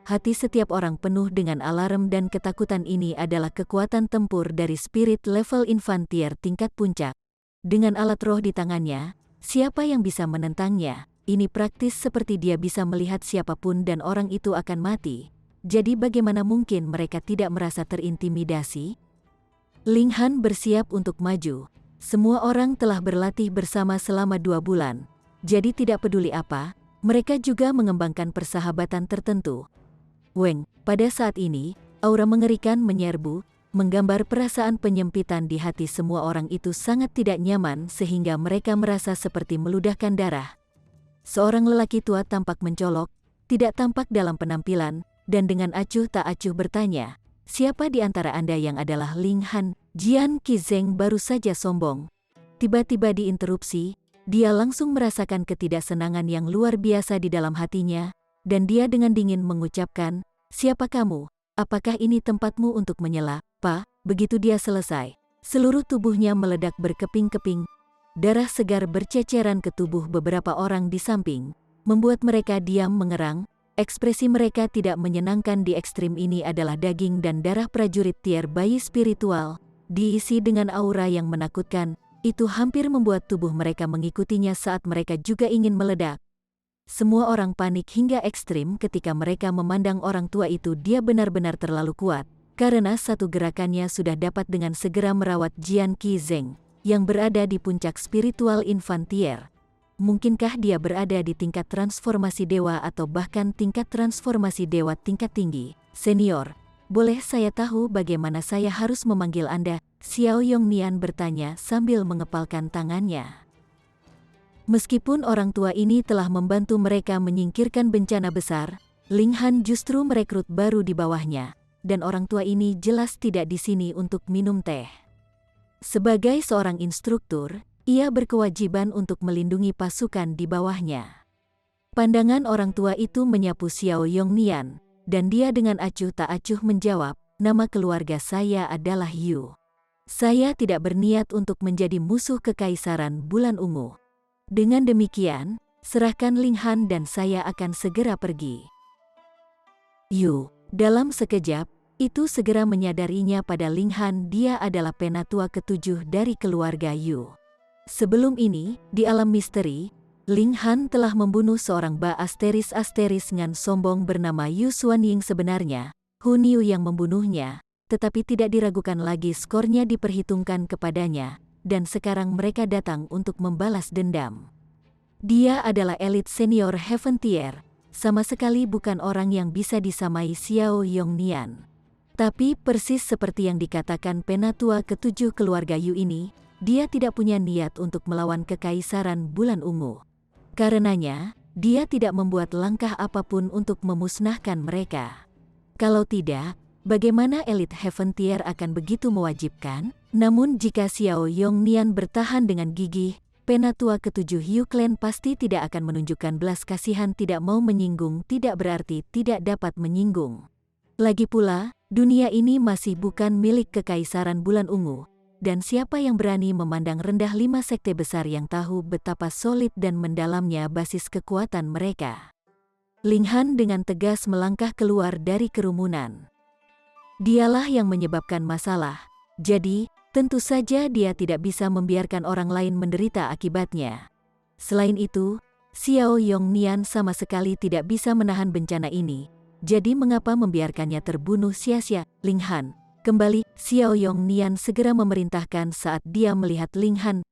Hati setiap orang penuh dengan alarm dan ketakutan. Ini adalah kekuatan tempur dari spirit level infantier tingkat puncak. Dengan alat roh di tangannya, siapa yang bisa menentangnya? Ini praktis seperti dia bisa melihat siapapun dan orang itu akan mati. Jadi bagaimana mungkin mereka tidak merasa terintimidasi? Ling Han bersiap untuk maju. Semua orang telah berlatih bersama selama 2 bulan. Jadi tidak peduli apa, mereka juga mengembangkan persahabatan tertentu. Weng, pada saat ini, aura mengerikan menyerbu, menggambar perasaan penyempitan di hati semua orang itu sangat tidak nyaman sehingga mereka merasa seperti meludahkan darah. Seorang lelaki tua tampak mencolok, tidak tampak dalam penampilan, dan dengan acuh tak acuh bertanya, siapa di antara Anda yang adalah Ling Han? Jian Qizeng baru saja sombong. Tiba-tiba diinterupsi, dia langsung merasakan ketidaksenangan yang luar biasa di dalam hatinya, dan dia dengan dingin mengucapkan, siapa kamu? Apakah ini tempatmu untuk menyela? Pak, begitu dia selesai, seluruh tubuhnya meledak berkeping-keping. Darah segar berceceran ke tubuh beberapa orang di samping, membuat mereka diam mengerang. Ekspresi mereka tidak menyenangkan. Di ekstrim ini adalah daging dan darah prajurit tier bayi spiritual, diisi dengan aura yang menakutkan. Itu hampir membuat tubuh mereka mengikutinya saat mereka juga ingin meledak. Semua orang panik hingga ekstrim ketika mereka memandang orang tua itu. Dia benar-benar terlalu kuat, karena satu gerakannya sudah dapat dengan segera merawat Jian Qizeng, yang berada di puncak spiritual infantier. Mungkinkah dia berada di tingkat transformasi dewa atau bahkan tingkat transformasi dewa tingkat tinggi? Senior, boleh saya tahu bagaimana saya harus memanggil Anda? Xiao Yongnian bertanya sambil mengepalkan tangannya. Meskipun orang tua ini telah membantu mereka menyingkirkan bencana besar, Ling Han justru merekrut baru di bawahnya, dan orang tua ini jelas tidak di sini untuk minum teh. Sebagai seorang instruktur, ia berkewajiban untuk melindungi pasukan di bawahnya. Pandangan orang tua itu menyapu Xiao Yongnian, dan dia dengan acuh tak acuh menjawab, nama keluarga saya adalah Yu. Saya tidak berniat untuk menjadi musuh kekaisaran bulan ungu. Dengan demikian, serahkan Ling Han dan saya akan segera pergi. Yu, dalam sekejap, itu segera menyadarinya pada Ling Han dia adalah penatua ketujuh dari keluarga Yu. Sebelum ini, di alam misteri, Ling Han telah membunuh seorang ba asteris ngan sombong bernama Yu Xuanying sebenarnya, Hun Yu yang membunuhnya, tetapi tidak diragukan lagi skornya diperhitungkan kepadanya, dan sekarang mereka datang untuk membalas dendam. Dia adalah elit senior Heaven Tier, sama sekali bukan orang yang bisa disamai Xiao Yongnian. Tapi persis seperti yang dikatakan penatua ketujuh keluarga Yu ini, dia tidak punya niat untuk melawan kekaisaran bulan ungu. Karenanya, dia tidak membuat langkah apapun untuk memusnahkan mereka. Kalau tidak, bagaimana elit Heaven Tier akan begitu mewajibkan? Namun jika Xiao Yongnian bertahan dengan gigih, penatua ketujuh Yu Clan pasti tidak akan menunjukkan belas kasihan. Tidak mau menyinggung tidak berarti tidak dapat menyinggung. Lagi pula, dunia ini masih bukan milik kekaisaran bulan ungu, dan siapa yang berani memandang rendah 5 sekte besar yang tahu betapa solid dan mendalamnya basis kekuatan mereka. Ling Han dengan tegas melangkah keluar dari kerumunan. Dialah yang menyebabkan masalah, jadi tentu saja dia tidak bisa membiarkan orang lain menderita akibatnya. Selain itu, Xiao Yongnian sama sekali tidak bisa menahan bencana ini, jadi mengapa membiarkannya terbunuh sia-sia? Ling Han, kembali. Xiao Yongnian segera memerintahkan saat dia melihat Ling Han.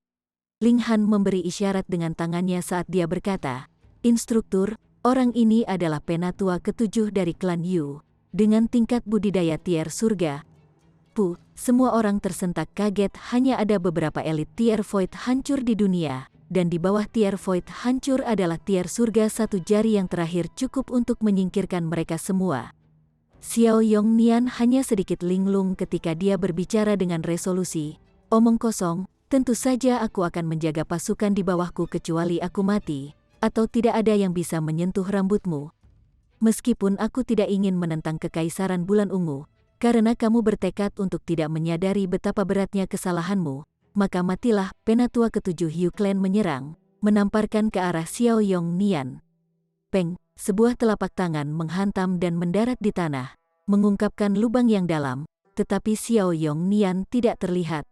Ling Han memberi isyarat dengan tangannya saat dia berkata, "Instruktur, orang ini adalah penatua ketujuh dari klan Yu, dengan tingkat budidaya tier surga." Semua orang tersentak kaget. Hanya ada beberapa elit tier void hancur di dunia, dan di bawah tier void hancur adalah tier surga. Satu jari yang terakhir cukup untuk menyingkirkan mereka semua. Xiao Yongnian hanya sedikit linglung ketika dia berbicara dengan resolusi. Omong kosong, tentu saja aku akan menjaga pasukan di bawahku kecuali aku mati, atau tidak ada yang bisa menyentuh rambutmu. Meskipun aku tidak ingin menentang kekaisaran bulan ungu, karena kamu bertekad untuk tidak menyadari betapa beratnya kesalahanmu, maka matilah. Penatua ketujuh Yu Clan menyerang, menamparkan ke arah Xiao Yongnian. Peng, sebuah telapak tangan menghantam dan mendarat di tanah, mengungkapkan lubang yang dalam, tetapi Xiao Yongnian tidak terlihat.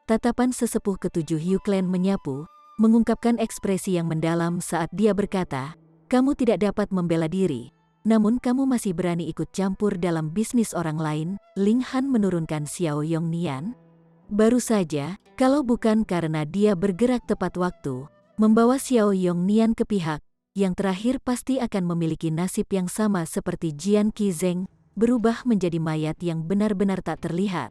Tatapan sesepuh ketujuh Yu Clan menyapu, mengungkapkan ekspresi yang mendalam saat dia berkata, "Kamu tidak dapat membela diri, namun kamu masih berani ikut campur dalam bisnis orang lain." Ling Han menurunkan Xiao Yongnian. Baru saja, kalau bukan karena dia bergerak tepat waktu, membawa Xiao Yongnian ke pihak yang terakhir pasti akan memiliki nasib yang sama seperti Jian Qizeng, berubah menjadi mayat yang benar-benar tak terlihat.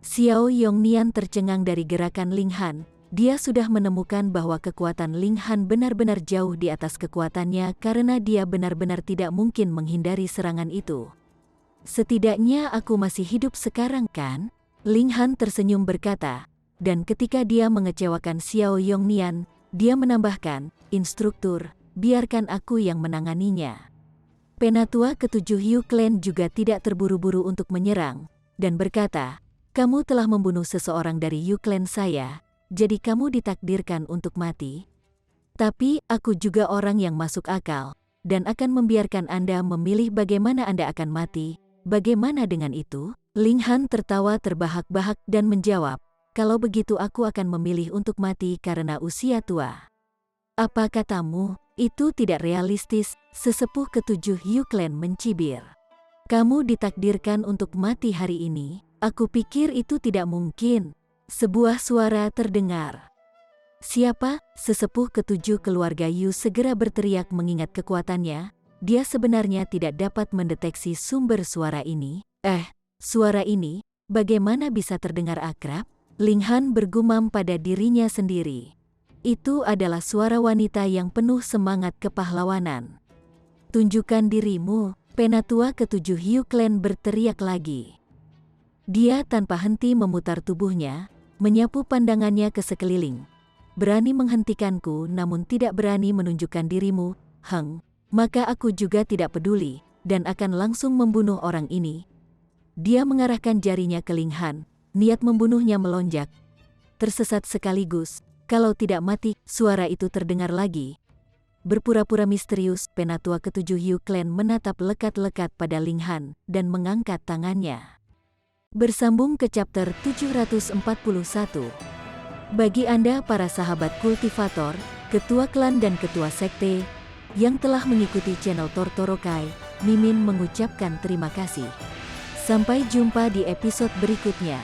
Xiao Yongnian tercengang dari gerakan Ling Han. Dia sudah menemukan bahwa kekuatan Ling Han benar-benar jauh di atas kekuatannya karena dia benar-benar tidak mungkin menghindari serangan itu. "Setidaknya aku masih hidup sekarang kan?" Ling Han tersenyum berkata, dan ketika dia mengecewakan Xiao Yongnian, dia menambahkan, "Instruktur, biarkan aku yang menanganinya." Penatua ketujuh Yu Clan juga tidak terburu-buru untuk menyerang, dan berkata, "Kamu telah membunuh seseorang dari Yu Clan saya, jadi kamu ditakdirkan untuk mati. Tapi aku juga orang yang masuk akal, dan akan membiarkan Anda memilih bagaimana Anda akan mati. Bagaimana dengan itu?" Ling Han tertawa terbahak-bahak dan menjawab, "Kalau begitu aku akan memilih untuk mati karena usia tua." "Apa katamu? Itu tidak realistis." Sesepuh ketujuh Yu Clan mencibir. "Kamu ditakdirkan untuk mati hari ini? Aku pikir itu tidak mungkin." Sebuah suara terdengar. "Siapa?" Sesepuh ketujuh keluarga Yu segera berteriak mengingat kekuatannya. Dia sebenarnya tidak dapat mendeteksi sumber suara ini. Suara ini, bagaimana bisa terdengar akrab? Ling Han bergumam pada dirinya sendiri. Itu adalah suara wanita yang penuh semangat kepahlawanan. Tunjukkan dirimu, Penatua ketujuh Hiu Clan berteriak lagi. Dia tanpa henti memutar tubuhnya, menyapu pandangannya ke sekeliling. Berani menghentikanku namun tidak berani menunjukkan dirimu, maka aku juga tidak peduli, dan akan langsung membunuh orang ini. Dia mengarahkan jarinya ke Ling Han, niat membunuhnya melonjak. Tersesat sekaligus, kalau tidak mati, suara itu terdengar lagi. Berpura-pura misterius, Penatua ketujuh Hiu Clan menatap lekat-lekat pada Ling Han, dan mengangkat tangannya. Bersambung ke chapter 741. Bagi Anda para sahabat kultivator, ketua klan dan ketua sekte, yang telah mengikuti channel Tortorokai, Mimin mengucapkan terima kasih. Sampai jumpa di episode berikutnya.